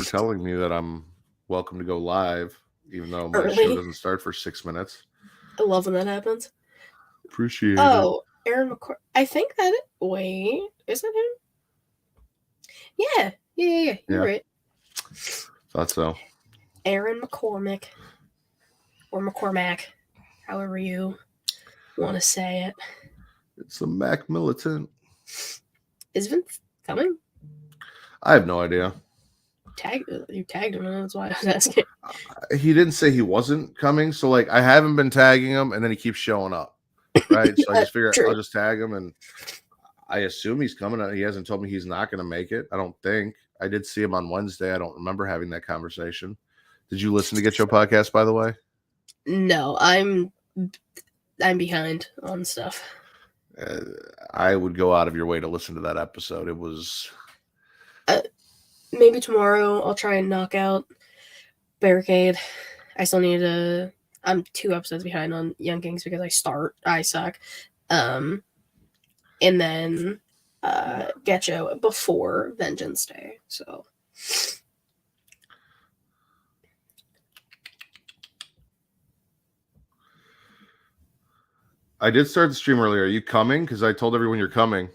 telling me that I'm welcome to go live, even though my show Early. doesn't start for 6 minutes. I love when that happens. Appreciate it. Oh, Aaron McCord. I think that. Wait, is that him? Yeah. You're Yeah. right. Thought so. Aaron McCormick. Or McCormack. However you want to say it. It's a Mac militant. Is Vince coming? I have no idea. You tagged him, and that's why I was asking. He didn't say he wasn't coming, so like I haven't been tagging him, and then he keeps showing up. Right, so I just figure True. I'll just tag him, and I assume he's coming. He hasn't told me he's not going to make it. I don't think. I did see him on Wednesday. I don't remember having that conversation. Did you listen to Get Your Podcast, by the way? No, I'm behind on stuff. I would go out of your way to listen to that episode. It was maybe tomorrow I'll try and knock out Barricade. I still need to. I'm 2 episodes behind on Young Kings because I suck. And then Getcho before Vengeance Day. So I did start the stream earlier. Are you coming? Because I told everyone you're coming.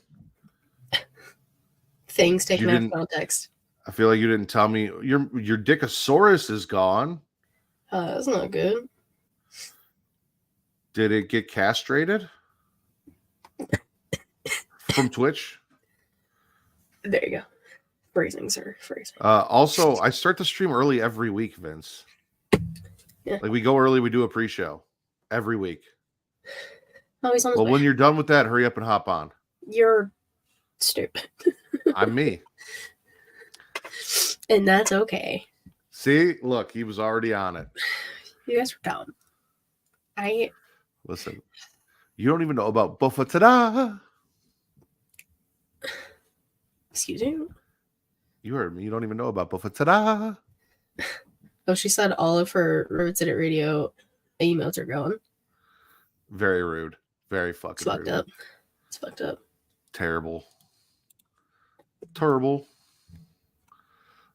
Things taken out of context. I feel like you didn't tell me. Your Dickosaurus is gone. That's not good. Did it get castrated from Twitch? There you go. Phrasing, sir. Phrasing. Also, I start the stream early every week, Vince. Yeah. Like we go early, we do a pre-show every week. Oh, he's on his Well, way. when you're done with that, hurry up and hop on. You're stupid. I'm me. And that's okay. See, look, he was already on it. You guys are dumb. Listen, you don't even know about Buffa Ta-da. Excuse me? You heard me. You don't even know about Buffa Ta-da. Oh, she said all of her Rivets Edit Radio emails are going. Very rude. Very fucking It's fucked rude. up. It's fucked up. Terrible.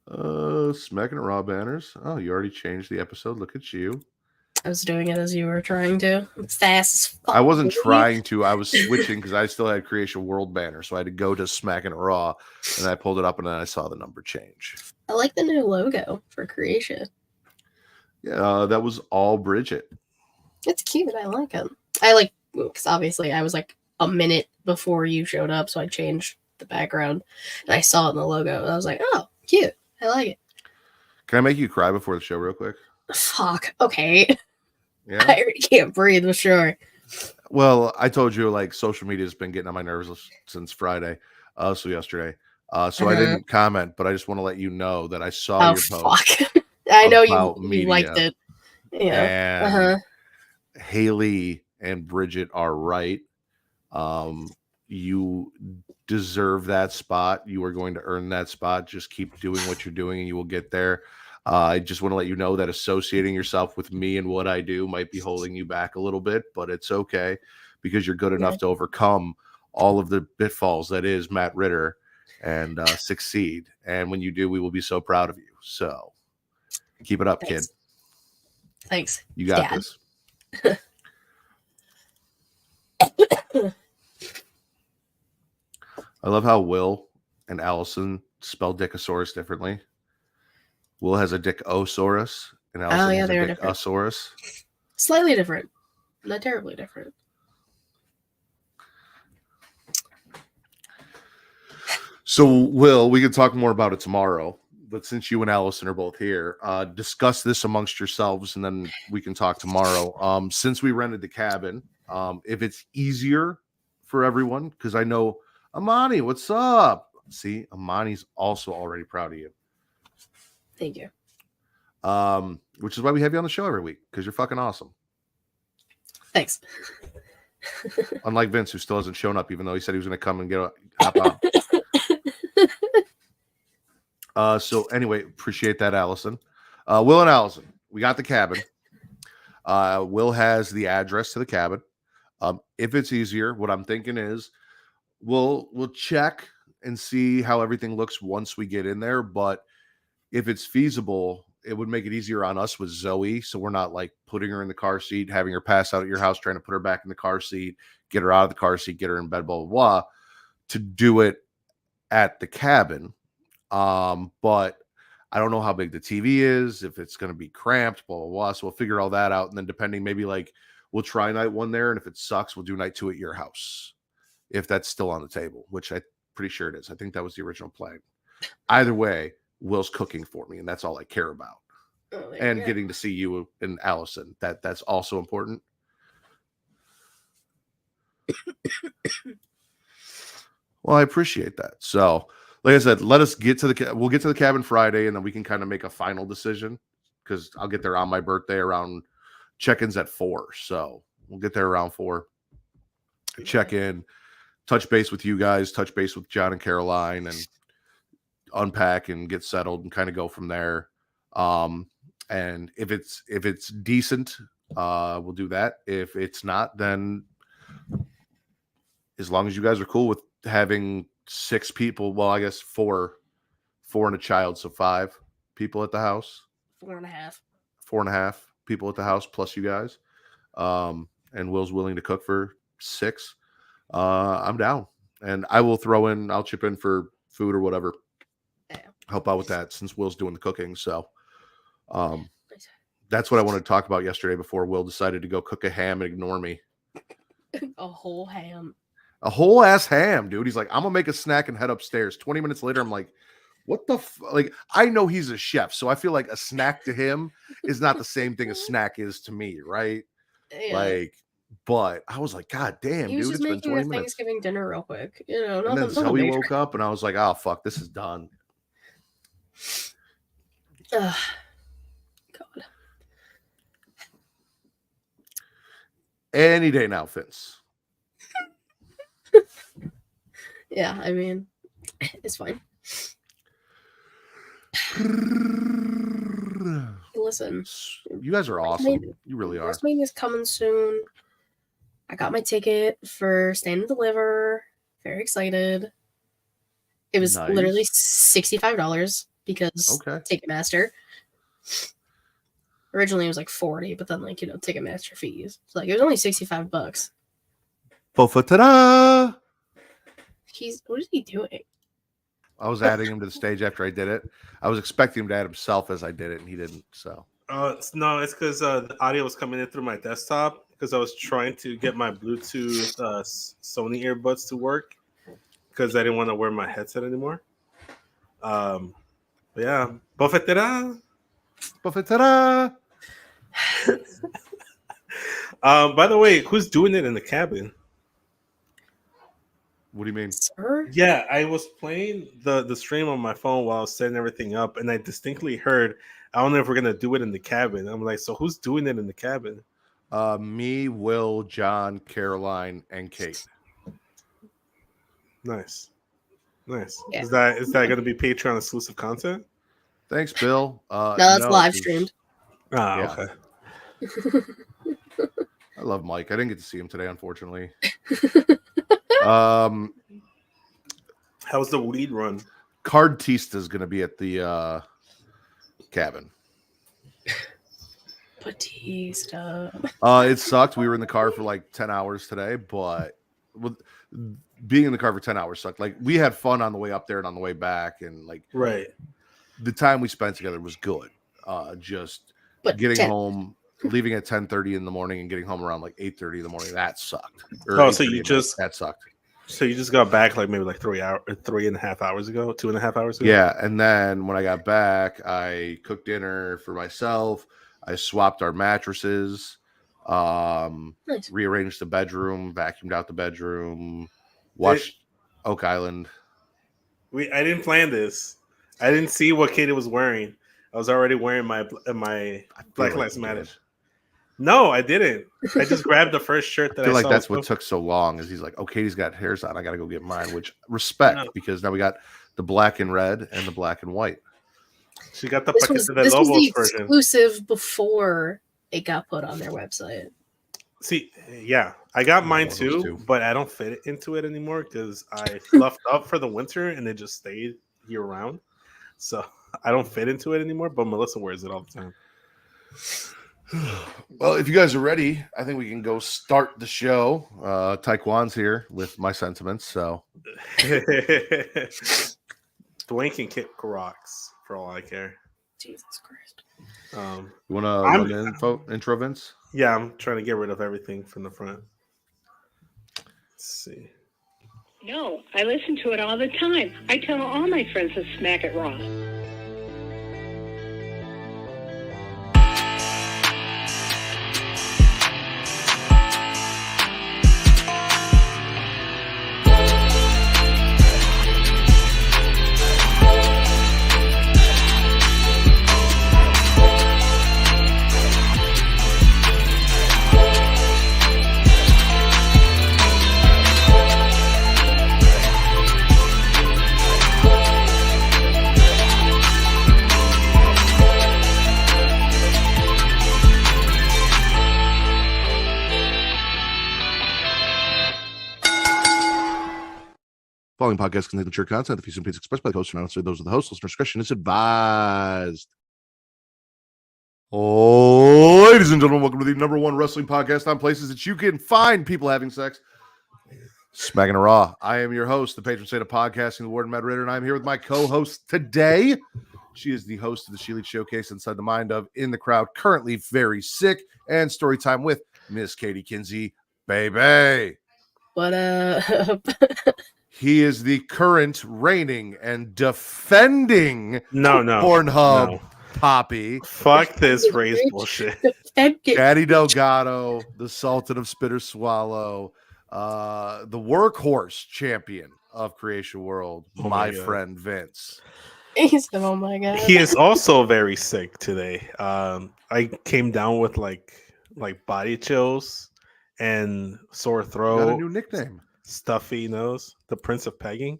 Smackin It Raw banners. Oh, you already changed the episode. Look at you. I was doing it as you were trying to. It's fast as fuck. I wasn't trying to. I was switching because I still had Creation World banner. So I had to go to Smackin It Raw, and I pulled it up, and then I saw the number change. I like the new logo for Creation. Yeah, that was all Bridget. It's cute. I like it. I like, because obviously I was like a minute before you showed up, so I changed the background, and I saw it in the logo, and I was like, oh, cute. I like it. Can I make you cry before the show real quick? Fuck. Okay. Yeah. I already can't breathe, for sure. Well, I told you, like, social media has been getting on my nerves since Friday, so yesterday. So I didn't comment, but I just want to let you know that I saw your post. Fuck. I know you liked it. Yeah. And Haley and Bridget are right. You deserve that spot. You are going to earn that spot. Just keep doing what you're doing and you will get there. I just want to let you know that associating yourself with me and what I do might be holding you back a little bit, but it's okay because you're good enough to overcome all of the pitfalls that is Matt Ritter and succeed. And when you do, we will be so proud of you. So keep it up, kid. Thanks. You got this. I love how Will and Allison spell Dickosaurus differently. Will has a Dickosaurus, and Allison has a Dickosaurus. Slightly different. Not terribly different. So, Will, we can talk more about it tomorrow. But since you and Allison are both here, discuss this amongst yourselves, and then we can talk tomorrow. Since we rented the cabin, if it's easier for everyone, because I know Amani, what's up? See, Amani's also already proud of you. Thank you. Which is why we have you on the show every week, because you're fucking awesome. Thanks. Unlike Vince, who still hasn't shown up, even though he said he was going to come and hop on. So anyway, appreciate that, Allison. Will and Allison, we got the cabin. Will has the address to the cabin. If it's easier, what I'm thinking is we'll check and see how everything looks once we get in there. But if it's feasible, it would make it easier on us with Zoe. So we're not like putting her in the car seat, having her pass out at your house, trying to put her back in the car seat, get her out of the car seat, get her in bed, blah, blah, blah, to do it at the cabin. But I don't know how big the TV is, if it's going to be cramped, blah, blah, blah. So we'll figure all that out. And then depending, maybe like we'll try night one there. And if it sucks, we'll do night two at your house. If that's still on the table, which I'm pretty sure it is. I think that was the original plan. Either way, Will's cooking for me, and that's all I care about. Oh, And getting to see you and Allison. That's also important. Well, I appreciate that. So, like I said, let us get to we'll get to the cabin Friday, and then we can kind of make a final decision, because I'll get there on my birthday around check-ins at 4. So we'll get there around 4. Check in, touch base with you guys, touch base with John and Caroline, and unpack and get settled and kind of go from there. And if it's decent, we'll do that. If it's not, then as long as you guys are cool with having 6 people, well, I guess 4 and a child, so 5 people at the house. 4.5. 4.5 people at the house plus you guys. And Will's willing to cook for 6. I'm down, and I'll chip in for food or whatever. Yeah. Help out with that since Will's doing the cooking. So that's what I wanted to talk about yesterday before Will decided to go cook a ham and ignore me. A whole ham. A whole ass ham, dude. He's like, I'm gonna make a snack and head upstairs. 20 minutes later, I'm like, what the like, I know he's a chef, so I feel like a snack to him is not the same thing a snack is to me, right? Yeah. Like, but I was like, God damn, he was dude, just it's been making 20 a minutes. Thanksgiving dinner real quick. You know, And then Zoe woke up, and I was like, oh fuck, this is done. God. Any day now, Vince. Yeah, I mean, it's fine. Listen, you guys are awesome. You really are. WrestleMania is coming soon. I got my ticket for Stand and Deliver. Very excited. It was literally $65 because Ticketmaster. Originally it was like $40, but then Ticketmaster fees. So it was only $65. Ta-da! What is he doing? I was adding him to the stage after I did it. I was expecting him to add himself as I did it, and he didn't. So. No, it's because the audio was coming in through my desktop because I was trying to get my Bluetooth Sony earbuds to work because I didn't want to wear my headset anymore. But yeah, bofetera. By the way, who's doing it in the cabin? What do you mean? Sir? Yeah, I was playing the stream on my phone while I was setting everything up, and I distinctly heard, I don't know if we're going to do it in the cabin. I'm like, so who's doing it in the cabin? Me, Will, John, Caroline, and Kate. Nice. Yeah. Is that going to be Patreon exclusive content? Thanks, Bill. No, that's live streamed. Okay. I love Mike. I didn't get to see him today, unfortunately. How's the weed run? Cardtista is going to be at the cabin. Batista. It sucked. We were in the car for like 10 hours today, but being in the car for 10 hours sucked. Like, we had fun on the way up there and on the way back, and like, right, the time we spent together was good. But getting home, leaving at 10:30 in the morning and getting home around like 8:30 in the morning, that sucked. So that sucked. So you just got back like maybe like 3.5 hours ago, 2.5 hours ago? Yeah, and then when I got back, I cooked dinner for myself. I swapped our mattresses, nice. Rearranged the bedroom, vacuumed out the bedroom, watched Oak Island. I didn't plan this. I didn't see what Katie was wearing. I was already wearing my Black Lives Matter. No, I didn't. I just grabbed the first shirt that I saw. I feel like that's what took so long. Is he's like, oh, Katie's got hairs on. I got to go get mine. Which respect, because now we got the black and red and the black and white. She got the This was the version. Exclusive before it got put on their website. See, yeah, I got mine too, but I don't fit into it anymore because I fluffed up for the winter and it just stayed year round. So I don't fit into it anymore, but Melissa wears it all the time. Well, if you guys are ready, I think we can go start the show. Taekwon's here with my sentiments. So Dwayne can kick rocks for all I care. Jesus Christ. You want to run the intro, Vince? Yeah, I'm trying to get rid of everything from the front. Let's see. No, I listen to it all the time. I tell all my friends to Smack It Raw. Following podcast contains mature content. The views and opinions expressed by the host are not necessarily those of the host. Listener discretion is advised. Oh, ladies and gentlemen, welcome to the number one wrestling podcast on places that you can find people having sex. Smackin' It Raw. I am your host, the patron saint of podcasting, the Warden Moderator, and I'm here with my co-host today. She is the host of the She Leads Showcase Inside the Mind of In the Crowd, currently very sick, and story time with Miss Katie Kinsey, baby. What up? He is the current reigning and defending No. Pornhub Poppy. Fuck this race bullshit. Daddy Delgado, the Sultan of Spitter Swallow, the workhorse champion of Creation World, Oh my my God. friend Vince. He said, oh my God. He is also very sick today. I came down with like body chills and sore Got a throat, new nickname. stuffy nose, the Prince of Pegging.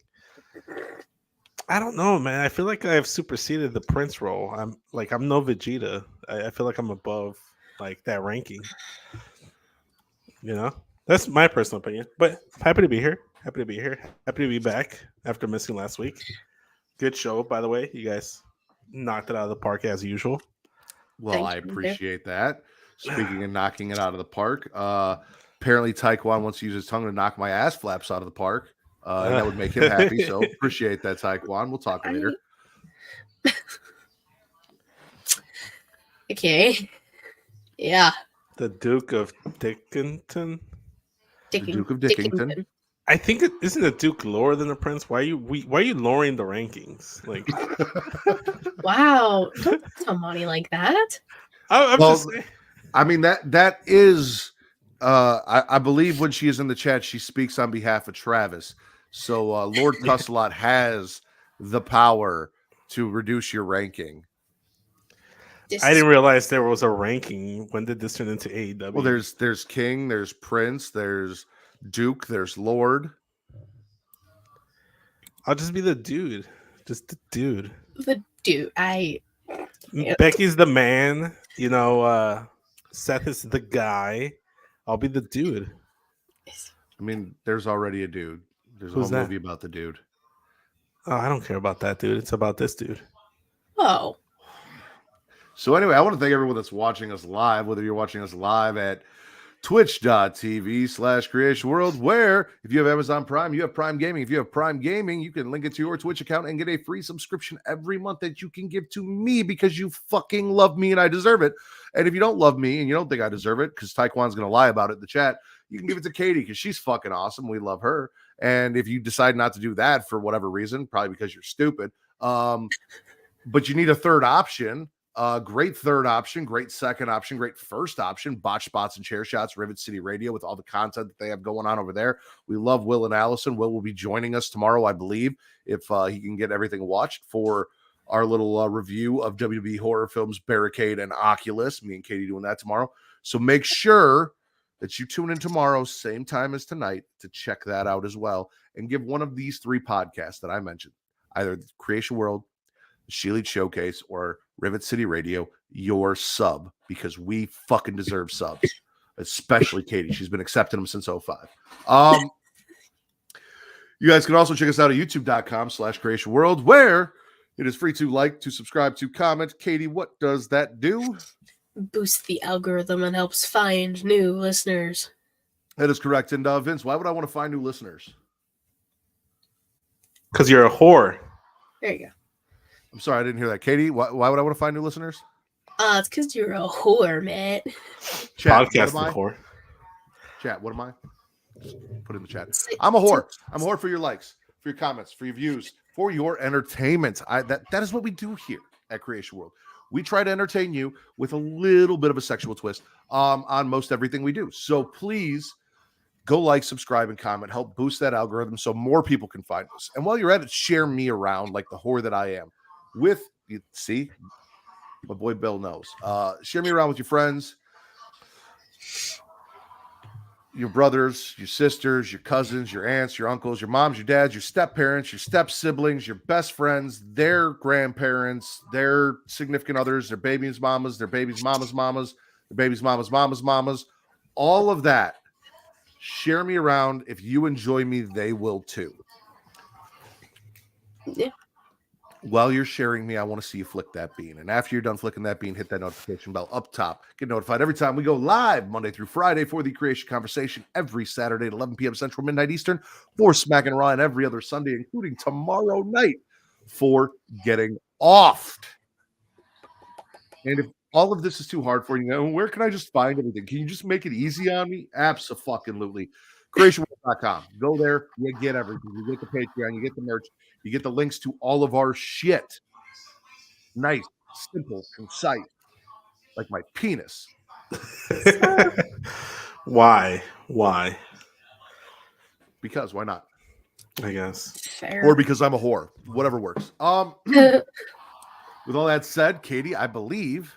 I don't know, man. I feel like I've superseded the Prince role. I'm no Vegeta. I feel like I'm above like that ranking. You know, that's my personal opinion. But I'm happy to be here. Happy to be back after missing last week. Good show, by the way. You guys knocked it out of the park as usual. Well, Thank I you. appreciate that. Speaking of knocking it out of the park, apparently Taekwon wants to use his tongue to knock my ass flaps out of the park. And that would make him happy. So appreciate that, Taekwon. We'll talk later. Okay. Yeah. The Duke of Dickington. The Duke of Dickington. I think isn't the Duke lower than the Prince? Why are you lowering the rankings? Like, Wow. Don't tell Monty like that. I'm Well, just saying. I mean, that is I believe when she is in the chat, she speaks on behalf of Travis. So Lord Cusselot has the power to reduce your ranking. I didn't realize there was a ranking. When did this turn into AEW? Well, there's King, there's Prince, there's Duke, there's Lord. I'll just be the dude. Just the dude. The dude. Yeah. Becky's the man. You know, Seth is the guy. I'll be the dude. I mean, there's already a dude. There's a Who's whole that? movie about the dude. Oh, I don't care about that dude. It's about this dude. Oh. So anyway, I want to thank everyone that's watching us live, whether you're watching us live at twitch.tv/Creation World, where if you have Amazon Prime, you have Prime Gaming. If you have Prime Gaming, you can link it to your Twitch account and get a free subscription every month that you can give to me because you fucking love me and I deserve it. And if you don't love me and you don't think I deserve it, because Taekwon's going to lie about it in the chat, you can give it to Katie because she's fucking awesome. We love her. And if you decide not to do that for whatever reason, probably because you're stupid, but you need a third option, great third option, great second option, great first option, Botch Spots and Chair Shots, Rivet City Radio with all the content that they have going on over there. We love Will and Allison. Will be joining us tomorrow, I believe, if he can get everything watched for our little review of WB horror films Barricade and Oculus. Me and Katie doing that tomorrow. So make sure that you tune in tomorrow, same time as tonight, to check that out as well and give one of these three podcasts that I mentioned, either Creation World, She Leads Showcase, or Rivet City Radio, your sub, because we fucking deserve subs, especially Katie. She's been accepting them since 05. You guys can also check us out at youtube.com/Creation World, where It is free to like, to subscribe, to comment. Katie, what does that do? Boost the algorithm and helps find new listeners. That is correct. And Vince, why would I want to find new listeners? Because you're a whore. There you go. I'm sorry, I didn't hear that. Katie, why would I want to find new listeners? It's because you're a whore, man. Chat, Podcast what am I? whore. Chat, what am I? Put in the chat. I'm a whore. I'm a whore for your likes, for your comments, for your views, for your entertainment. That is what we do here at Creation World. We try to entertain you with a little bit of a sexual twist on most everything we do. So please go like, subscribe, and comment. Help boost that algorithm so more people can find us. And while you're at it, share me around like the whore that I am. See, my boy Bill knows. Share me around with your friends, your brothers, your sisters, your cousins, your aunts, your uncles, your moms, your dads, your step parents, your step siblings, your best friends, their grandparents, their significant others, their babies' mamas, their babies' mamas' mamas, their babies' mamas' mamas' mamas, all of that. Share me around. If you enjoy me, they will too. Yeah. While you're sharing me, I want to see you flick that bean. And after you're done flicking that bean, hit that notification bell up top. Get notified every time we go live Monday through Friday for the Creation Conversation, every Saturday at 11 p.m. Central, midnight Eastern, for Smackin' It Raw, and every other Sunday, including tomorrow night for Getting Offed. And if all of this is too hard for you, where can I just find everything? Can you just make it easy on me? Abso-fucking-lutely. CreationWorld.com. Go there. You get everything. You get the Patreon. You get the merch. You get the links to all of our shit. Nice, simple, concise, like my penis. Why? Because why not? I guess. Fair. Or because I'm a whore. Whatever works. With all that said, Katie, I believe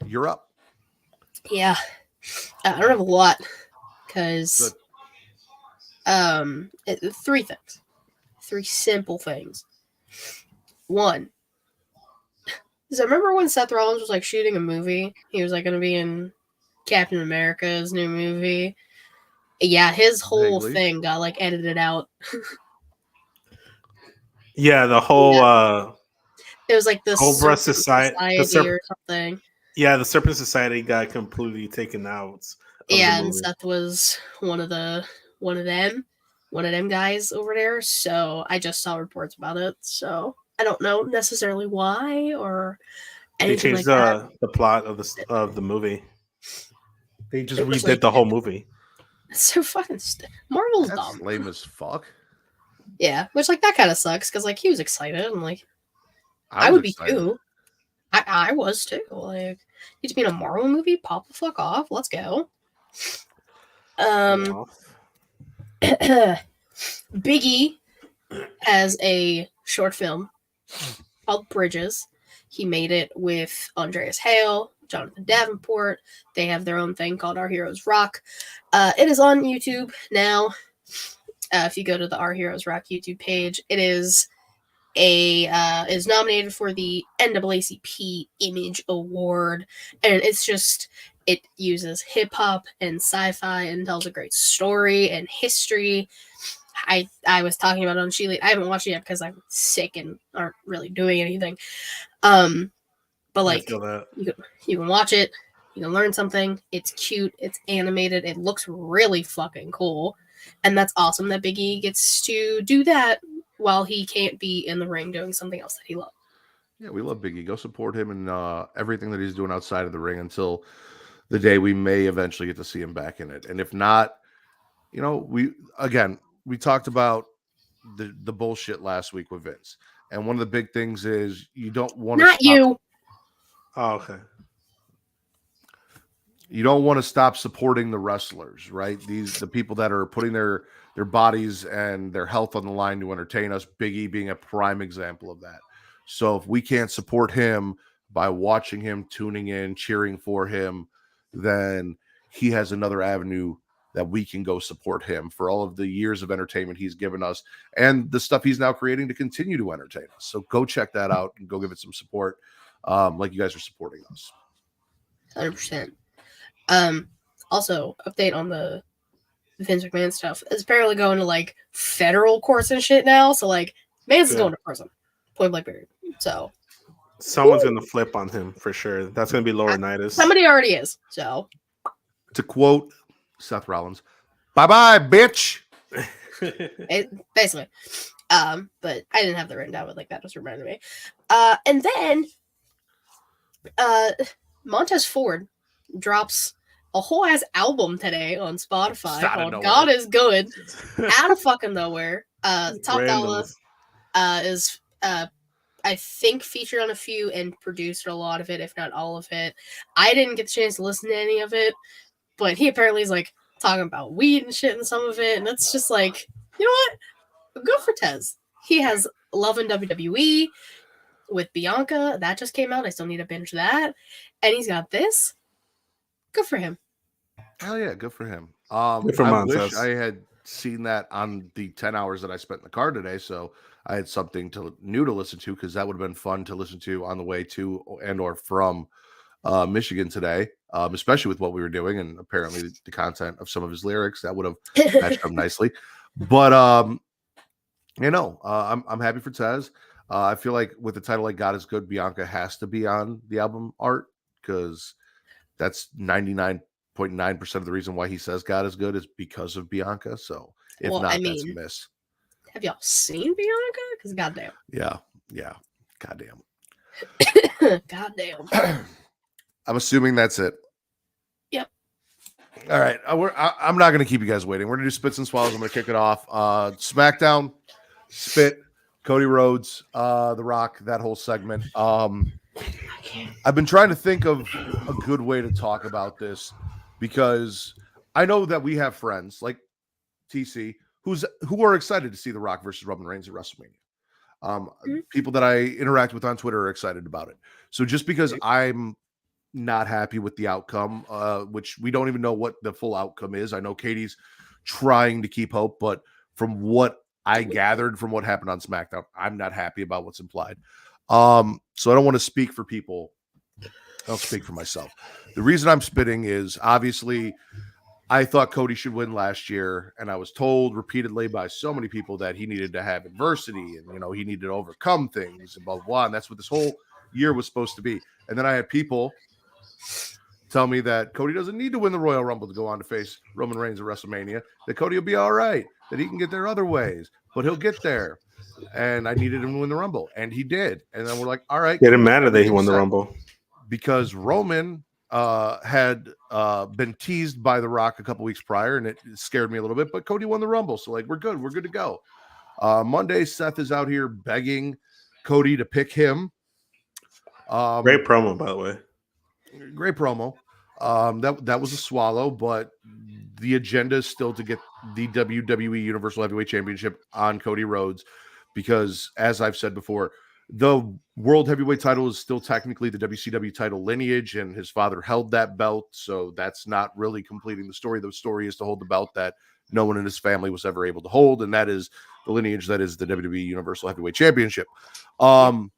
you're up. Yeah. I don't have a lot because three things. Three simple things. One, does I remember when Seth Rollins was like shooting a movie? He was like going to be in Captain America's new movie. Yeah, his whole Vaguely. thing got like edited out. Yeah, the whole It was like the Cobra Serpent Society, or something. Yeah, the Serpent Society got completely taken out. Yeah, and Seth was one of them guys over there. So I just saw reports about it. So I don't know necessarily why or anything they changed like that. the plot of the movie. They just It was redid like- the whole movie. It's so fucking Marvel's That's dumb. lame as fuck. Yeah, which like that kind of sucks because like he was excited and like I was would excited. be too. I was too. Like you to be in a Marvel movie, pop the fuck off. Let's go. Biggie has a short film called Bridges. He made it with Andreas Hale, Jonathan Davenport. They have their own thing called Our Heroes Rock. It is on YouTube now. If you go to the Our Heroes Rock YouTube page, it is is nominated for the NAACP Image Award, and it uses hip hop and sci-fi and tells a great story and history. I was talking about it on Sheely. I haven't watched it yet because I'm sick and aren't really doing anything. But like you can watch it, you can learn something. It's cute, it's animated, it looks really fucking cool, and that's awesome that Big E gets to do that while he can't be in the ring doing something else that he loves. Yeah, we love Biggie. Go support him and everything that he's doing outside of the ring until the day we may eventually get to see him back in it. And if not, we talked about the bullshit last week with Vince. And one of the big things is you don't want to Not you. Oh, okay. You don't want to stop supporting the wrestlers, right? The people that are putting their bodies and their health on the line to entertain us, Big E being a prime example of that. So if we can't support him by watching him, tuning in, cheering for him, then he has another avenue that we can go support him for all of the years of entertainment he's given us and the stuff he's now creating to continue to entertain us. So go check that out and go give it some support, like you guys are supporting us. 100%. Also, update on the Vince McMahon stuff. It's apparently going to like federal courts and shit now. So like, Mance is going to prison. Point blank period. So Someone's gonna flip on him for sure. That's gonna be Laurinaitis. somebody already is. So To quote Seth Rollins, "Bye bye, bitch." basically. But I didn't have that written down, but like that just reminded me. And then Montez Ford drops a whole ass album today on Spotify Out of called nowhere. God is Good. Out of fucking nowhere. Top Dollar Randoms. is I think featured on a few and produced a lot of it, if not all of it. I didn't get the chance to listen to any of it, but he apparently is like talking about weed and shit in some of it, and it's just like, you know what? Good for Tez. He has Love in WWE with Bianca. That just came out. I still need to binge that. And he's got this. Good for him. Hell yeah, good for him. Good for I Montez. wish I had seen that on the 10 hours that I spent in the car today, so I had something new to listen to, because that would have been fun to listen to on the way to and or from Michigan today, especially with what we were doing and apparently the content of some of his lyrics. That would have matched up nicely. But I'm happy for Tez. I feel like with a title like God is Good, Bianca has to be on the album art, because that's 99.9% of the reason why he says God is good is because of Bianca. So if Well, not, I that's a mean, miss. have y'all seen Bianca? Because goddamn. Yeah. Goddamn. Goddamn. I'm assuming that's it. Yep. All right. I'm not going to keep you guys waiting. We're going to do Spits and Swallows. I'm going to kick it off. SmackDown, Spit, Cody Rhodes, The Rock, that whole segment. I've been trying to think of a good way to talk about this, because I know that we have friends like TC who are excited to see The Rock versus Roman Reigns at WrestleMania. People that I interact with on Twitter are excited about it. So just because I'm not happy with the outcome, which we don't even know what the full outcome is. I know Katie's trying to keep hope, but from what I gathered from what happened on SmackDown, I'm not happy about what's implied. So I don't want to speak for people. I'll speak for myself. The reason I'm spitting is obviously I thought Cody should win last year, and I was told repeatedly by so many people that he needed to have adversity and, he needed to overcome things and blah, blah, blah. And that's what this whole year was supposed to be. And then I had people tell me that Cody doesn't need to win the Royal Rumble to go on to face Roman Reigns at WrestleMania, that Cody will be all right, that he can get there other ways, but he'll get there. And I needed him to win the Rumble, and he did. And then we're like, all right. Didn't matter that he won the Rumble. Because Roman had been teased by The Rock a couple weeks prior, and it scared me a little bit, but Cody won the Rumble. So like, we're good to go. Monday, Seth is out here begging Cody to pick him. Great promo, by the way. Great promo. That was a swallow, but the agenda is still to get the WWE Universal Heavyweight Championship on Cody Rhodes, because as I've said before, the World Heavyweight title is still technically the WCW title lineage, and his father held that belt, so that's not really completing the story. The story is to hold the belt that no one in his family was ever able to hold, and that is the lineage that is the WWE Universal Heavyweight Championship. And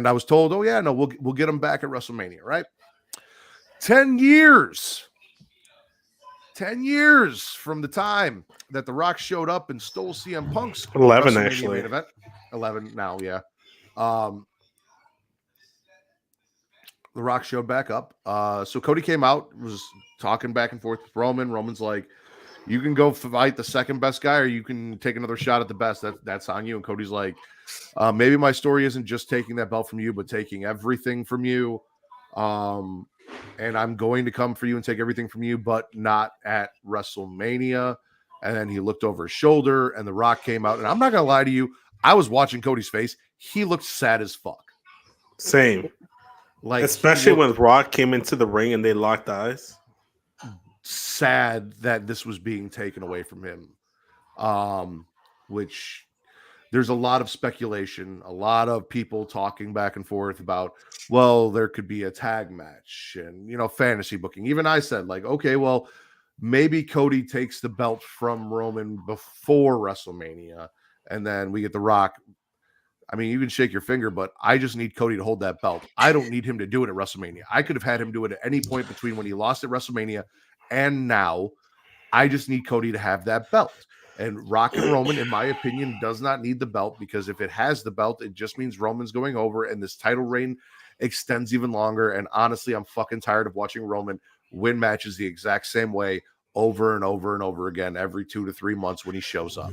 I was told, oh yeah, no, we'll get him back at WrestleMania, right? 10 years from the time that The Rock showed up and stole CM Punk's 11 WrestleMania actually. main event. 11 now, yeah. The Rock showed back up. So Cody came out, was talking back and forth with Roman. Roman's like, you can go fight the second best guy, or you can take another shot at the best. That's on you. And Cody's like, maybe my story isn't just taking that belt from you, but taking everything from you. And I'm going to come for you and take everything from you, but not at WrestleMania. And then he looked over his shoulder, and The Rock came out. And I'm not going to lie to you, I was watching Cody's face. He looked sad as fuck. Same. Like, especially when Rock came into the ring and they locked eyes. Sad that this was being taken away from him. Which there's a lot of speculation, a lot of people talking back and forth about, well, there could be a tag match and, fantasy booking. Even I said, like, okay, well, maybe Cody takes the belt from Roman before WrestleMania, and then we get The Rock. I mean, you can shake your finger, but I just need Cody to hold that belt. I don't need him to do it at WrestleMania. I could have had him do it at any point between when he lost at WrestleMania and now. I just need Cody to have that belt. And Rock and Roman, in my opinion, does not need the belt, because if it has the belt, it just means Roman's going over and this title reign extends even longer. And honestly, I'm fucking tired of watching Roman win matches the exact same way over and over and over again every 2 to 3 months when he shows up.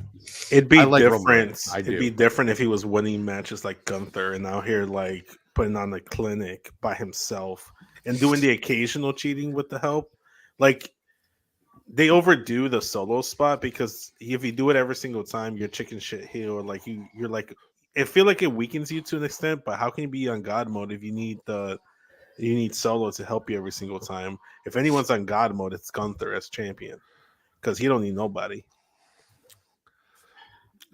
It'd be I like Roman different. Reigns. I It'd do. be different if he was winning matches like Gunther and out here like putting on a clinic by himself and doing the occasional cheating with the help. Like, they overdo the solo spot, because if you do it every single time, you're chicken shit heel. Like you're like, I feel like it weakens you to an extent. But how can you be on God mode if you need solo to help you every single time? If anyone's on God mode, it's Gunther as champion, because he don't need nobody.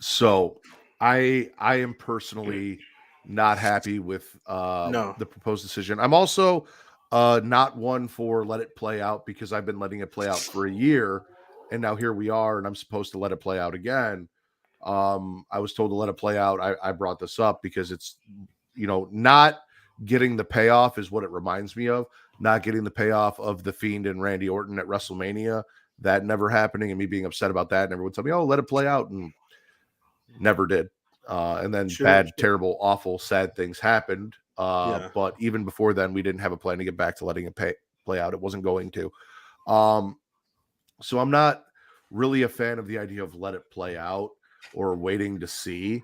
So I am personally not happy with No. the proposed decision. I'm also not one for let it play out, because I've been letting it play out for a year, and now here we are, and I'm supposed to let it play out again. I was told to let it play out. I brought this up because it's, not getting the payoff is what it reminds me of. Not getting the payoff of The Fiend and Randy Orton at WrestleMania, that never happening, and me being upset about that, and everyone told me, "Oh, let it play out," and never did. And then bad, terrible, awful, sad things happened. But even before then, we didn't have a plan to get back to letting it play out. It wasn't going to. So I'm not really a fan of the idea of let it play out or waiting to see.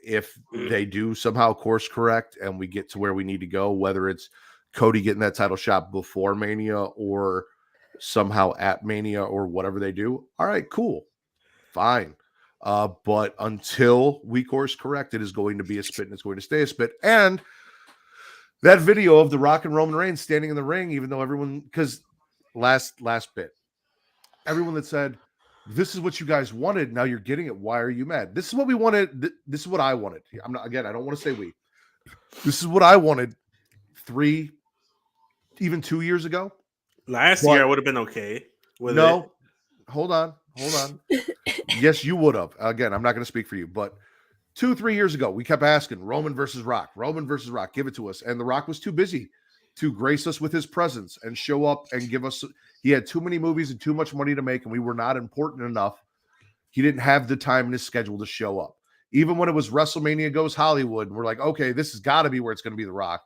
If they do somehow course correct and we get to where we need to go, whether it's Cody getting that title shot before Mania or somehow at Mania or whatever they do, all right, cool, fine. But until we course correct, it is going to be a spit, and it's going to stay a spit. And that video of The Rock and Roman Reigns standing in the ring, even though everyone, because last bit, everyone that said, "This is what you guys wanted, now you're getting it, why are you mad?" This is what we wanted. This is what I wanted. I'm not, again, I don't want to say we. This is what I wanted 3, even 2 years ago. Last year I would have been okay with it. Hold on. Yes, you would have. Again, I'm not going to speak for you, but 2-3 years ago, we kept asking Roman versus Rock, give it to us. And The Rock was too busy to grace us with his presence and show up and give us. He had too many movies and too much money to make, and we were not important enough. He didn't have the time in his schedule to show up. Even when it was WrestleMania Goes Hollywood, we're like, okay, this has got to be where it's going to be The Rock.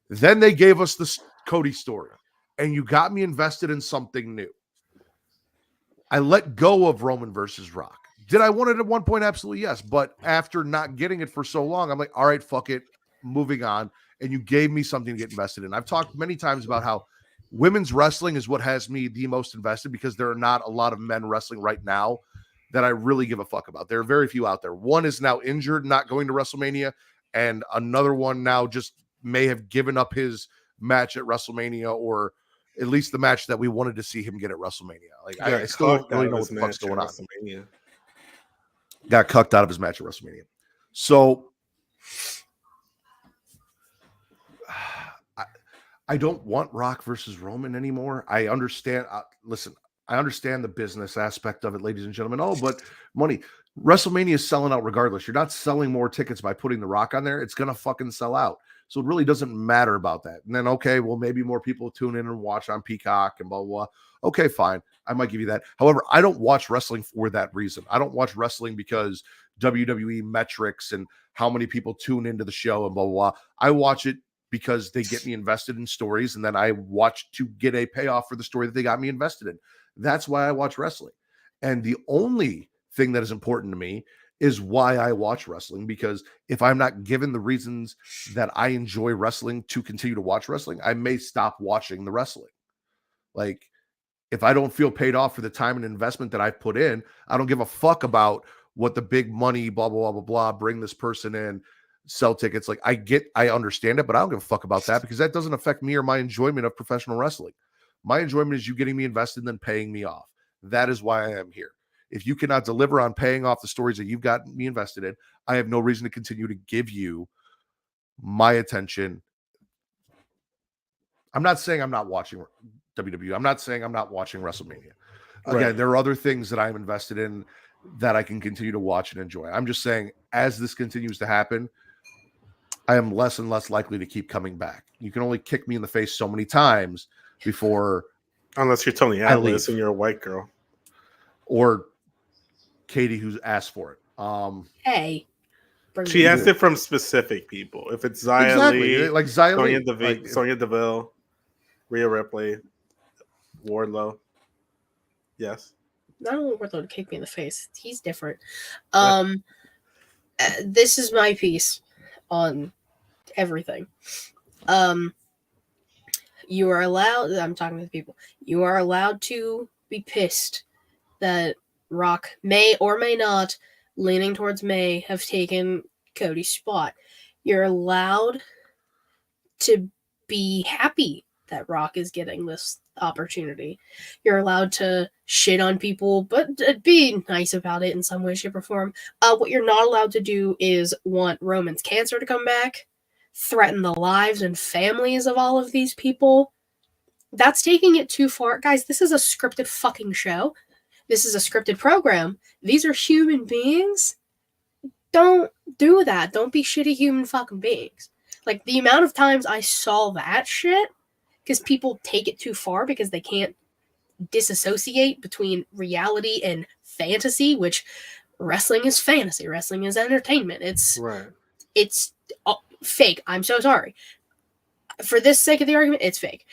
Then they gave us the Cody story, and you got me invested in something new. I let go of Roman versus Rock. Did I want it at one point? Absolutely yes. But after not getting it for so long, I'm like, all right, fuck it, moving on. And you gave me something to get invested in. I've talked many times about how women's wrestling is what has me the most invested, because there are not a lot of men wrestling right now that I really give a fuck about. There are very few out there. One is now injured, not going to WrestleMania, and another one now just may have given up his match at WrestleMania, or at least the match that we wanted to see him get at WrestleMania. Like, I still don't really know what the fuck's going on. Got cucked out of his match at WrestleMania. So I don't want Rock versus Roman anymore. I understand. Listen, I understand the business aspect of it, ladies and gentlemen. Oh, but money. WrestleMania is selling out regardless. You're not selling more tickets by putting The Rock on there. It's going to fucking sell out. So it really doesn't matter about that. And then, okay, well, maybe more people tune in and watch on Peacock and blah, blah, blah. Okay, fine. I might give you that. However, I don't watch wrestling for that reason. I don't watch wrestling because WWE metrics and how many people tune into the show and blah, blah, blah. I watch it because they get me invested in stories, and then I watch to get a payoff for the story that they got me invested in. That's why I watch wrestling. And the only thing that is important to me is why I watch wrestling, because if I'm not given the reasons that I enjoy wrestling to continue to watch wrestling, I may stop watching the wrestling. Like, if I don't feel paid off for the time and investment that I've put in, I don't give a fuck about what the big money, blah, blah, blah, blah, blah, bring this person in, sell tickets. Like, I understand it, but I don't give a fuck about that, because that doesn't affect me or my enjoyment of professional wrestling. My enjoyment is you getting me invested and then paying me off. That is why I am here. If you cannot deliver on paying off the stories that you've got me invested in, I have no reason to continue to give you my attention. I'm not saying I'm not watching WWE. I'm not saying I'm not watching WrestleMania. Again, right. There are other things that I'm invested in that I can continue to watch and enjoy. I'm just saying, as this continues to happen, I am less and less likely to keep coming back. You can only kick me in the face so many times before, unless you're Tony Atlas and you're a white girl, or Katie who's asked for it. Hey, bring She it asked in. it from specific people. If it's Xia Exactly, Li, like Xia Sonya Li, Deville, like, Sonya Deville, Rhea Ripley, Wardlow. Yes. I don't want Wardlow to kick me in the face. He's different. This is my piece on everything. You are allowed. I'm talking to the people. You are allowed to be pissed that Rock may or may not, leaning towards may, have taken Cody's spot. You're allowed to be happy that Rock is getting this opportunity. You're allowed to shit on people, but be nice about it in some way, shape, or form. What you're not allowed to do is want Roman's cancer to come back, threaten the lives and families of all of these people. That's taking it too far. Guys, this is a scripted fucking show. This is a scripted program. These are human beings. Don't do that. Don't be shitty human fucking beings. Like, the amount of times I saw that shit, because people take it too far because they can't disassociate between reality and fantasy, which wrestling is fantasy. Wrestling is entertainment. It's fake. I'm so sorry. For this sake of the argument, it's fake.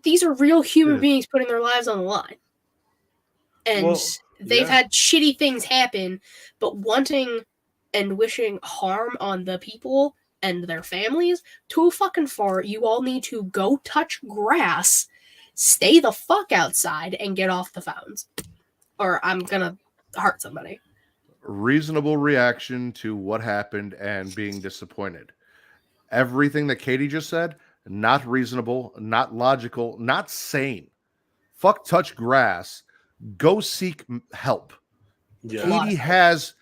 These are real human beings putting their lives on the line. And they've had shitty things happen, but wanting and wishing harm on the people and their families too fucking far. You all need to go touch grass, stay the fuck outside, and get off the phones. Or I'm gonna hurt somebody. Reasonable reaction to what happened and being disappointed. Everything that Katie just said, not reasonable, not logical, not sane. Fuck touch grass. Go seek help. Yeah. Katie has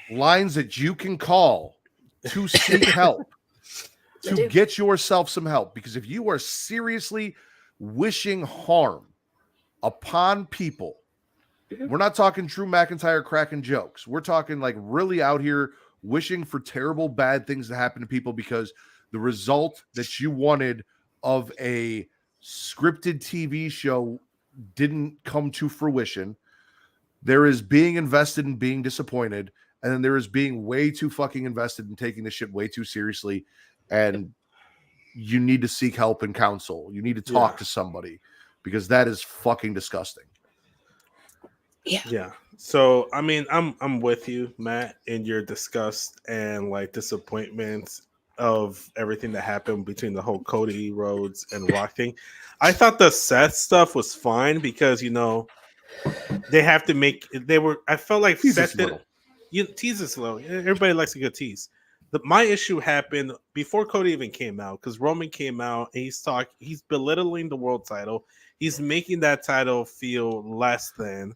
lines that you can call to seek help, to get yourself some help. Because if you are seriously wishing harm upon people, we're not talking Drew McIntyre cracking jokes. We're talking like really out here wishing for terrible, bad things to happen to people because the result that you wanted of a scripted TV show didn't come to fruition. There is being invested in being disappointed, and then there is being way too fucking invested in taking this shit way too seriously. And you need to seek help and counsel. You need to talk to somebody because that is fucking disgusting. Yeah. So I mean, I'm with you, Matt, in your disgust and like disappointment of everything that happened between the whole Cody Rhodes and Rock thing. I thought the Seth stuff was fine because they have to make I felt like Seth did tease is slow. Everybody likes a good tease. My issue happened before Cody even came out because Roman came out and he's belittling the world title. He's making that title feel less than.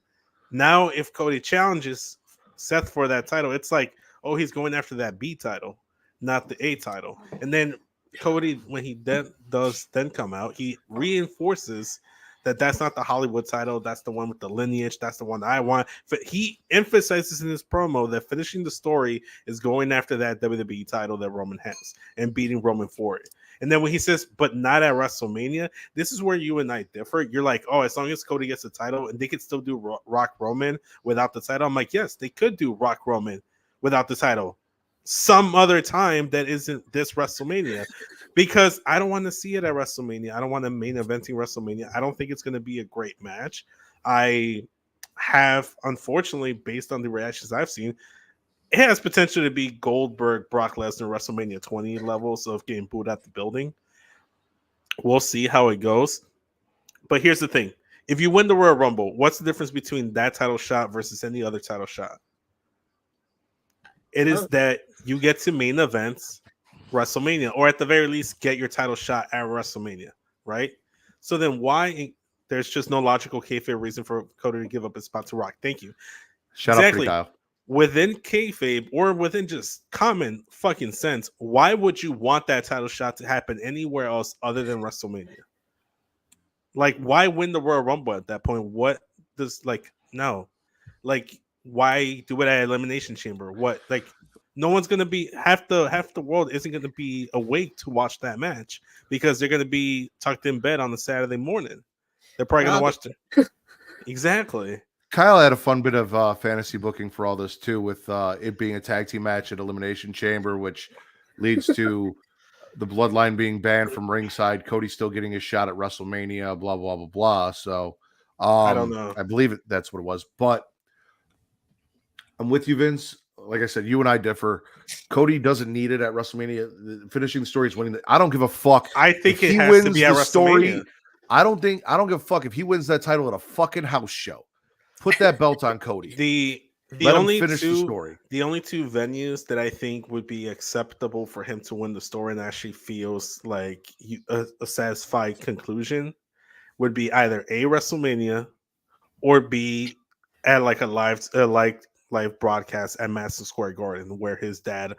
Now, if Cody challenges Seth for that title, it's like, oh, he's going after that B title, not the A title. And then Cody, when he does come out, he reinforces that that's not the Hollywood title. That's the one with the lineage. That's the one that I want. But he emphasizes in his promo that finishing the story is going after that WWE title that Roman has and beating Roman for it. And then when he says, but not at WrestleMania, this is where you and I differ. You're like, oh, as long as Cody gets the title and they could still do Rock Roman without the title. I'm like, yes, they could do Rock Roman without the title some other time that isn't this WrestleMania. Because I don't want to see it at WrestleMania. I don't want to main eventing WrestleMania. I don't think it's going to be a great match. I have, unfortunately, based on the reactions I've seen, it has potential to be Goldberg, Brock Lesnar, WrestleMania 20 levels of getting booed out the building. We'll see how it goes. But here's the thing. If you win the Royal Rumble, what's the difference between that title shot versus any other title shot? It is that you get to main events WrestleMania, or at the very least, get your title shot at WrestleMania, right? So then why there's just no logical kayfabe reason for Cody to give up his spot to Rock? Thank you. Shout out to Kyle. Within kayfabe or within just common fucking sense, why would you want that title shot to happen anywhere else other than WrestleMania? Like, why win the Royal Rumble at that point? What does no? Like, why do it at Elimination Chamber? What, like, no one's gonna be half the world isn't gonna be awake to watch that match because they're gonna be tucked in bed on the Saturday morning. They're probably gonna watch the exactly. Kyle had a fun bit of fantasy booking for all this too, with it being a tag team match at Elimination Chamber, which leads to the Bloodline being banned from ringside. Cody still getting his shot at WrestleMania. Blah blah blah blah. So I don't know. I believe that's what it was, but I'm with you, Vince. Like I said, you and I differ. Cody doesn't need it at WrestleMania. Finishing the story is winning. I don't give a fuck. I think if it he has wins to be at the story. WrestleMania. I don't give a fuck if he wins that title at a fucking house show. Put that belt on Cody. The Let him only finish the two story. the only two venues that I think would be acceptable for him to win the story and actually feels like a satisfied conclusion would be either A, WrestleMania, or B, at like a live broadcast at Madison Square Garden, where his dad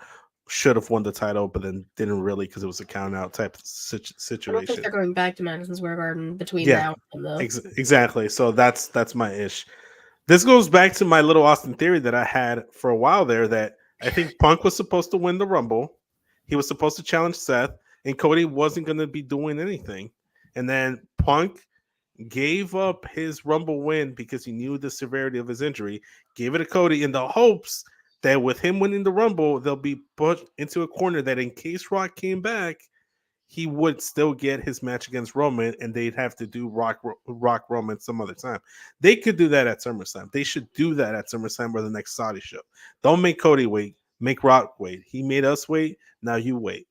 should have won the title but then didn't really because it was a count out type of I don't think situation. they're going back to Madison Square Garden between Yeah, now and then, though. Exactly. So that's my ish. This goes back to my little Austin theory that I had for a while there, that I think Punk was supposed to win the Rumble. He was supposed to challenge Seth, and Cody wasn't going to be doing anything. And then Punk gave up his Rumble win because he knew the severity of his injury, gave it to Cody in the hopes that with him winning the Rumble, they'll be put into a corner that in case Rock came back, he would still get his match against Roman, and they'd have to do Rock Roman some other time. They could do that at SummerSlam. They should do that at SummerSlam or the next Saudi show. Don't make Cody wait. Make Rock wait. He made us wait. Now you wait.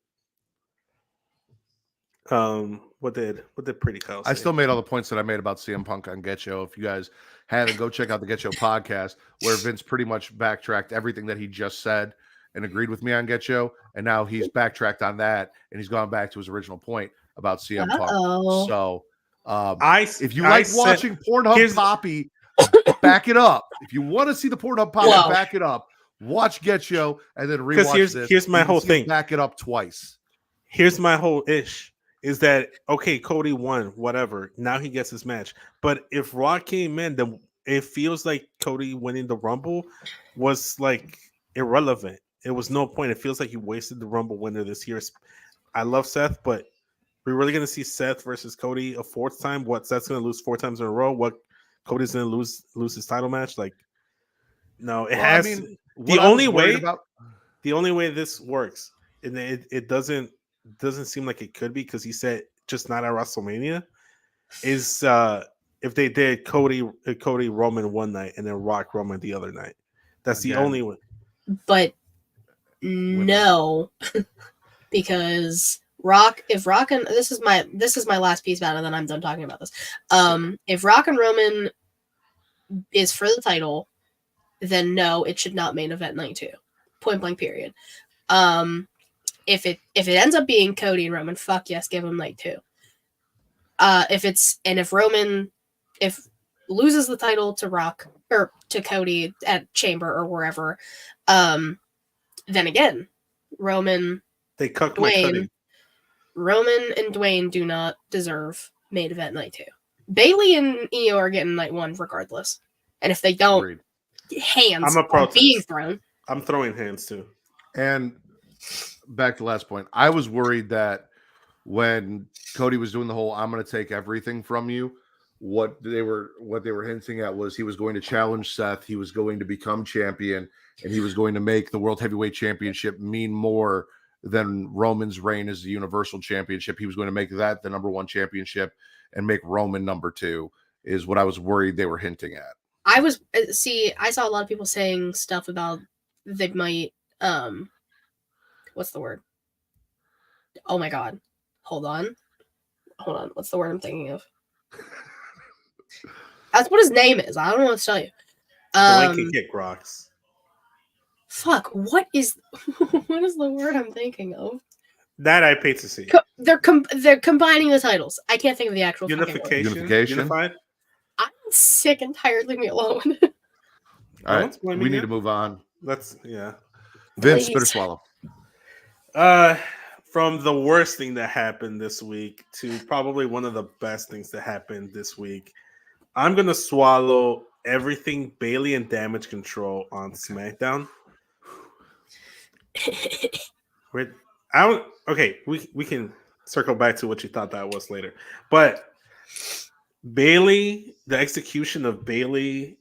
What did Pretty Kyle say? I still made all the points that I made about CM Punk on Get Show. If you guys haven't, go check out the Get Show podcast, where Vince pretty much backtracked everything that he just said and agreed with me on Get Show, and now he's backtracked on that, and he's gone back to his original point about CM Punk. So, if you like watching Pornhub Poppy, back it up. If you want to see the Pornhub Poppy, back it up. Watch Get Show, and then rewatch this. Here's my whole thing. Back it up twice. Here's my whole ish. Is that okay? Cody won, whatever. Now he gets his match. But if Rock came in, then it feels like Cody winning the Rumble was like irrelevant. It was no point. It feels like he wasted the Rumble winner this year. I love Seth, but we're really going to see Seth versus Cody a fourth time. What, Seth's going to lose 4 times in a row? What, Cody's going to lose his title match? Like, no, it has. I mean, the only way this works, and it doesn't seem like it could be, because he said just not at WrestleMania, is if they did Cody Roman one night and then Rock Roman the other night. That's the only one. But no, because if Rock and this is my last piece about it, and then I'm done talking about this. If Rock and Roman is for the title, then no, it should not main event night 2. Point blank period. If it ends up being Cody and Roman, fuck yes, give him night 2. If Roman loses the title to Rock or to Cody at Chamber or wherever, then again, Roman and Dwayne do not deserve main event night 2. Bailey and Io are getting night 1 regardless, and if they don't, Agreed. Hands are being thrown. I'm throwing hands too. And back to the last point, I was worried that when Cody was doing the whole "I'm going to take everything from you," what they were hinting at was he was going to challenge Seth, he was going to become champion, and he was going to make the World Heavyweight Championship mean more than Roman's reign as the Universal Championship. He was going to make that the number 1 championship and make Roman number 2, is what I was worried they were hinting at. I saw a lot of people saying stuff about they might what's the word? Oh my god. Hold on. What's the word I'm thinking of? That's what his name is. I don't know what to tell you. Blanket kick rocks. Fuck. What is the word I'm thinking of? That I paid to see. They're combining the titles. I can't think of the actual Unification. Unified. I'm sick and tired. Leave me alone. All right, we need to move on. Vince, Please. Spit or swallow. From the worst thing that happened this week to probably one of the best things that happened this week, I'm gonna swallow everything Bailey and Damage Control on SmackDown. We can circle back to what you thought that was later, but Bailey, the execution of Bailey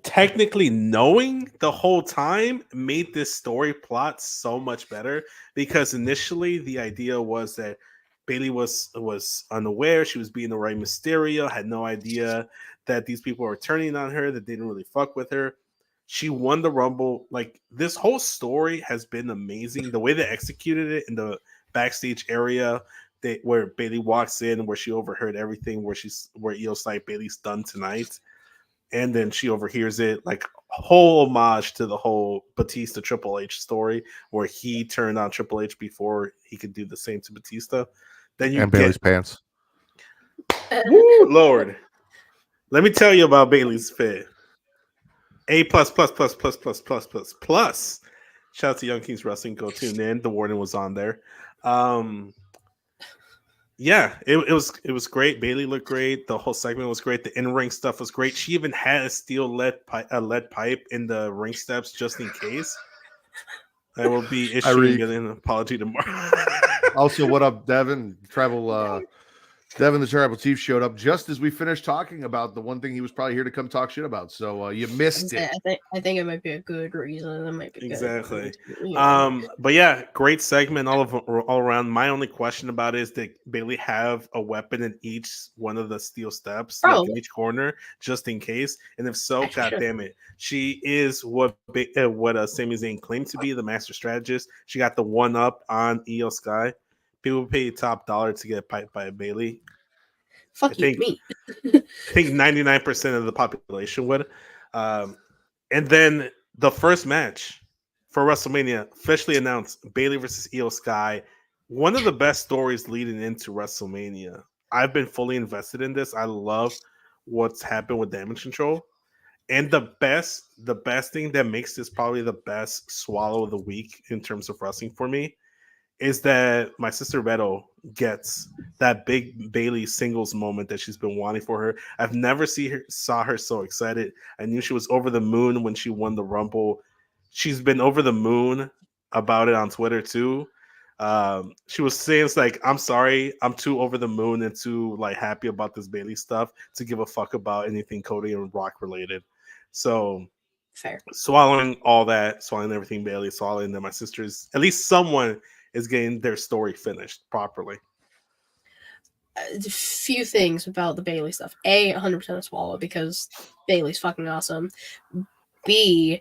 technically knowing the whole time made this story plot so much better, because initially the idea was that Bailey was unaware, she was being the Rey Mysterio, had no idea that these people were turning on her, that they didn't really fuck with her. She won the Rumble. Like, this whole story has been amazing. The way they executed it in the backstage area, where Bailey walks in, where she overheard everything, where Io's like, Bailey's done tonight, and then she overhears it, like whole homage to the whole Batista Triple H story, where he turned on Triple H before he could do the same to Batista. Then you And get Bailey's pants. Woo, Lord. Let me tell you about Bailey's fit. A plus plus plus plus plus plus plus plus. Shout out to Young Kings Wrestling. Go tune in. The Warden was on there. Yeah, it was great. Bailey looked great. The whole segment was great. The in-ring stuff was great. She even had a lead pipe in the ring steps just in case. I will be issuing an apology tomorrow. Also, what up, Devin? Devin, the Tribal Chief, showed up just as we finished talking about the one thing he was probably here to come talk shit about. So you missed it. I think it might be a good reason. That might be Exactly. Good. Yeah. But yeah, great segment all around. My only question about it is, did Bailey have a weapon in each one of the steel steps, like in each corner, just in case? And if so, god damn it, she is what Sami Zayn claimed to be, the master strategist. She got the one up on Io Sky. People pay top dollar to get piped by Bailey. Fuck me. I think 99% of the population would. And then the first match for WrestleMania officially announced: Bailey versus Io Sky. One of the best stories leading into WrestleMania. I've been fully invested in this. I love what's happened with Damage Control. And the best thing that makes this probably the best swallow of the week in terms of wrestling for me is that my sister Beto gets that big Bailey singles moment that she's been wanting for her. I've never saw her so excited. I knew she was over the moon when she won the Rumble. She's been over the moon about it on Twitter too. She was saying, it's like, I'm sorry, I'm too over the moon and too like happy about this Bailey stuff to give a fuck about anything Cody and Rock related. So fair. Swallowing all that, swallowing everything Bailey, swallowing that my sister's, at least someone is getting their story finished properly. A few things about the Bailey stuff. A, 100% a swallow because Bailey's fucking awesome. B,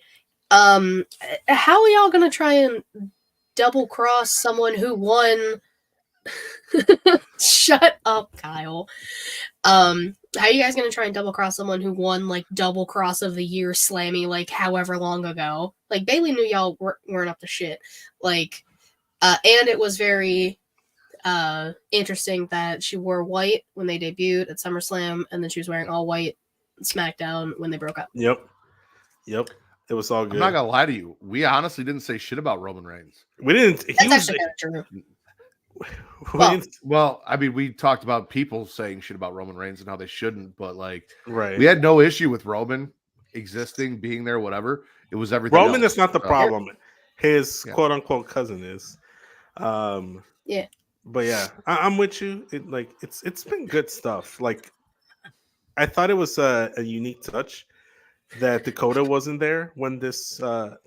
how are y'all gonna try and double cross someone who won? Shut up, Kyle. How are you guys gonna try and double cross someone who won like double cross of the year Slammy like however long ago? Like, Bailey knew y'all weren't up to shit. Like, and it was very interesting that she wore white when they debuted at SummerSlam, and then she was wearing all white SmackDown when they broke up. Yep. It was all good. I'm not gonna lie to you. We honestly didn't say shit about Roman Reigns. We didn't. That's actually kind of true. Well, I mean, we talked about people saying shit about Roman Reigns and how they shouldn't, but like, right? We had no issue with Roman existing, being there, whatever. It was everything. Roman else. is not the problem. His quote unquote cousin is. Yeah. But yeah, I'm with you. It's been good stuff. Like, I thought it was a unique touch that Dakota wasn't there when this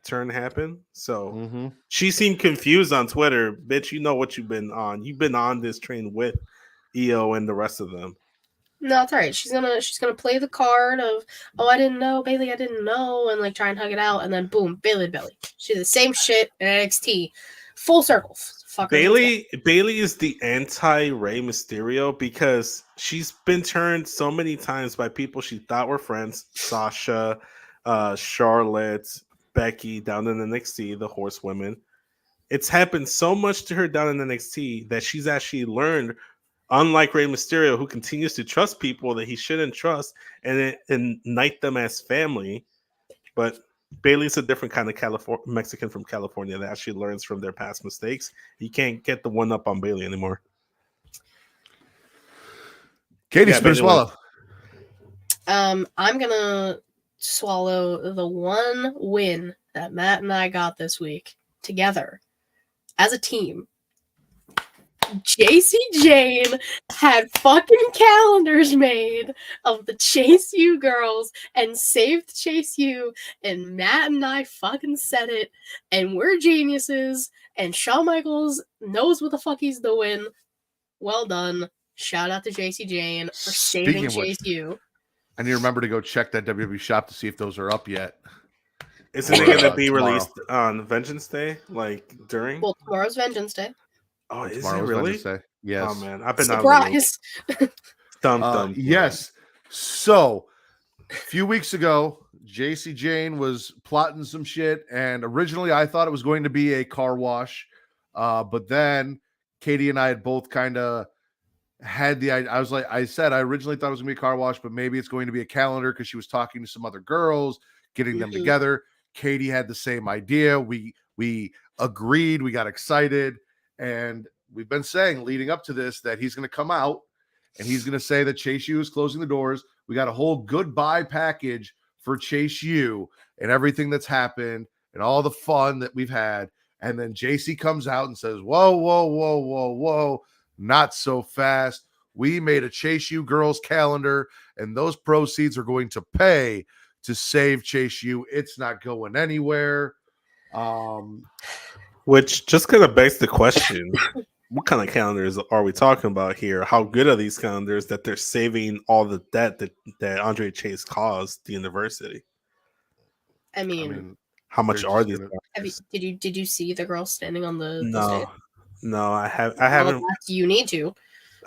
turn happened. So she seemed confused on Twitter. Bitch, you know what you've been on. You've been on this train with Io and the rest of them. No, it's all right. She's gonna play the card of, oh, I didn't know, Bailey, I didn't know, and like try and hug it out, and then boom, Bailey. She did the same shit in NXT. Full circle. Bailey is the anti-Rey Mysterio because she's been turned so many times by people she thought were friends. Sasha, Charlotte, Becky down in NXT, the Horsewomen. It's happened so much to her down in NXT that she's actually learned, unlike Rey Mysterio, who continues to trust people that he shouldn't trust and knight them as family. But Bailey's a different kind of Mexican from California that actually learns from their past mistakes. You can't get the one up on Bailey anymore. Katie, spin swallow. I'm gonna swallow the one win that Matt and I got this week together as a team. JC Jane had fucking calendars made of the Chase U girls and saved Chase U, and Matt and I fucking said it, and we're geniuses, and Shawn Michaels knows what the fuck he's doing. Well done. Shout out to JC Jane for saving Speaking of which, Chase U. I need to remember to go check that WWE shop to see if those are up yet. Isn't it Or, going to be tomorrow. released on Vengeance Day? Like during? Well, tomorrow's Vengeance Day. Oh, is it Tomorrow's really? Wednesday. Yes. Oh man, I've been out of the loop. Surprise! Dumb. Yes. So, a few weeks ago, JC Jane was plotting some shit, and originally I thought it was going to be a car wash, but then Katie and I had both kind of had the idea. I said I originally thought it was going to be a car wash, but maybe it's going to be a calendar because she was talking to some other girls, getting them together. Katie had the same idea. We agreed. We got excited. And we've been saying leading up to this that he's going to come out and he's going to say that Chase U is closing the doors. We got a whole goodbye package for Chase U and everything that's happened and all the fun that we've had. And then JC comes out and says, whoa, not so fast. We made a Chase U girls calendar and those proceeds are going to pay to save Chase U. It's not going anywhere. Which just kind of begs the question: what kind of calendars are we talking about here? How good are these calendars that they're saving all the debt that Andre Chase caused the university? I mean, how much are these? Did you see the girl standing on the stage? No, I haven't. Well, you need to.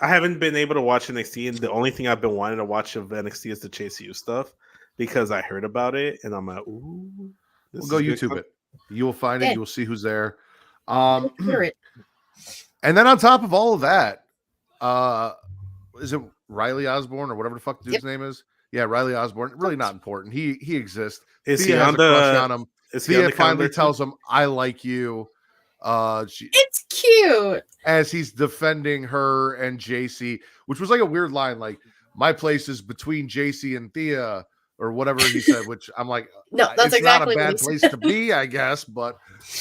I haven't been able to watch NXT, and the only thing I've been wanting to watch of NXT is the Chase U stuff because I heard about it, and I'm like, ooh. We'll go YouTube it. You will find it. You will see who's there. And then on top of all of that, is it Riley Osborne or whatever the fuck the dude's name is? Yeah, Riley Osborne. Really not important. He exists. Is Thea he has on a crush on the? him. Is he Thea on the finally tells him, "I like you." It's cute as he's defending her and JC, which was like a weird line, like my place is between JC and Thea or whatever he said. Which I'm like, no, that's it's exactly not a what bad he place said. to be, I guess. But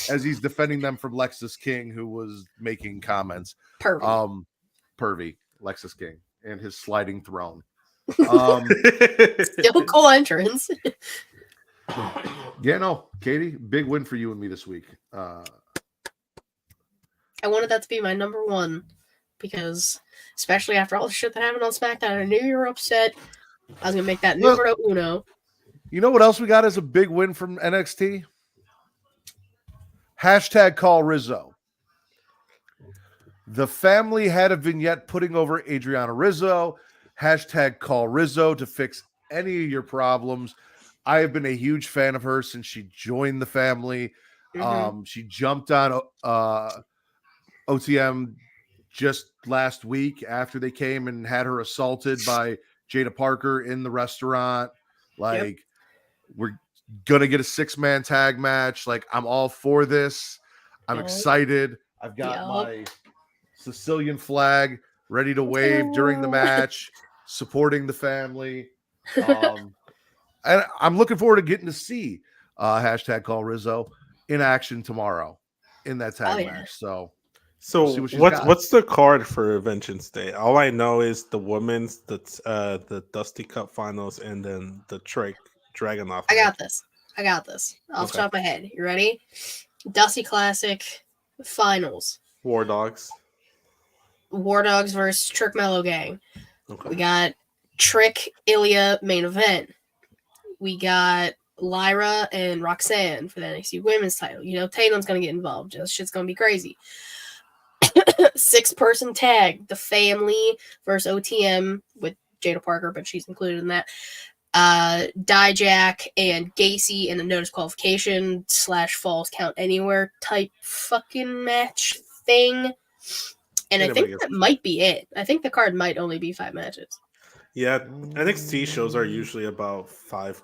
as he's defending them from Lexus King, who was making comments, pervy Lexus King and his sliding throne. Still cool entrance. Yeah, no, Katie, big win for you and me this week. I wanted that to be my number one because, especially after all the shit that happened on SmackDown, I knew you were upset. I was gonna make that numero uno. You know what else we got as a big win from NXT? Hashtag call Rizzo. The family had a vignette putting over Adriana Rizzo. Hashtag call Rizzo to fix any of your problems. I have been a huge fan of her since she joined the family. She jumped on OTM just last week after they came and had her assaulted by Jada Parker in the restaurant. Like, we're going to get a 6-man tag match. Like, I'm all for this. I'm excited. I've got my Sicilian flag ready to wave during the match, supporting the family. And I'm looking forward to getting to see hashtag call Rizzo in action tomorrow in that tag match. So what's the card for Vengeance Day? All I know is the women's, the Dusty Cup finals, and then the Dragunov. I got this. Off the top of my head. You ready? Dusty Classic finals. War Dogs versus Trick Mellow Gang. Okay. We got Trick Ilya main event. We got Lyra and Roxanne for the NXT Women's title. You know, Tatum's going to get involved. This shit's going to be crazy. 6-person tag. The Family versus OTM with Jada Parker, but she's included in that. Dijak and Gacy in a no disqualification / falls count anywhere type fucking match thing. And I think that might be it. I think the card might only be 5 matches. Yeah, NXT shows are usually about 5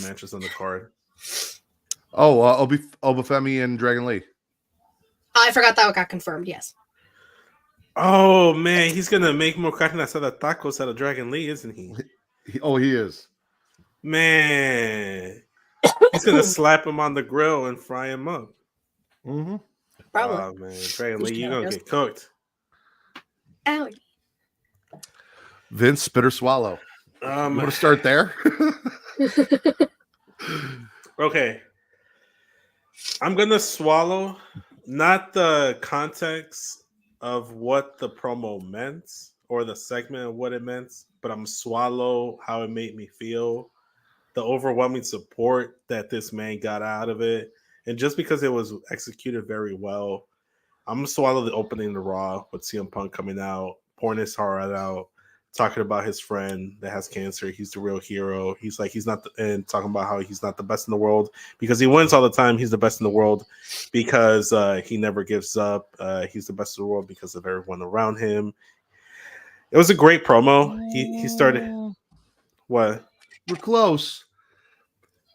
matches on the card. Obafemi and Dragon Lee. I forgot that got confirmed. Yes. Oh man, he's gonna make more carne asada tacos out of Dragon Lee, isn't he? He is. Man, he's gonna slap him on the grill and fry him up. Mm-hmm. Probably. Oh man, Dragon Lee, you're gonna get cooked. Vince, spit or swallow? You want to start there? Okay. I'm gonna swallow, not the context of what the promo meant or the segment of what it meant, but I'm swallow how it made me feel, the overwhelming support that this man got out of it, and just because it was executed very well, I'm gonna swallow the opening of the Raw with CM Punk coming out, pouring his heart out, talking about his friend that has cancer. He's the real hero. He's like, he's not, and talking about how he's not the best in the world because he wins all the time. He's the best in the world because he never gives up. He's the best in the world because of everyone around him. It was a great promo. He started what? We're close.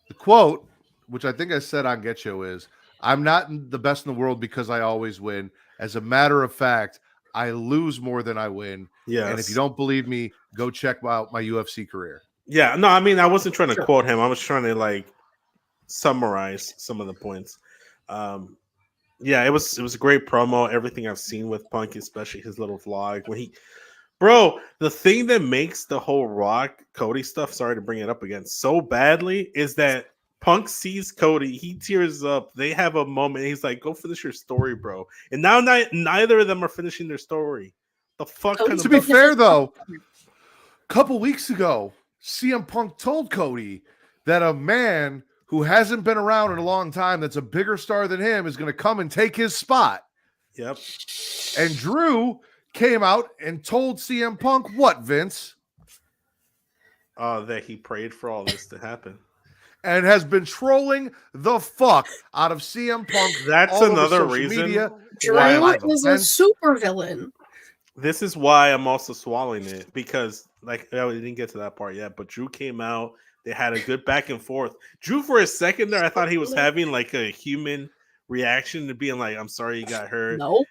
The quote, which I think I said on Get Show, is, "I'm not the best in the world because I always win. As a matter of fact, I lose more than I win. Yes. And if you don't believe me, go check out my UFC career." Yeah, no, I mean, I wasn't trying to quote him. I was trying to like summarize some of the points. Yeah, it was a great promo. Everything I've seen with Punk, especially his little vlog when he, bro, the thing that makes the whole Rock Cody stuff, sorry to bring it up again, so badly is that Punk sees Cody, he tears up. They have a moment. He's like, "Go finish your story, bro." And now neither of them are finishing their story. The fuck? Oh, Kind To of be fair, though, a couple weeks ago, CM Punk told Cody that a man who hasn't been around in a long time, that's a bigger star than him, is going to come and take his spot. Yep. And Drew came out and told CM Punk what, Vince? That he prayed for all this to happen. And has been trolling the fuck out of CM Punk. That's all over another social reason media. Drew is a super villain. This is why I'm also swallowing it, because like we didn't get to that part yet, but Drew came out. They had a good back and forth. Drew, for a second there, I thought he was having like a human reaction to being like, "I'm sorry you got hurt." No.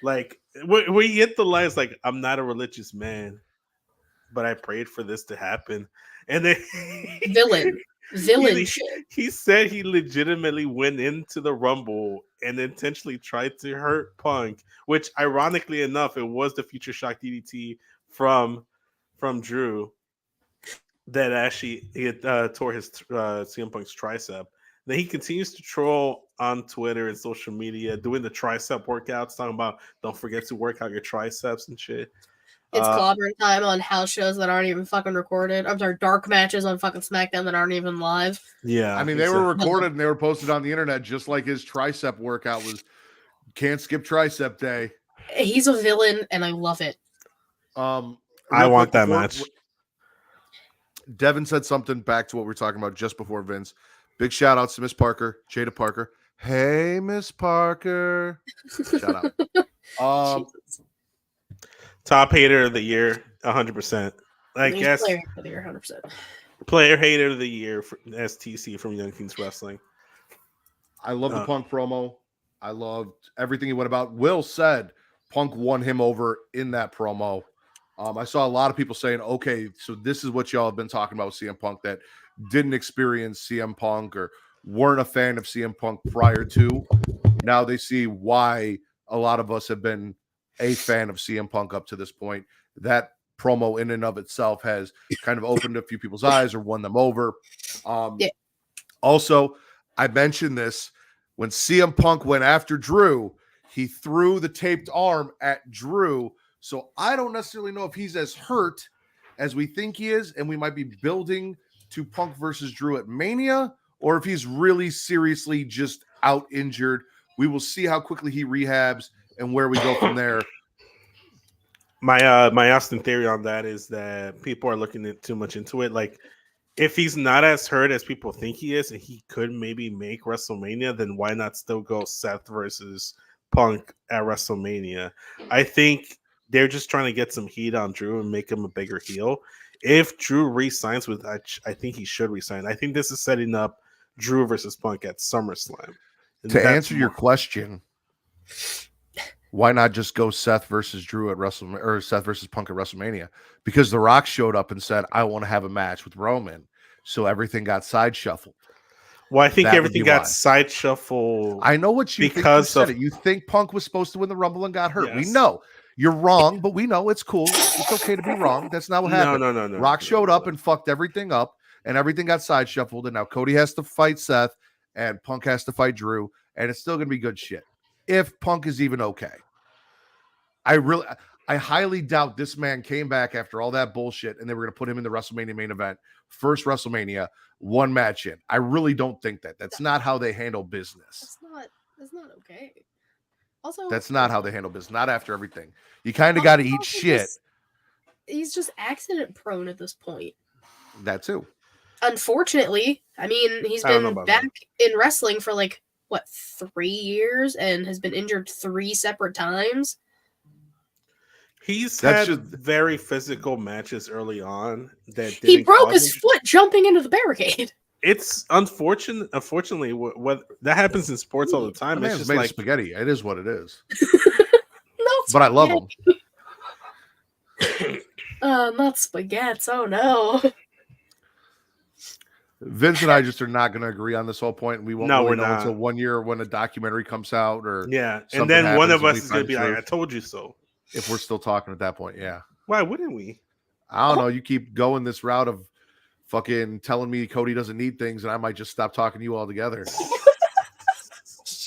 Like when you hit the lines, like, "I'm not a religious man, but I prayed for this to happen." And then Villain shit. He said he legitimately went into the Rumble and intentionally tried to hurt Punk, which ironically enough, it was the Future Shock DDT from Drew that actually tore his CM Punk's tricep. Then he continues to troll on Twitter and social media, doing the tricep workouts, talking about don't forget to work out your triceps and shit. It's clobbering time on house shows that aren't even fucking recorded. I'm sorry, dark matches on fucking SmackDown that aren't even live. Yeah. I mean, they were recorded and they were posted on the internet, just like his tricep workout was. Can't skip tricep day. He's a villain, and I love it. I want that match. Devin said something back to what we were talking about just before Vince. Big shout outs to Miss Parker, Jada Parker. Hey, Miss Parker. Shout out. Top hater of the year, 100%. I guess player of the year, 100%. Player hater of the year for STC from Young Kings Wrestling. I love the Punk promo. I loved everything he went about. Will said Punk won him over in that promo. I saw a lot of people saying, "Okay, so this is what y'all have been talking about with CM Punk that didn't experience CM Punk or weren't a fan of CM Punk prior to. Now they see why a lot of us have been a fan of CM Punk up to this point." That promo in and of itself has kind of opened a few people's eyes or won them over. Also, I mentioned this when CM Punk went after Drew, he threw the taped arm at Drew. So I don't necessarily know if he's as hurt as we think he is, and we might be building to Punk versus Drew at Mania, or if he's really seriously just out injured. We will see how quickly he rehabs and where we go from there. My Austin theory on that is that people are looking too much into it. Like, if he's not as hurt as people think he is, and he could maybe make WrestleMania, then why not still go Seth versus Punk at WrestleMania? I think they're just trying to get some heat on Drew and make him a bigger heel. If Drew re-signs with, I think he should re-sign. I think this is setting up Drew versus Punk at SummerSlam. And to answer your question, why not just go Seth versus Drew at WrestleMania or Seth versus Punk at WrestleMania? Because The Rock showed up and said, "I want to have a match with Roman." So everything got side shuffled. Well, I think everything got side shuffled. I know what you because think. You think Punk was supposed to win the Rumble and got hurt. Yes. We know. You're wrong, but we know it's cool. It's okay to be wrong. That's not what happened. No. Rock showed up and fucked everything up, and everything got side shuffled. And now Cody has to fight Seth, and Punk has to fight Drew, and it's still gonna be good shit. If Punk is even okay, I highly doubt this man came back after all that bullshit, and they were gonna put him in the WrestleMania main event, first WrestleMania, one match in. I really don't think that. That's not how they handle business. That's not okay. Also, That's not how they handle business. Not after everything. You kind of got to eat shit. He's just accident prone at this point. That too. Unfortunately, I mean, he's been back in wrestling for 3 years and has been injured 3 separate times. He's had very physical matches early on that he broke his foot jumping into the barricade. It's unfortunate. Unfortunately, what that happens in sports all the time. It's just made like spaghetti. It is what it is. But I love them. Not spaghetti. Oh no. Vince and I just are not going to agree on this whole point. We won't know until 1 year when a documentary comes out, or and then one of us is going to be like, "I told you so." If we're still talking at that point, yeah. Why wouldn't we? I don't know. You keep going this route of fucking telling me Cody doesn't need things, and I might just stop talking to you altogether.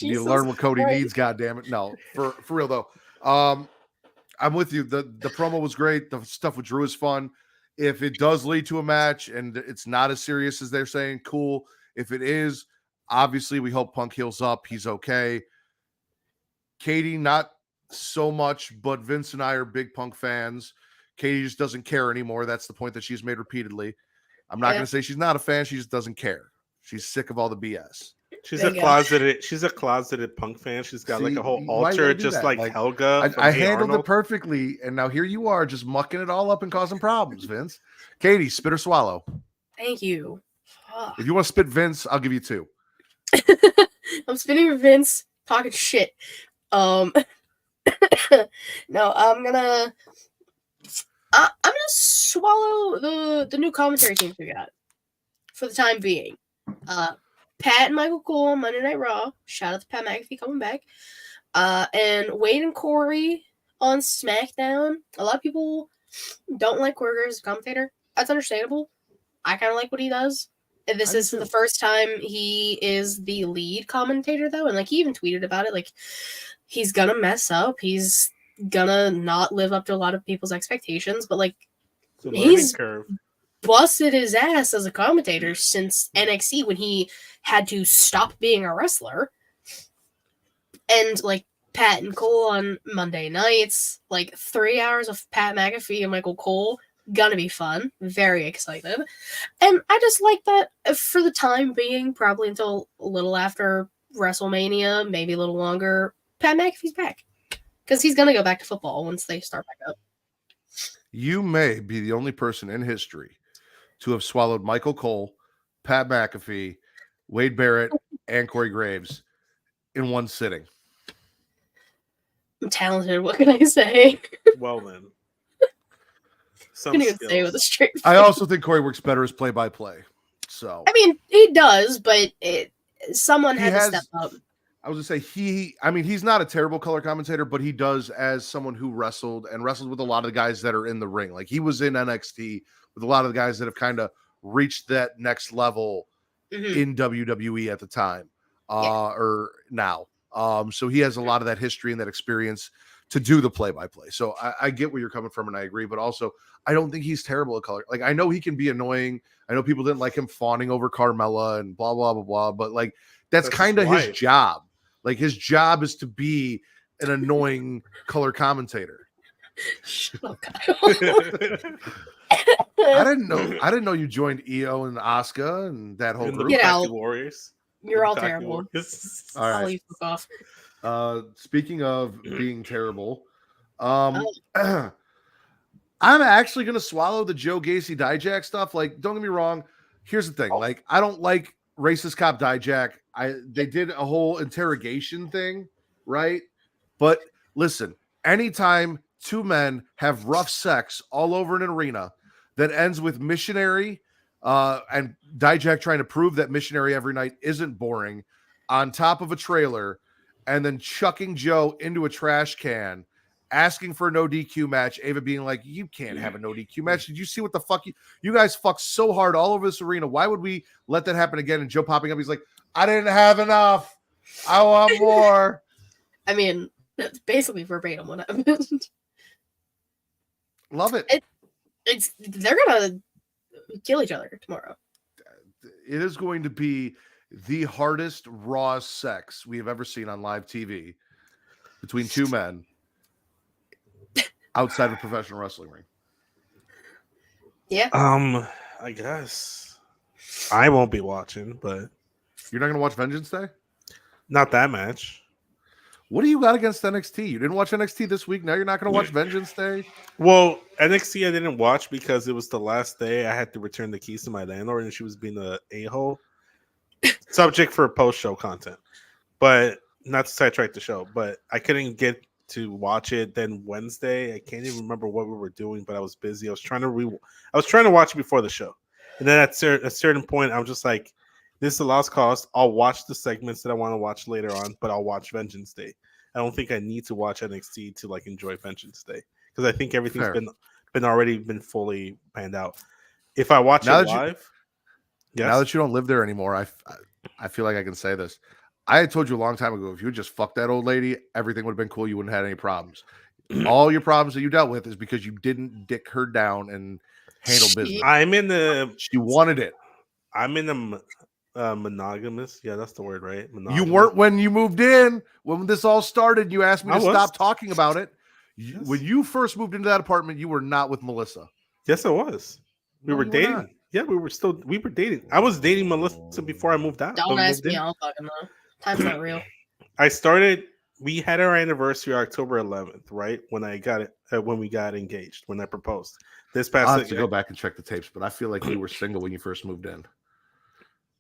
You learn what Cody needs, goddammit. No, for real though. I'm with you. The promo was great. The stuff with Drew is fun. If it does lead to a match and it's not as serious as they're saying, cool. If it is, obviously we hope Punk heals up. He's okay. Katie, not so much, but Vince and I are big Punk fans. Katie just doesn't care anymore. That's the point that she's made repeatedly. I'm not going to say she's not a fan. She just doesn't care. She's sick of all the BS. She's a closeted Punk fan. She's got a whole altar, just like Helga. I handled it perfectly, and now here you are, just mucking it all up and causing problems, Vince. Katie, spit or swallow? Thank you. If you want to spit Vince, I'll give you 2. I'm spitting Vince, talking shit. No, I'm gonna swallow the new commentary teams we got for the time being. Pat and Michael Cole on Monday Night Raw. Shout out to Pat McAfee coming back. And Wade and Corey on SmackDown. A lot of people don't like Corey as a commentator. That's understandable. I kind of like what he does. And this is the first time he is the lead commentator, though. And he even tweeted about it. He's gonna mess up. He's gonna not live up to a lot of people's expectations. But he's busted his ass as a commentator since NXT when he had to stop being a wrestler. And Pat and Cole on Monday nights, 3 hours of Pat McAfee and Michael Cole, gonna be fun. Very excited. And I just like that for the time being, probably until a little after WrestleMania, maybe a little longer, Pat McAfee's back. Because he's gonna go back to football once they start back up. You may be the only person in history to have swallowed Michael Cole, Pat McAfee, Wade Barrett, and Corey Graves in one sitting. I'm talented. What can I say? Well then. I couldn't even say with a straight face. I also think Corey works better as play-by-play. So I mean, he does, but someone had to step up. I was going to say, he's not a terrible color commentator, but he does as someone who wrestled with a lot of the guys that are in the ring. He was in NXT with a lot of the guys that have kind of reached that next level in WWE at the time or now. So he has a lot of that history and that experience to do the play-by-play. So I get where you're coming from, and I agree. But also, I don't think he's terrible at color. I know he can be annoying. I know people didn't like him fawning over Carmella and blah, blah, blah, blah. But, that's kind of his job. His job is to be an annoying color commentator. Shut up, Kyle. I didn't know you joined EO and Asuka and that whole group. Get out. Warriors. You're all terrible. All right. I'll leave off. Speaking of being terrible, I'm actually going to swallow the Joe Gacy Dijak stuff. Don't get me wrong. Here's the thing. I don't like racist cop Dijak. They did a whole interrogation thing, right? But listen, anytime 2 men have rough sex all over an arena that ends with missionary and Dijak trying to prove that missionary every night isn't boring on top of a trailer and then chucking Joe into a trash can asking for a no DQ match, Ava being like, you can't have a no DQ match. Did you see what the fuck you guys fucked so hard all over this arena? Why would we let that happen again? And Joe popping up, he's like, I didn't have enough. I want more. I mean, that's basically verbatim what happened. Love it. They're gonna kill each other tomorrow. It is going to be the hardest raw sex we have ever seen on live TV between two men outside of a professional wrestling ring. Yeah. I guess I won't be watching, but You're not going to watch Vengeance Day? not that match. What do you got against NXT? You didn't watch NXT this week. Now you're not going to watch Vengeance Day? Well, NXT I didn't watch because it was the last day I had to return the keys to my landlord, and she was being a a-hole. Subject for post-show content, but not to sidetrack the show. But I couldn't get to watch it. Then Wednesday, I can't even remember what we were doing, but I was busy. I was trying to watch it before the show, and then at a certain point, I'm just like, this is a lost cause. I'll watch the segments that I want to watch later on, but I'll watch Vengeance Day. I don't think I need to watch NXT to like enjoy Vengeance Day because I think everything's been fully panned out. If I watch it live, now that you don't live there anymore, I feel like I can say this. I had told you a long time ago, if you would just fuck that old lady, everything would have been cool. You wouldn't have had any problems. All your problems that you dealt with is because you didn't dick her down and handle business. She wanted it. I'm in the monogamous. Yeah, that's the word, right? Monogamous. You weren't when you moved in. When this all started, you asked me to stop talking about it. Yes. When you first moved into that apartment, you were not with Melissa. Yes, I was. We were dating. Yeah, we were dating. I was dating Melissa before I moved out. Don't ask me. I'll fucking know. Time's not real. We had our anniversary October 11th, right? When I got it, when we got engaged, when I proposed. This past I'll have to go back and check the tapes, but I feel like you were single when you first moved in.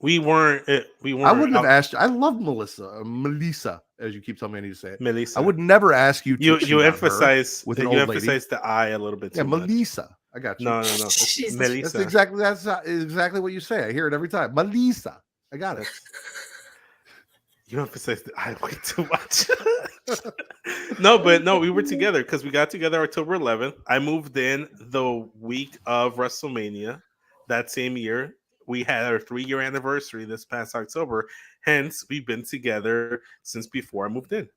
We weren't. I wouldn't have asked you. I love Melissa, as you keep telling me I need to say it. Melissa. I would never ask you to. You emphasize with an old lady. The I a little bit. Yeah, Melissa. I got you. No. Melissa. That's exactly what you say. I hear it every time. Melissa. I got it. You emphasize the I way too much. No, we were together because we got together October 11th. I moved in the week of WrestleMania that same year. We had our 3-year anniversary this past October. Hence, we've been together since before I moved in.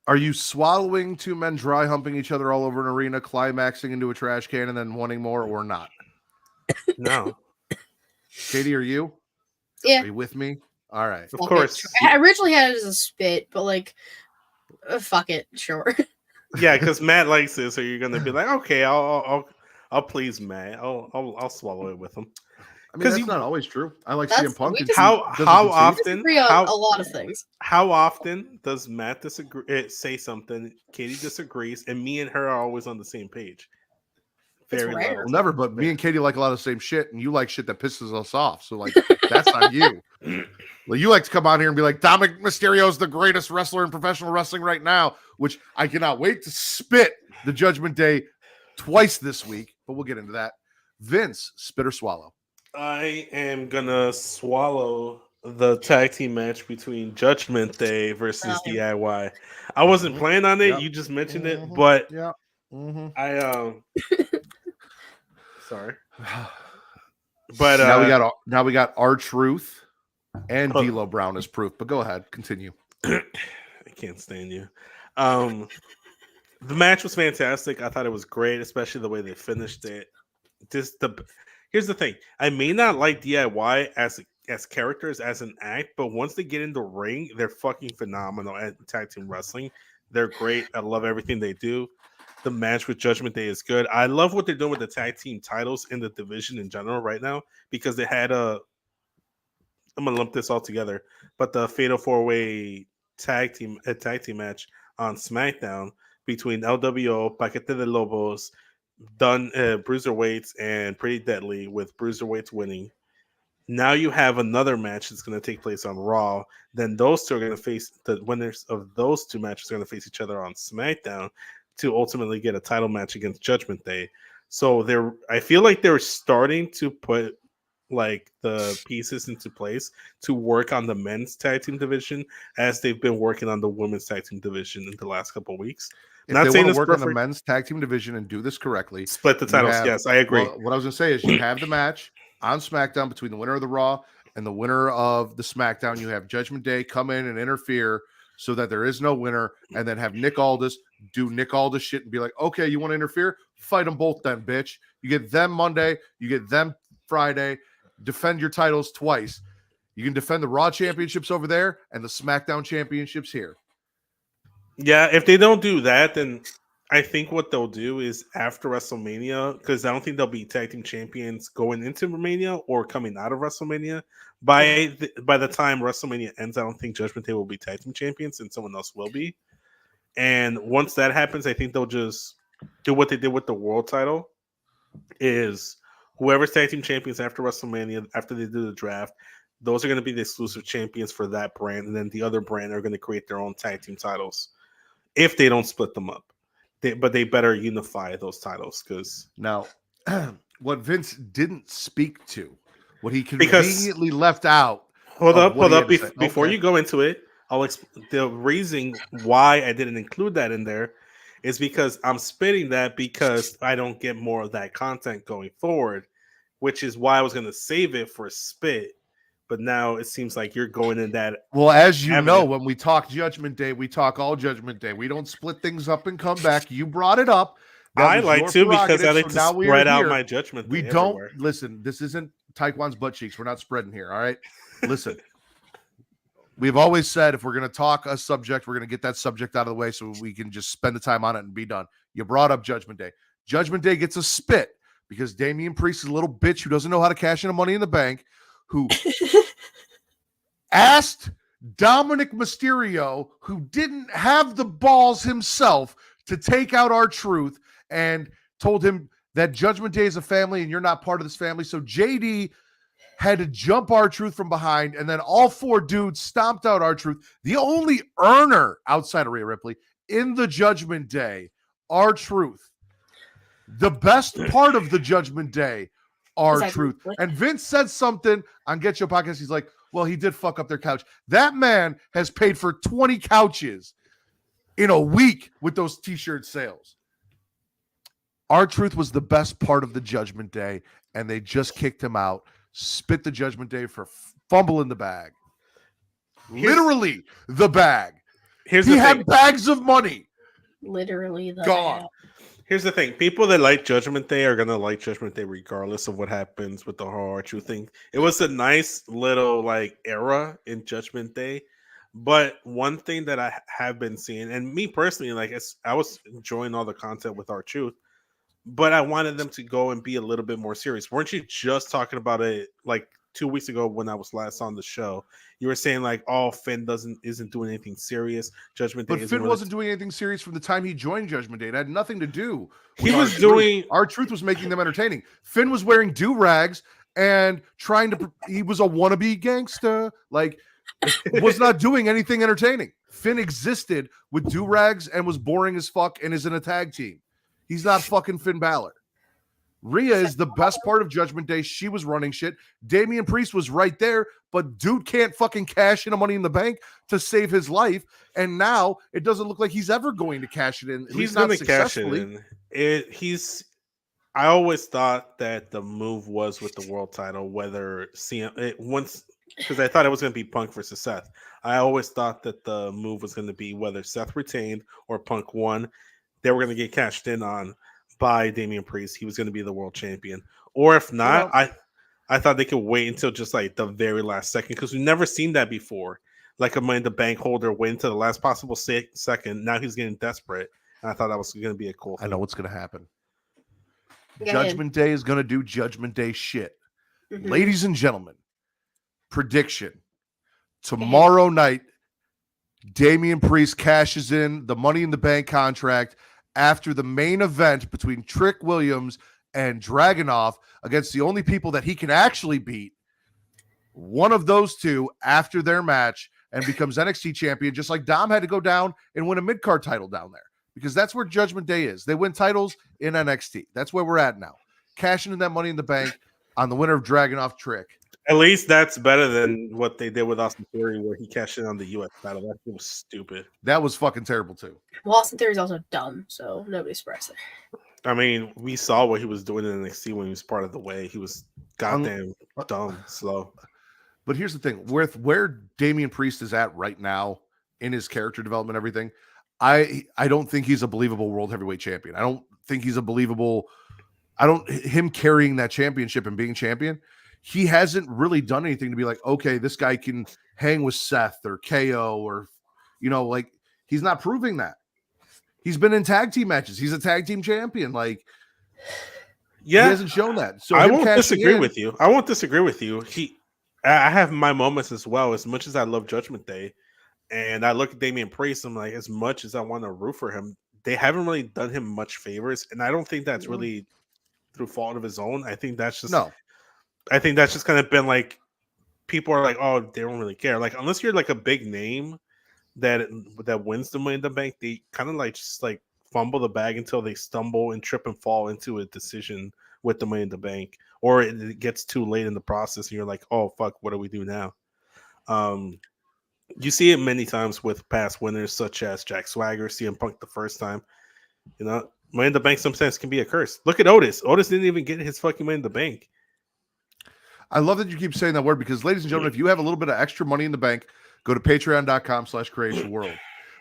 Are you swallowing two men dry humping each other all over an arena, climaxing into a trash can, and then wanting more, or not? No. Katie, are you? Yeah. Are you with me? All right. Of course. I originally had it as a spit, but like, fuck it, sure. Yeah, because Matt likes it, so you're gonna be like, okay, I'll please Matt. I'll swallow it with him. I mean, that's not always true. I like CM Punk. How often? Disagree on a lot of things. How often does Matt say something? Katie disagrees, and me and her are always on the same page. Very rare. Well, never. But me and Katie like a lot of the same shit, and you like shit that pisses us off. So like, that's on you. Like, you like to come on here and be like, Dominic Mysterio is the greatest wrestler in professional wrestling right now, which I cannot wait to spit the Judgment Day twice this week. But we'll get into that. Vince, spit or swallow? I am gonna swallow the tag team match between Judgment Day versus DIY. I wasn't planning on it. Yep. You just mentioned it, but yeah, I sorry. But now we got R-Truth and D'Lo Brown as proof. But go ahead, continue. I can't stand you. The match was fantastic. I thought it was great, especially the way they finished it. Here's the thing. I may not like DIY as characters, as an act, but once they get in the ring, they're fucking phenomenal at tag team wrestling. They're great. I love everything they do. The match with Judgment Day is good. I love what they're doing with the tag team titles in the division in general right now, because they had I'm gonna lump this all together, but the Fatal 4-Way tag team match on SmackDown between LWO, Paquete de Lobos, Bruiserweights, and Pretty Deadly, with Bruiserweights winning. Now you have another match that's going to take place on Raw. Then those two are going to face the winners of those two matches are going to face each other on SmackDown to ultimately get a title match against Judgment Day. So I feel like they're starting to put like the pieces into place to work on the men's tag team division as they've been working on the women's tag team division in the last couple of weeks. if Not they saying want it's to work in the perfect. men's tag team division and do this correctly, Split the you titles. have- Yes, I agree. Well, what I was going to say is you have the match on SmackDown between the winner of the Raw and the winner of the SmackDown. You have Judgment Day come in and interfere so that there is no winner, and then have Nick Aldis do Nick Aldis shit and be like, okay, you want to interfere? Fight them both then, bitch. You get them Monday, you get them Friday. Defend your titles twice. You can defend the Raw championships over there and the SmackDown championships here. Yeah, if they don't do that, then I think what they'll do is after WrestleMania, because I don't think they'll be tag team champions going into WrestleMania or coming out of WrestleMania. By the time WrestleMania ends, I don't think Judgment Day will be tag team champions and someone else will be. And once that happens, I think they'll just do what they did with the world title. Is whoever's tag team champions after WrestleMania, after they do the draft, those are going to be the exclusive champions for that brand, and then the other brand are going to create their own tag team titles if they don't split them up. But they better unify those titles because now, what Vince didn't speak to, what he Because- conveniently left out. hold of up. what he had to say. Before Okay. you go into it, the reason why I didn't include that in there is because I'm spitting that because I don't get more of that content going forward, which is why I was going to save it for a spit. But now it seems like you're going in that. Well, as you Avenue. know, when we talk Judgment Day, we talk all Judgment Day. We don't split things up and come back. You brought it up. That I was like your to because I prerogative, like so to now we are spread out here. my judgment. We Day don't everywhere. listen. This isn't Taekwon's butt cheeks. We're not spreading here. All right. Listen, we've always said if we're going to talk a subject, we're going to get that subject out of the way so we can just spend the time on it and be done. You brought up Judgment Day. Judgment Day gets a spit because Damian Priest is a little bitch who doesn't know how to cash in a Money in the Bank, who asked Dominic Mysterio, who didn't have the balls himself, to take out R-Truth and told him that Judgment Day is a family and you're not part of this family. So JD had to jump R-Truth from behind, and then all four dudes stomped out R-Truth. The only earner outside of Rhea Ripley in the Judgment Day, R-Truth. The best part of the Judgment Day, R-Truth. And Vince said something on Get Your Podcast. He's like, well, he did fuck up their couch. That man has paid for 20 couches in a week with those t-shirt sales. R-Truth was the best part of the Judgment Day, and they just kicked him out. Spit the Judgment Day for fumbling the bag. Literally the bag. Here's He the had thing. bags of money. Literally the Gone. bag. Here's the thing: people that like Judgment Day are gonna like Judgment Day regardless of what happens with the whole R-Truth thing. It was a nice little like era in Judgment Day, but one thing that I have been seeing, and me personally, like I was enjoying all the content with R-Truth, but I wanted them to go and be a little bit more serious. Weren't you just talking about it like 2 weeks ago when I was last on the show? You were saying like, "Oh, Finn isn't doing anything serious." Judgment Day, But Finn wasn't doing anything serious from the time he joined Judgment Day. It had nothing to do with He was R-Truth. doing- R-Truth was making them entertaining. Finn was wearing do-rags and trying to he was a wannabe gangster. Like, was not doing anything entertaining. Finn existed with do-rags and was boring as fuck and is in a tag team. He's not fucking Finn Balor. Rhea is the best part of Judgment Day. She was running shit. Damian Priest was right there, but dude can't fucking cash in a Money in the Bank to save his life. And now it doesn't look like he's ever going to cash it in. At He's least not gonna cash it successfully. in. I always thought that the move was with the world title, whether because I thought it was going to be Punk versus Seth. I always thought that the move was going to be whether Seth retained or Punk won. They were going to get cashed in on by Damian Priest. He was going to be the world champion. Or if not, I thought they could wait until just like the very last second because we've never seen that before. Like a Money in the Bank holder wait until the last possible second. Now he's getting desperate. And I thought that was going to be a cool thing. I know what's going to happen. Go ahead. Judgment Day is going to do Judgment Day shit. Mhm. Ladies and gentlemen, prediction. Tomorrow night, Damian Priest cashes in the Money in the Bank contract after the main event between Trick Williams and Dragunov against the only people that he can actually beat. One of those two after their match and becomes NXT champion, just like Dom had to go down and win a mid-card title down there because that's where Judgment Day is. They win titles in NXT. That's where we're at now. Cashing in that Money in the Bank on the winner of Dragunov Trick. At least that's better than what they did with Austin Theory, where he cashed in on the U.S. title. That was stupid. That was fucking terrible too. Well, Austin Theory's also dumb, so nobody's surprised there. I mean, we saw what he was doing in NXT when he was part of the way. He was goddamn dumb, slow. But here's the thing: with where Damian Priest is at right now in his character development, everything, I don't think he's a believable world heavyweight champion. I don't think he's a believable. Him carrying that championship and being champion, he hasn't really done anything to be like, okay, this guy can hang with Seth or KO or, like he's not proving that. He's been in tag team matches. He's a tag team champion. Like, he hasn't shown that. So I won't disagree with you. I have my moments as well. As much as I love Judgment Day, and I look at Damian Priest, I'm like, as much as I want to root for him, they haven't really done him much favors, and I don't think that's really through fault of his own. I think that's just I think that's just kind of been like people are like, oh, they don't really care. Like unless you're like a big name that wins the Money in the Bank, they kind of like just like fumble the bag until they stumble and trip and fall into a decision with the Money in the Bank, or it gets too late in the process and you're like, oh fuck, what do we do now? You see it many times with past winners such as Jack Swagger, CM Punk the first time. Money in the Bank sometimes can be a curse. Look at Otis. Otis didn't even get his fucking Money in the Bank. I love that you keep saying that word because, ladies and gentlemen, if you have a little bit of extra money in the bank, go to patreon.com/creationworld,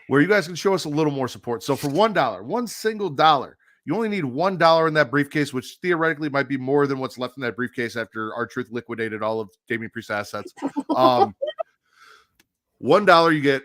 where you guys can show us a little more support. So for $1, one single dollar, you only need $1 in that briefcase, which theoretically might be more than what's left in that briefcase after R-Truth liquidated all of Damian Priest's assets. $1, you get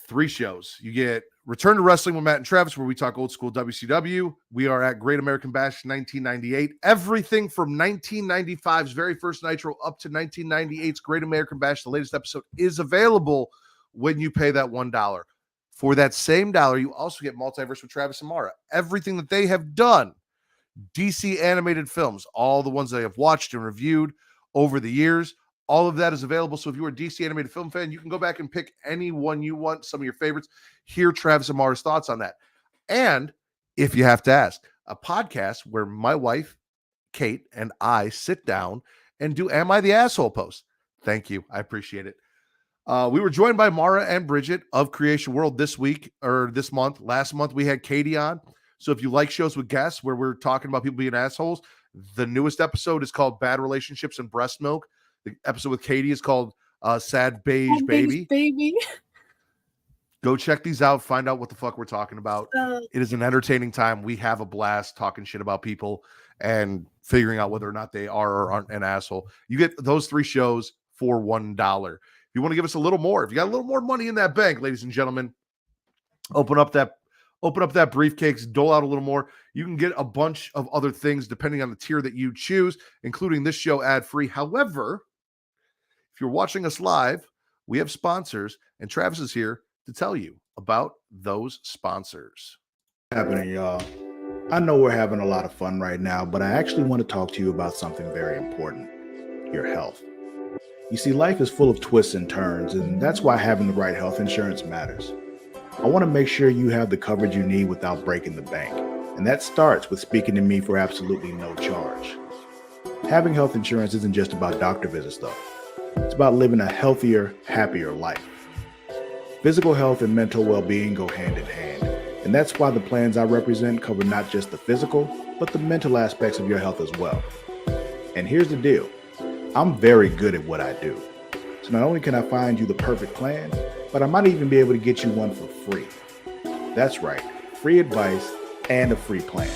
3 shows. You get Return to Wrestling with Matt and Travis, where we talk old school WCW. We are at Great American Bash 1998. Everything from 1995's very first Nitro up to 1998's Great American Bash, the latest episode, is available when you pay that $1. For that same dollar, you also get Multiverse with Travis and Mara. Everything that they have done, DC animated films, all the ones they have watched and reviewed over the years, all of that is available. So if you're a DC animated film fan, you can go back and pick any one you want, some of your favorites, hear Travis and Mara's thoughts on that. And if you have to ask, a podcast where my wife, Kate, and I sit down and do Am I the Asshole post. Thank you. I appreciate it. We were joined by Mara and Bridget of Creation World this month. Last month, we had Katie on. So if you like shows with guests where we're talking about people being assholes, the newest episode is called Bad Relationships and Breast Milk. The episode with Katie is called Sad Beige Baby. Go check these out. Find out what the fuck we're talking about. It is an entertaining time. We have a blast talking shit about people and figuring out whether or not they are or aren't an asshole. You get those 3 shows for $1. If you want to give us a little more, if you got a little more money in that bank, ladies and gentlemen, open up that briefcase, dole out a little more. You can get a bunch of other things depending on the tier that you choose, including this show ad-free. However, if you're watching us live, we have sponsors, and Travis is here to tell you about those sponsors. Happening, y'all. I know we're having a lot of fun right now, but I actually want to talk to you about something very important: your health. You see, life is full of twists and turns, and that's why having the right health insurance matters. I want to make sure you have the coverage you need without breaking the bank, and that starts with speaking to me for absolutely no charge. Having health insurance isn't just about doctor visits, though. It's about living a healthier, happier life. Physical health and mental well-being go hand in hand, and that's why the plans I represent cover not just the physical, but the mental aspects of your health as well. And here's the deal. I'm very good at what I do. So not only can I find you the perfect plan, but I might even be able to get you one for free. That's right, free advice and a free plan.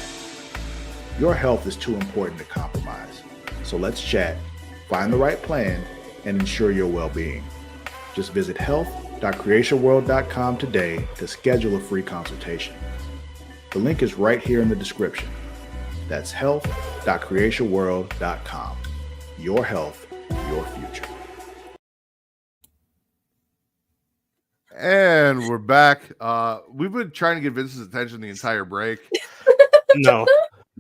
Your health is too important to compromise. So let's chat, find the right plan, and ensure your well-being. Just visit health.creationworld.com today to schedule a free consultation. The link is right here in the description. That's health.creationworld.com. Your health, your future. And we're back. We've been trying to get Vince's attention the entire break. No,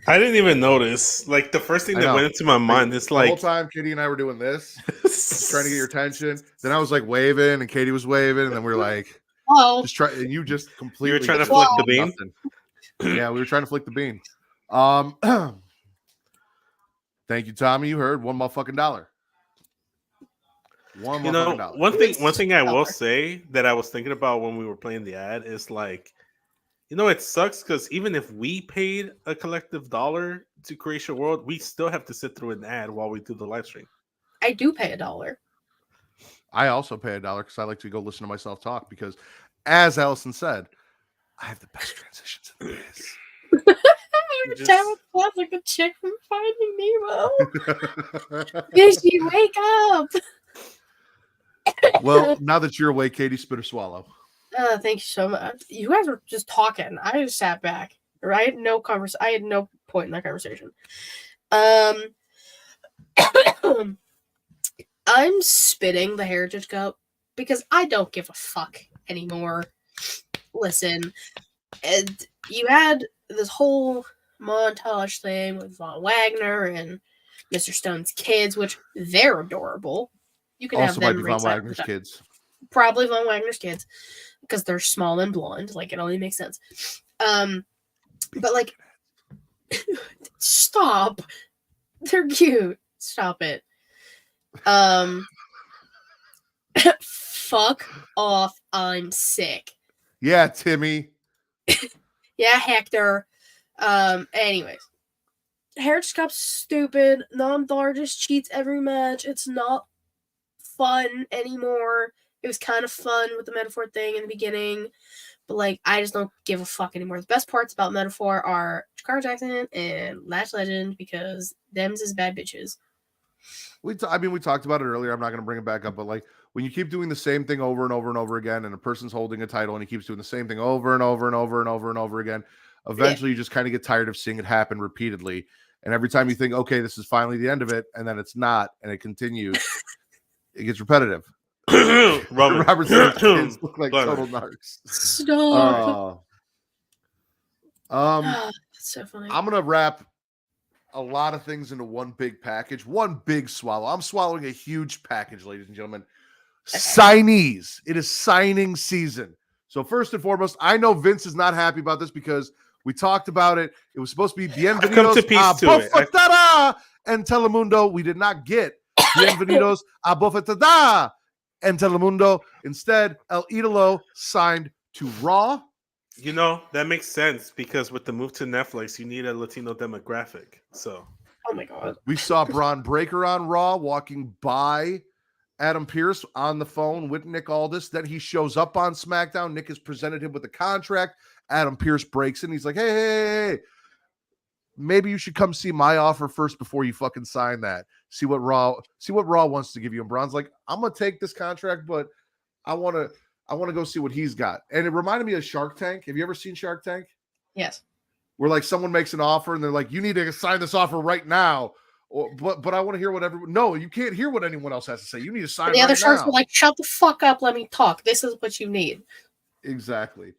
I didn't even notice. Like the first thing that went into my mind is like the whole time Katie and I were doing this, trying to get your attention. Then I was like waving, and Katie was waving, and then we were like, "Oh, just try." And you just completely. You were trying to flick the bean. Yeah, we were trying to flick the bean. Thank you, Tommy. You heard $1 motherfucking dollar. One You more know, fucking dollar. one thing I will Dollar. say that I was thinking about when we were playing the ad is like, it sucks because even if we paid a collective dollar to Creation World, we still have to sit through an ad while we do the live stream. I do pay $1. I also pay $1 because I like to go listen to myself talk because, as Allison said, I have the best transitions in this. Every time it sounds like a chick from Finding Nemo. Fishy, wake up! Well, now that you're awake, Katie, spit or swallow. Thank you so much. You guys were just talking. I just sat back. Right? I had no point in that conversation. I'm spitting the Heritage Cup because I don't give a fuck anymore. Listen, and you had this whole montage thing with Von Wagner and Mr. Stone's kids, which they're adorable. You can Also have might them be Von ringside Wagner's kids. Probably Von Wagner's kids because they're small and blonde. Like, it only makes sense. But like, stop. They're cute. Stop it. Fuck off. I'm sick. Yeah, Timmy. Yeah, Hector. Anyways. Heritage Cup's stupid. Non-Thar just cheats every match. It's not fun anymore. It was kind of fun with the Metaphor thing in the beginning. But, like, I just don't give a fuck anymore. The best parts about Metaphor are Jakara Jackson and Lash Legend because them's is bad bitches. We talked about it earlier. I'm not going to bring it back up, but like when you keep doing the same thing over and over and over again, and a person's holding a title and he keeps doing the same thing over and over and over and over and over again, eventually you just kind of get tired of seeing it happen repeatedly. And every time you think, okay, this is finally the end of it, and then it's not, and it continues, it gets repetitive. Robertson's kids look like total narcs. Stop. That's so funny. I'm gonna wrap a lot of things into one big package, one big swallow. I'm swallowing a huge package, ladies and gentlemen. Signees. It is signing season. So first and foremost, I know Vince is not happy about this because we talked about it. It was supposed to be Bienvenidos a Bofetada and Telemundo. We did not get Bienvenidos a Bofetada and Telemundo. Instead, El Idolo signed to Raw. That makes sense because with the move to Netflix, you need a Latino demographic. So, oh my god, we saw Braun Breaker on Raw walking by Adam Pearce on the phone with Nick Aldis. Then he shows up on SmackDown. Nick has presented him with a contract. Adam Pearce breaks in. He's like, hey, maybe you should come see my offer first before you fucking sign that. See what Raw wants to give you. And Braun's like, I'm gonna take this contract, but I want to go see what he's got. And it reminded me of Shark Tank. Have you ever seen Shark Tank? Yes. Where like someone makes an offer and they're like, you need to sign this offer right now. But I want to hear what everyone. No, you can't hear what anyone else has to say. You need to sign. The other sharks were like, shut the fuck up, let me talk. This is what you need. Exactly.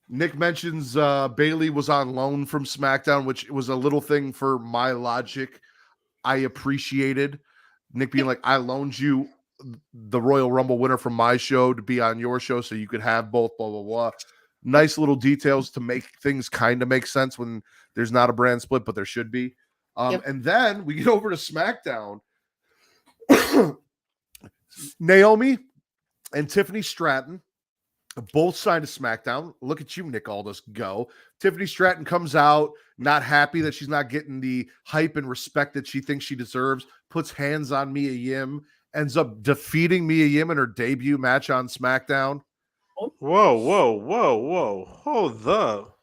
Nick mentions Bailey was on loan from SmackDown, which was a little thing for my logic. I appreciated Nick being like, I loaned you the Royal Rumble winner from my show to be on your show so you could have both, blah, blah, blah. Nice little details to make things kind of make sense when there's not a brand split, but there should be. And then we get over to SmackDown. Naomi and Tiffany Stratton both signed to SmackDown. Look at you, Nick Aldis, go. Tiffany Stratton comes out, not happy that she's not getting the hype and respect that she thinks she deserves, puts hands on Mia Yim, ends up defeating Mia Yim in her debut match on SmackDown. Whoa. Hold up.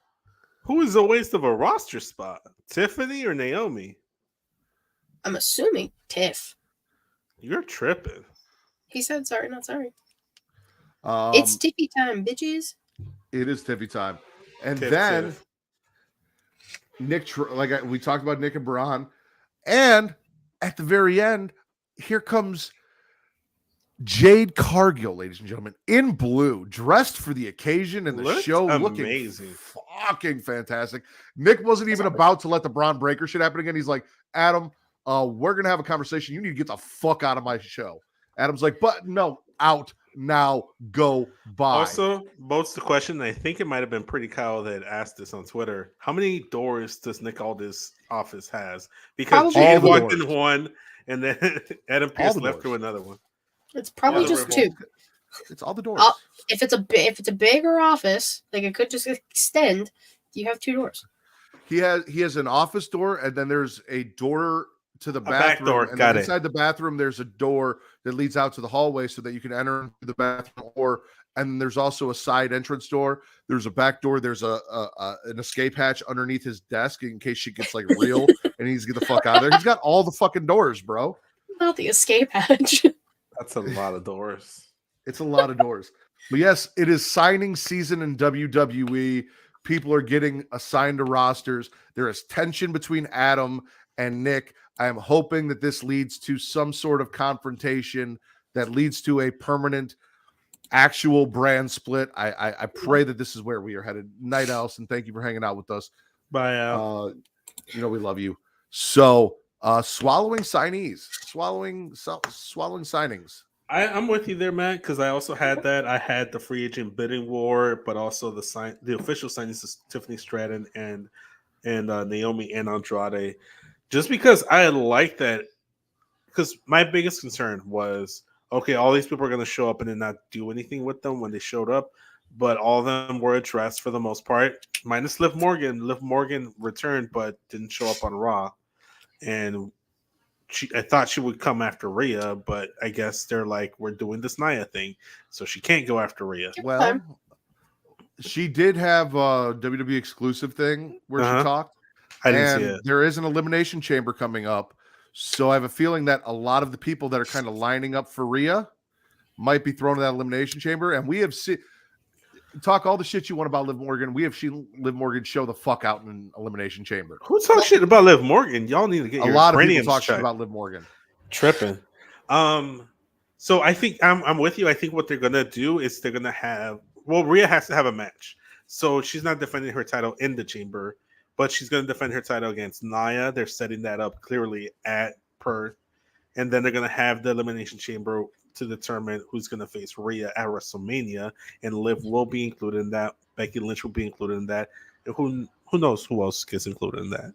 Who is a waste of a roster spot? Tiffany or Naomi? I'm assuming Tiff. You're tripping. He said sorry, not sorry. It's Tiffy time, bitches. It is Tiffy time. And Tiff. Nick, we talked about Nick and Braun. And at the very end, here comes Jade Cargill, ladies and gentlemen, in blue, dressed for the occasion and the show, looking amazing, fucking fantastic. Nick wasn't even about to let the Braun Breaker shit happen again. He's like, Adam, we're gonna have a conversation. You need to get the fuck out of my show. Adam's like, but no, out now go buy. Also, votes the question. I think it might have been Pretty Kyle that asked this on Twitter. How many doors does Nick Aldis' office has? Because Probably Jade all the walked doors. in one, and then Adam All Pierce the left doors. through another one. It's probably Yeah, just they're two. It's all the doors. If it's a bigger office, like it could just extend. You have two doors. He has an office door, and then there's a door to the bathroom. back door, And got then it. inside the bathroom, there's a door that leads out to the hallway so that you can enter into the bathroom. And there's also a side entrance door. There's a back door. There's an escape hatch underneath his desk in case she gets like real and he needs to get the fuck out of there. He's got all the fucking doors, bro. Not the escape hatch. That's a lot of doors. It's a lot of doors. But yes, it is signing season in WWE. People are getting assigned to rosters. There is tension between Adam and Nick. I am hoping that this leads to some sort of confrontation that leads to a permanent actual brand split. I pray that this is where we are headed. Night, Allison. Thank you for hanging out with us. Bye, Al. We love you. So swallowing signees, swallowing signings. I'm with you there, Matt, because I also had that. I had the free agent bidding war, but also the official signings of Tiffany Stratton and Naomi and Andrade. Just because I like that, because my biggest concern was, okay, all these people are going to show up and then not do anything with them when they showed up, but all of them were addressed for the most part, minus Liv Morgan. Liv Morgan returned but didn't show up on Raw, and I thought she would come after Rhea, but I guess they're like, we're doing this Nia thing, so she can't go after Rhea. Well, she did have a WWE exclusive thing where she talked. I didn't see it. There is an elimination chamber coming up, so I have a feeling that a lot of the people that are kind of lining up for Rhea might be thrown in that elimination chamber. And we have seen talk all the shit you want about Liv Morgan. We have seen Liv Morgan show the fuck out in an elimination chamber. Who talks shit about Liv Morgan? Y'all need to get a lot of people talk shit about Liv Morgan. Tripping. So I think I'm with you. I think what they're gonna do is they're gonna have Rhea has to have a match. So she's not defending her title in the chamber, but she's gonna defend her title against Nia. They're setting that up clearly at Perth. And then they're gonna have the elimination chamber to determine who's gonna face Rhea at WrestleMania. And Liv will be included in that. Becky Lynch will be included in that. And who knows who else gets included in that.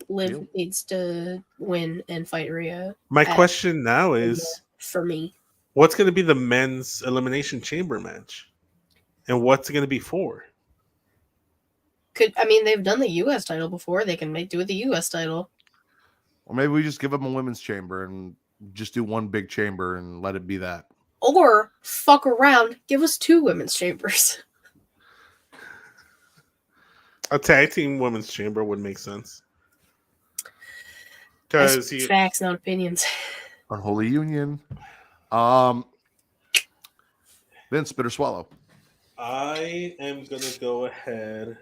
Liv needs to win and fight Rhea. My question now is, for me, what's going to be the men's elimination chamber match, and what's it going to be for? They've done the U.S. title before. They can do the U.S. title. Or maybe we just give them a women's chamber and just do one big chamber and let it be that. Or fuck around, give us two women's chambers. A tag team women's chamber would make sense. Because facts, not opinions. Unholy union. Vince, spit or swallow? I am gonna go ahead.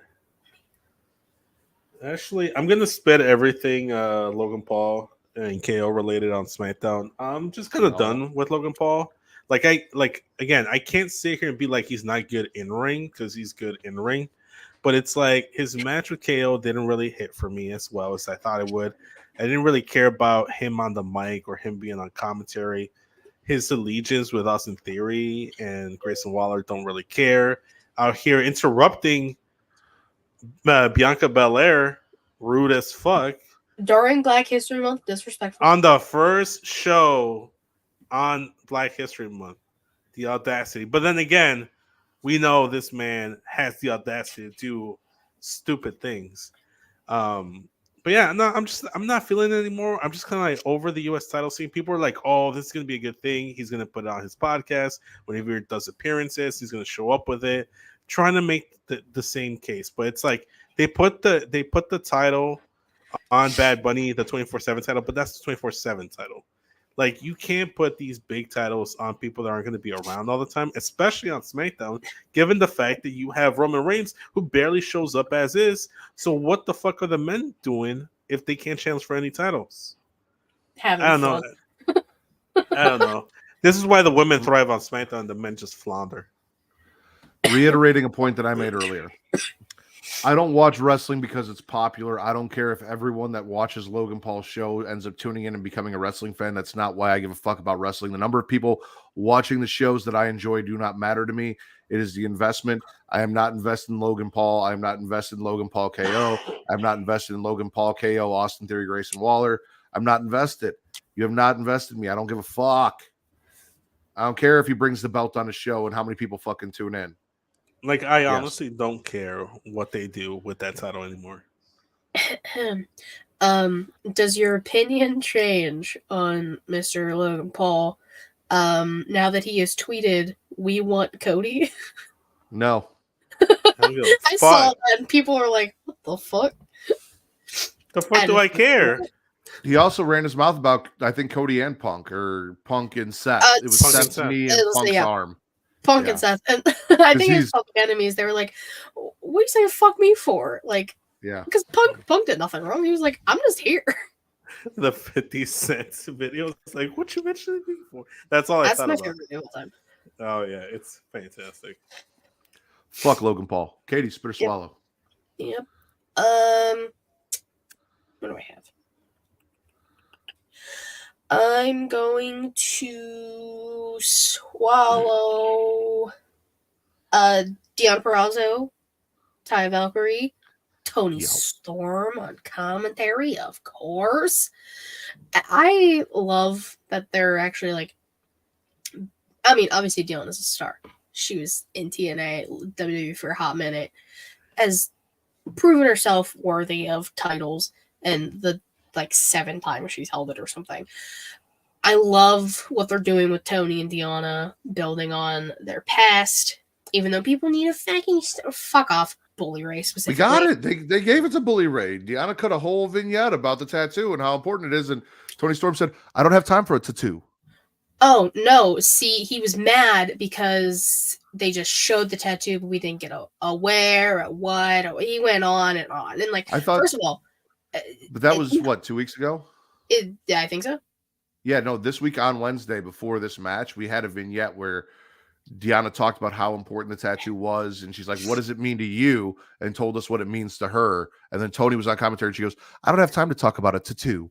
Actually, I'm gonna spit everything Logan Paul and KO related on SmackDown. I'm just kind of done with Logan Paul. Again, I can't sit here and be like he's not good in ring, because he's good in ring. But it's like his match with KO didn't really hit for me as well as I thought it would. I didn't really care about him on the mic or him being on commentary. His allegiance with Austin Theory and Grayson Waller don't really care. Out here interrupting Bianca Belair, rude as fuck. During Black History Month, disrespectful. On the first show on Black History Month. The audacity. But then again, we know this man has the audacity to do stupid things. But yeah, no, I'm not feeling it anymore. I'm just kind of like over the U.S. title scene. People are like, "Oh, this is gonna be a good thing. He's gonna put it on his podcast whenever he does appearances. He's gonna show up with it, trying to make the same case." But it's like they put the title on Bad Bunny, the 24/7 title, but that's the 24/7 title. Like, you can't put these big titles on people that aren't going to be around all the time, especially on SmackDown, given the fact that you have Roman Reigns, who barely shows up as is. So what the fuck are the men doing if they can't challenge for any titles? I don't know. I don't know. This is why the women thrive on SmackDown and the men just flounder. Reiterating a point that I made earlier. I don't watch wrestling because it's popular. I don't care if everyone that watches Logan Paul's show ends up tuning in and becoming a wrestling fan. That's not why I give a fuck about wrestling. The number of people watching the shows that I enjoy do not matter to me. It is the investment. I am not invested in Logan Paul. I am not invested in Logan Paul KO. I'm not invested in Logan Paul KO, Austin Theory, Grayson Waller. I'm not invested. You have not invested in me. I don't give a fuck. I don't care if he brings the belt on the show and how many people fucking tune in. Like, I honestly don't care what they do with that title anymore. Does your opinion change on Mr. Logan Paul now that he has tweeted, "We want Cody"? No. I saw that and people were like, "What the fuck? The fuck do I care?" He also ran his mouth about, I think, Cody and Punk, or Punk and Seth. It was Punk and Seth's Seth. knee and Punk's arm. Punk and Seth. And I think his public enemies, they were like, "What are you saying fuck me for?" Like, yeah. Because Punk did nothing wrong. He was like, "I'm just here." The 50 Cent video. It's like, what you mentioning me for? That's all I thought about. That's my favorite video of all time. Oh, yeah. It's fantastic. Fuck Logan Paul. Katie, spit or swallow. Yep. What do I have? I'm going to swallow Deanna Purrazzo, Ty Valkyrie, Toni Storm on commentary, of course. I love that they're actually like, I mean, obviously Deanna's a star. She was in TNA, WWE for a hot minute, has proven herself worthy of titles, and the 7 times she's held it or something. I love what they're doing with Toni and Deanna, building on their past, even though people need a fucking fuck off. Bully Ray specifically. We got it. They gave it to Bully Ray. Deanna cut a whole vignette about the tattoo and how important it is, and Toni Storm said, "I don't have time for a tattoo." Oh no! See, he was mad because they just showed the tattoo, but we didn't get a where, a what. He went on and on, and I thought, first of all, but that was what, 2 weeks ago? Yeah, I think so. Yeah, no. This week on Wednesday before this match, we had a vignette where Deanna talked about how important the tattoo was, and she's like, "What does it mean to you?" and told us what it means to her. And then Toni was on commentary, and she goes, "I don't have time to talk about a tattoo."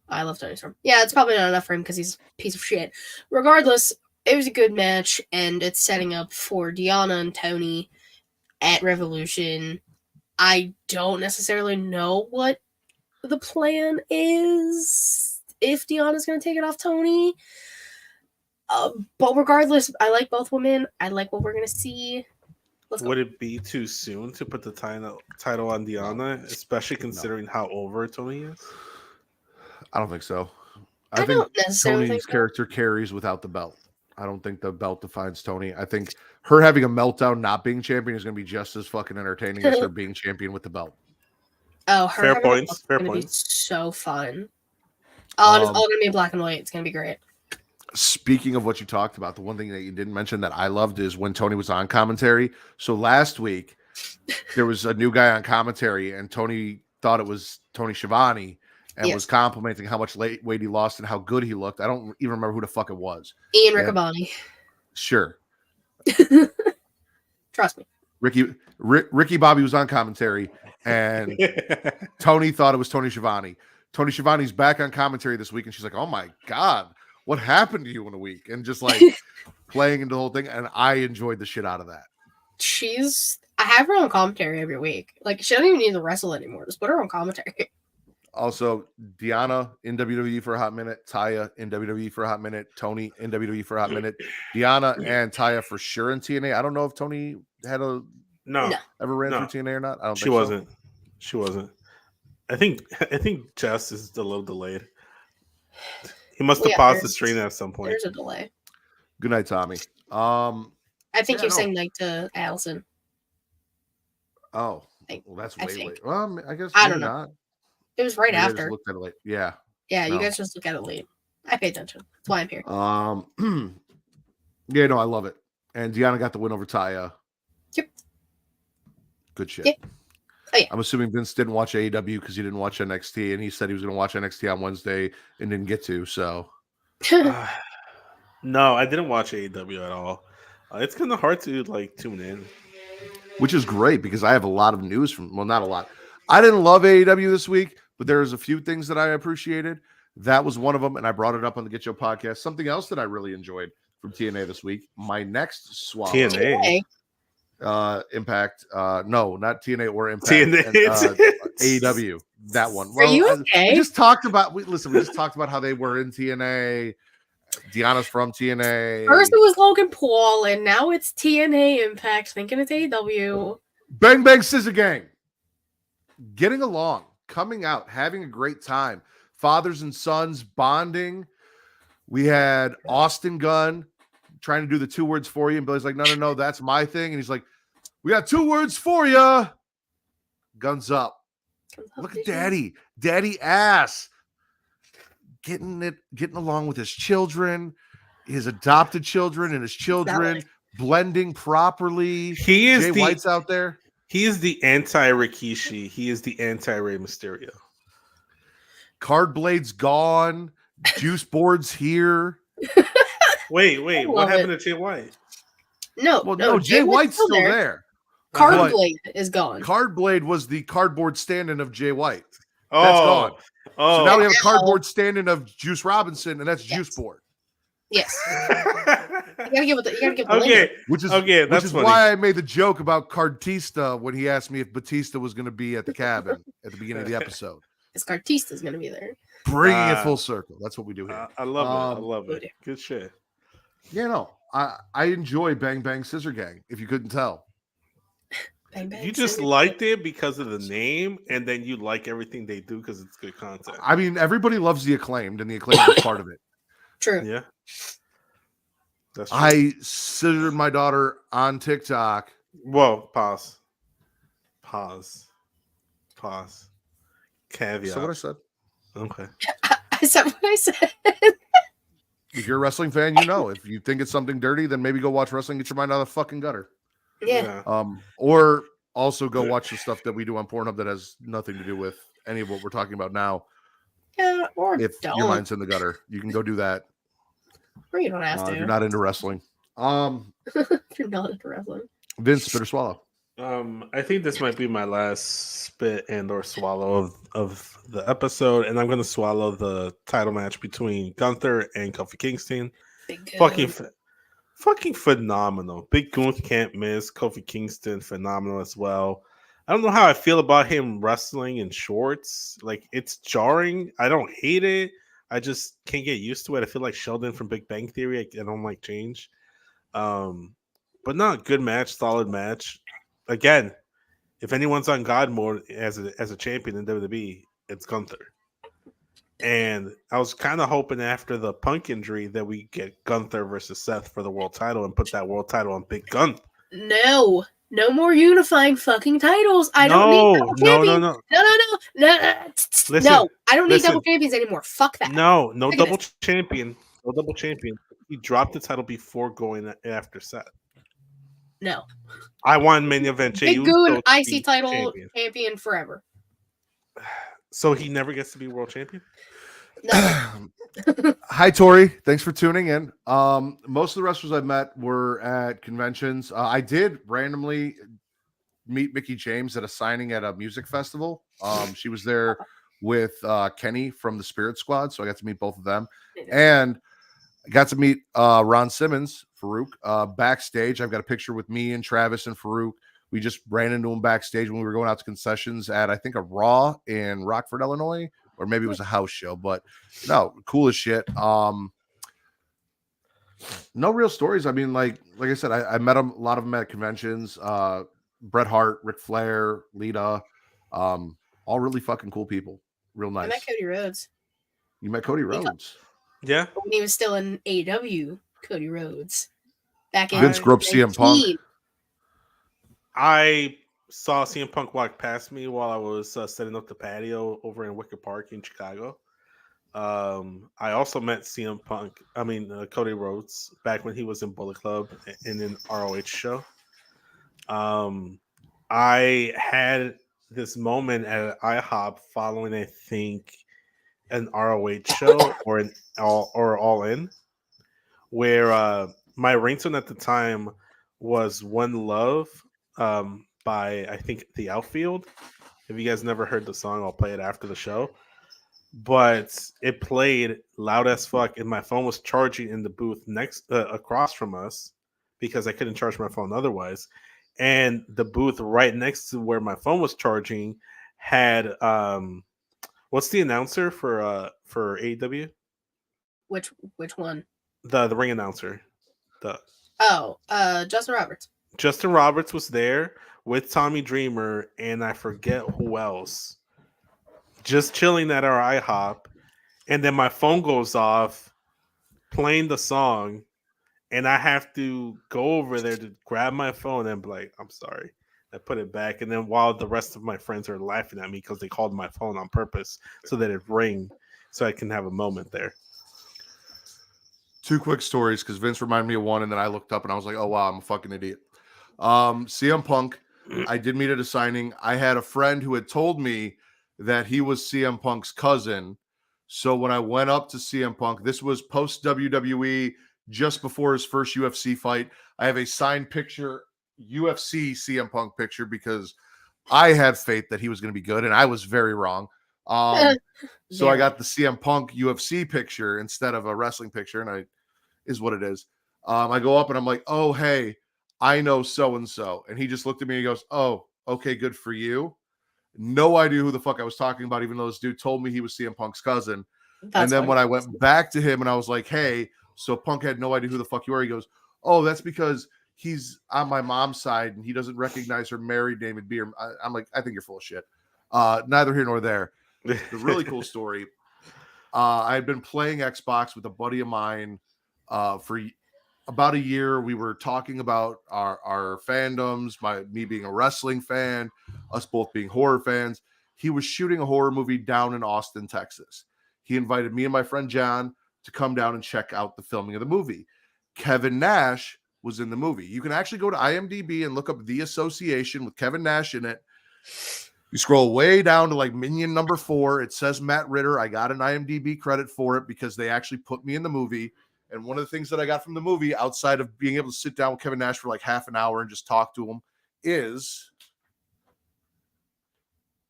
I love Toni Storm. Yeah, it's probably not enough for him because he's a piece of shit. Regardless, it was a good match, and it's setting up for Deanna and Toni at Revolution. I don't necessarily know what the plan is, if Deanna's going to take it off Toni. But regardless, I like both women. I like what we're going to see. Would it be too soon to put the title on Deanna, especially considering how over Toni is? I don't think so. I think Toni's character carries without the belt. I don't think the belt defines Toni. I think her having a meltdown not being champion is going to be just as fucking entertaining as her being champion with the belt. Oh, her fair points. Fair points. Be so fun. Oh, and it's all going to be in black and white. It's going to be great. Speaking of what you talked about, the one thing that you didn't mention that I loved is when Toni was on commentary. So last week, there was a new guy on commentary, and Toni thought it was Tony Schiavone and was complimenting how much weight he lost and how good he looked. I don't even remember who the fuck it was. Ian Riccaboni. Sure. Trust me. Ricky Bobby was on commentary, and Toni thought it was Tony Schiavone. Tony Schiavone's back on commentary this week, and she's like, "Oh my God, what happened to you in a week?" And just playing into the whole thing. And I enjoyed the shit out of that. I have her on commentary every week. She doesn't even need to wrestle anymore. Just put her on commentary. Also, Deanna in WWE for a hot minute, Taya in WWE for a hot minute, Toni in WWE for a hot minute, Deanna and Taya for sure in TNA. I don't know if Toni had ever ran through TNA or not. I don't think she wasn't. She wasn't. I think Jess is a little delayed. He must have paused the stream at some point. There's a delay. Good night, Tommy. I think you're saying night to Allison. Oh, well, that's way late. Well, I guess I don't know. Not. It was right after. I just looked at it late. Yeah. Yeah, you guys just look at it late. I pay attention. That's why I'm here. Yeah, no, I love it. And Deanna got the win over Taya. Yep. Good shit. Yep. Oh, yeah. I'm assuming Vince didn't watch AEW because he didn't watch NXT, and he said he was going to watch NXT on Wednesday and didn't get to. So, no, I didn't watch AEW at all. It's kind of hard to tune in. which is great because I have a lot of news from. Well, not a lot. I didn't love AEW this week, but there's a few things that I appreciated. That was one of them, and I brought it up on the Get Yo podcast. Something else that I really enjoyed from TNA this week. My next swallow. TNA. Impact. No, not TNA or Impact. TNA. AEW. That one. Are you okay? We just talked about. We just talked about how they were in TNA. Deanna's from TNA. First it was Logan Paul, and now it's TNA Impact. Thinking it's AEW. Bang Bang Scissor Gang. Getting along, coming out, having a great time. Fathers and sons bonding. We had Austin Gunn trying to do the 2 words for you, and Billy's like, no, that's my thing. And he's like, we got 2 words for you. Guns up. Look at daddy ass. Getting along with his children, his adopted children and his children, blending properly. He is Jay White's out there. He is the anti-Rikishi. He is the anti-Rey Mysterio. Card Blade's gone. Juice board's here. Wait. What happened to Jay White? No, Jay White's still there. Card Blade is gone. Card Blade was the cardboard stand-in of Jay White. Oh, that's gone. Oh, so now we have a cardboard stand-in of Juice Robinson, and that's Juice Board. Yes. You gotta give the okay. Which is funny. why I made the joke about Cardtista when he asked me if Batista was going to be at the cabin at the beginning of the episode. Because Cartista's gonna be there. Bringing it full circle. That's what we do here. I love it. Good shit. Yeah, no. I enjoy Bang Bang Scissor Gang, if you couldn't tell. Bang, bang, You just liked it because of the name, and then you like everything they do because it's good content. I mean, everybody loves the Acclaimed, and the Acclaimed is part of it. True. Yeah. That's true. I scissored my daughter on TikTok. Whoa, pause. Caveat. So what I said. Okay. I said what I said. If you're a wrestling fan, you know. If you think it's something dirty, then maybe go watch wrestling. Get your mind out of the fucking gutter. Yeah. Or also go watch the stuff that we do on Pornhub that has nothing to do with any of what we're talking about now. Yeah, or if don't. your mind's in the gutter, you can go do that. Or you don't have to. If you're not into wrestling. If you're not into wrestling. Vince, spit or swallow. I think this might be my last spit and or swallow of the episode, and I'm going to swallow the title match between Gunther and Kofi Kingston. Fucking phenomenal. Big Goon can't miss. Kofi Kingston, phenomenal as well. I don't know how I feel about him wrestling in shorts. Like, it's jarring. I don't hate it. I just can't get used to it. I feel like Sheldon from Big Bang Theory. I don't like change. But not good match, solid match. Again, if anyone's on God mode as a champion in WWE, it's Gunther. And I was kind of hoping after the Punk injury that we get Gunther versus Seth for the world title and put that world title on Big Gun. No more unifying fucking titles. I don't need double champions. No. Listen, no, I don't need double champions anymore. Fuck that. No double champion. No double champion. He dropped the title before going after Seth. No. I want main event. Big Goon IC title champion forever. So he never gets to be world champion? No. Hi, Tori. Thanks for tuning in. Most of the wrestlers I've met were at conventions. I did randomly meet Mickie James at a signing at a music festival. She was there with Kenny from the Spirit Squad, so I got to meet both of them. And I got to meet Ron Simmons, Farouk, backstage. I've got a picture with me and Travis and Farouk. We just ran into him backstage when we were going out to concessions at, I think, a Raw in Rockford, Illinois, or maybe it was a house show. But no, cool as shit. No real stories. I mean, like I said, I met him, a lot of them at conventions. Bret Hart, Ric Flair, Lita, all really fucking cool people. Real nice. I met Cody Rhodes. You met Cody Rhodes? Yeah. When he was still in AEW, Cody Rhodes. Back in Vince Group CM Punk. I saw CM Punk walk past me while I was setting up the patio over in Wicker Park in Chicago. I also met Cody Rhodes back when he was in Bullet Club in an ROH show. I had this moment at IHOP following, I think, an ROH show or an All In, where my ringtone at the time was One Love by I think the Outfield. If you guys never heard the song, I'll play it after the show. But it played loud as fuck, and my phone was charging in the booth next across from us because I couldn't charge my phone otherwise. And the booth right next to where my phone was charging had what's the announcer for AEW? Which one? The ring announcer. Justin Roberts. Justin Roberts was there with Tommy Dreamer, and I forget who else. Just chilling at our IHOP, and then my phone goes off, playing the song, and I have to go over there to grab my phone and be like, "I'm sorry." I put it back, and then while the rest of my friends are laughing at me because they called my phone on purpose so that it ring, so I can have a moment there. 2 quick stories because Vince reminded me of one, and then I looked up and I was like, "Oh wow, I'm a fucking idiot." CM Punk, I did meet at a signing. I had a friend who had told me that he was CM Punk's cousin. So when I went up to CM Punk, this was post WWE, just before his first UFC fight. I have a signed picture, UFC CM Punk picture, because I had faith that he was going to be good, and I was very wrong. So I got the CM Punk UFC picture instead of a wrestling picture, and is what it is. I go up and I'm like, "Oh, hey, I know so-and-so." And he just looked at me and he goes, "Oh, okay, good for you." No idea who the fuck I was talking about, even though this dude told me he was CM Punk's cousin. And then when I went back to him and I was like, "Hey," so Punk had no idea who the fuck you are. He goes, "Oh, that's because he's on my mom's side and he doesn't recognize her married name. It'd be her." I'm like, "I think you're full of shit." Neither here nor there. The really cool story. I had been playing Xbox with a buddy of mine for about a year. We were talking about our fandoms, me being a wrestling fan, us both being horror fans. He was shooting a horror movie down in Austin, Texas. He invited me and my friend John to come down and check out the filming of the movie. Kevin Nash was in the movie. You can actually go to IMDb and look up The Association with Kevin Nash in it. You scroll way down to like minion number 4. It says Matt Ritter. I got an IMDb credit for it because they actually put me in the movie. And one of the things that I got from the movie, outside of being able to sit down with Kevin Nash for like half an hour and just talk to him, is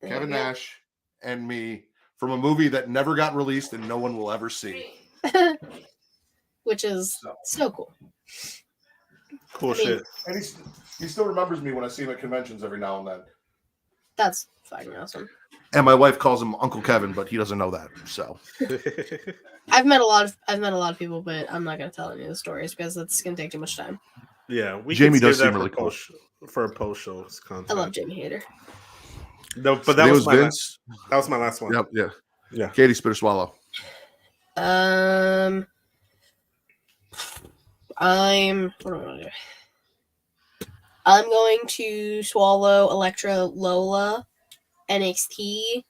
Kevin Nash and me from a movie that never got released and no one will ever see. Which is so cool. Cool shit. And he still remembers me when I see him at conventions every now and then. That's fucking awesome. And my wife calls him Uncle Kevin, but he doesn't know that. So I've met a lot of people, but I'm not gonna tell any of the stories because it's gonna take too much time. Yeah, Jamie does seem really cool for a post show content. I love Jamie Hader. No, but that was Vince. That was my last one. Yep, yeah. Katie, spit or swallow. What do I want to do? I'm going to swallow Electra Lola, NXT,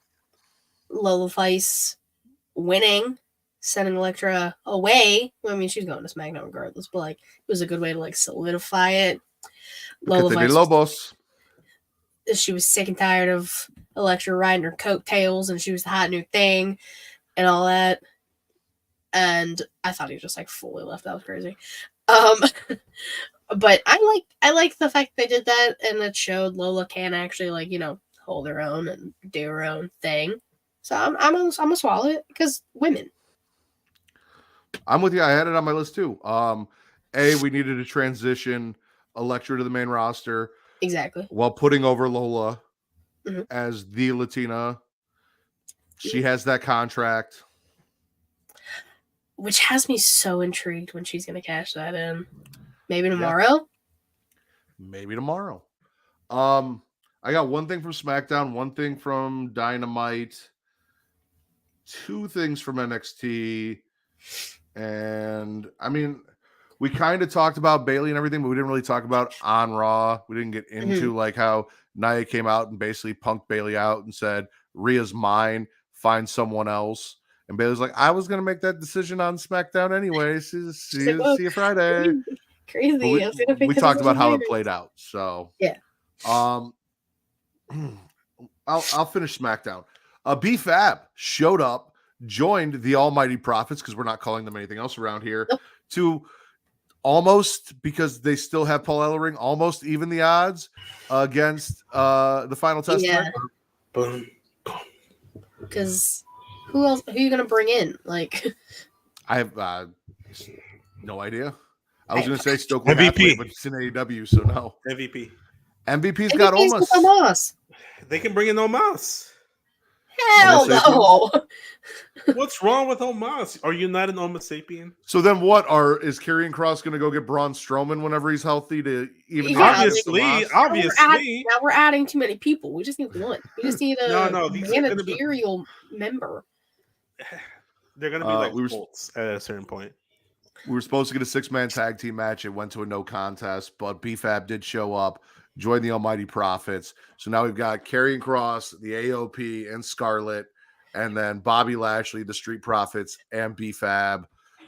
Lola Vice winning, sending Electra away. I mean, she's going to SmackDown regardless, but like it was a good way to like solidify it. Lola Vice, Lobos. she was sick and tired of Electra riding her coattails, and she was the hot new thing, and all that. And I thought he just like fully left. That was crazy. But I like the fact they did that, and it showed Lola can actually like hold her own and do her own thing. So I'm gonna swallow it because women. I'm with you. I had it on my list too. We needed to transition Electra to the main roster Exactly. while putting over Lola as the Latina. She has that contract, which has me so intrigued when she's gonna cash that in. Maybe tomorrow. Maybe tomorrow. I got one thing from SmackDown, one thing from Dynamite, 2 things from NXT, and I mean, we kind of talked about Bayley and everything, but we didn't really talk about on Raw. We didn't get into like how Nia came out and basically punked Bayley out and said, "Rhea's mine, find someone else." And Bayley's like, "I was gonna make that decision on SmackDown anyway. See you Friday." Crazy. We talked about how it played out. So yeah. I'll finish SmackDown. B-Fab showed up, joined the Almighty Prophets, because we're not calling them anything else around here, to almost, because they still have Paul Ellering, almost even the odds against the Final Testament. Yeah, Boom. because who else? Who are you gonna bring in? Like, I have no idea. I was I- going to say Stokely MVP. Hathaway, but it's in AEW, so no. MVP. MVP's got MVP's almost. with Omos. They can bring in Omos. Hell Homo no. What's wrong with Omos? Are you not an Homo sapien? So then what is Karrion Kross going to go get Braun Strowman whenever he's healthy to even Yeah, Obviously. Now we're adding too many people. We just need one. We just need a No, these are gonna be- managerial member. They're gonna be like we were- Colts at a certain point. We were supposed to get a 6-man tag team match. It went to a no contest, but BFAB did show up, joined the Almighty Prophets. So now we've got Karrion Kross, the AOP, and Scarlett, and then Bobby Lashley, the Street Profits, and BFAB.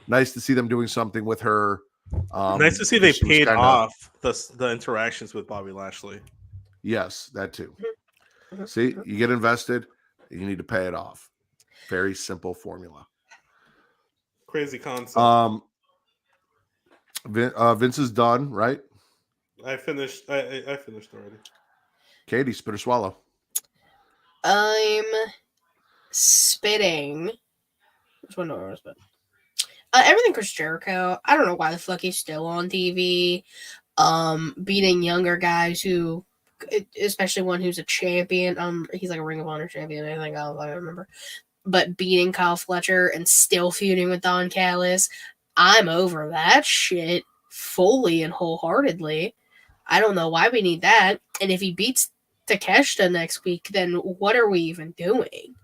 Nice to see them doing something with her. Nice to see they she was paid kinda- off the interactions with Bobby Lashley. Yes, that too. Mhm. See, you get invested, you need to pay it off. Very simple formula. Crazy concept. Vince is done, right? I finished. I finished already. Katie, spit or swallow. I'm spitting. Which one do I want to spit? Everything Chris Jericho. I don't know why the fuck he's still on TV. Beating younger guys who, especially one who's a champion. He's like a Ring of Honor champion. I think I remember. But beating Kyle Fletcher and still feuding with Don Callis. I'm over that shit fully and wholeheartedly. I don't know why we need that. And if he beats Takeshita next week, then what are we even doing?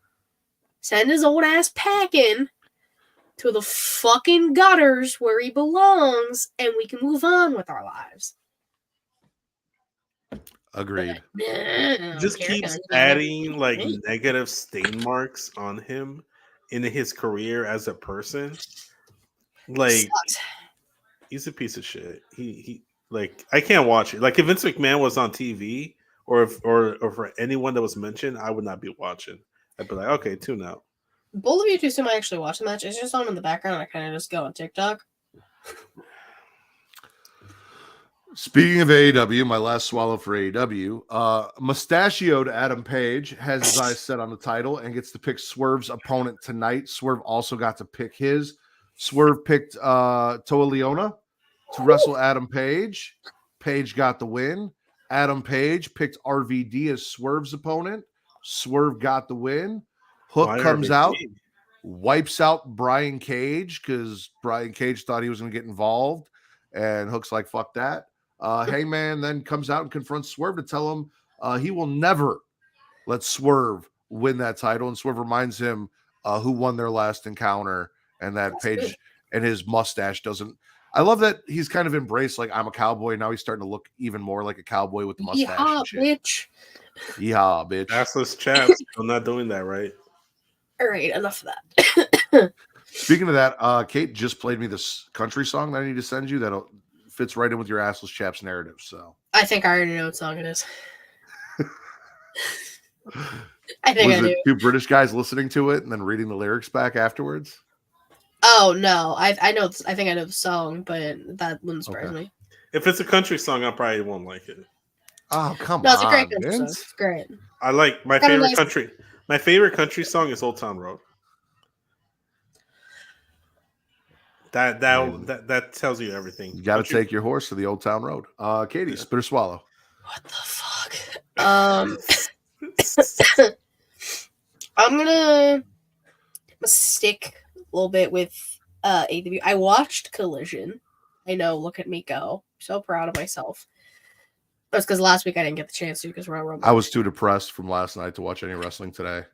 Send his old ass packing to the fucking gutters where he belongs, and we can move on with our lives. Agreed. Just keeps adding like negative stain marks on him in his career as a person. Like Sucks. he's a piece of shit. He like I can't watch it. Like if Vince McMahon was on TV or for anyone that was mentioned, I would not be watching. I'd be like, okay, tune out. Both of you two might actually watch the match. It's just on in the background. I kind of just go on TikTok. Speaking of AEW, my last swallow for AEW, mustachioed Adam Page has his eyes set on the title and gets to pick Swerve's opponent tonight. Swerve also got to pick his. Swerve picked Toa Leona to wrestle Adam Page. Page got the win. Adam Page picked RVD as Swerve's opponent. Swerve got the win. Hook Why comes RVD? out, wipes out Brian Cage because Brian Cage thought he was going to get involved. And Hook's like, fuck that. Hangman then comes out and confronts Swerve to tell him he will never let Swerve win that title. And Swerve reminds him who won their last encounter and that That's Page good. and his mustache doesn't. I love that he's kind of embraced like I'm a cowboy. Now he's starting to look even more like a cowboy with the mustache. Yeehaw, and shit. bitch. Yeehaw, bitch. Assless chaps. I'm not doing that right. All right, enough of that. Speaking of that, Kate just played me this country song that I need to send you that fits right in with your assless chaps narrative. So I think I already know what song it is. I think was I it do. two British guys listening to it and then reading the lyrics back afterwards? Oh no, I know. I think I know the song, but that wouldn't surprise Okay. me. If it's a country song, I probably won't like it. Oh, come No, it's a on, great country song. Vince. It's great. I like my Kinda favorite nice. country. My favorite country song is Old Town Road. That tells you everything. You got to Country- take your horse to the Old Town Road. Katie, spit or swallow. What the fuck? I'm gonna stick a little bit with AEW. I watched Collision. I know. Look at me go. So proud of myself. That's because last week I didn't get the chance to because Royal Rumble. I was too depressed from last night to watch any wrestling today.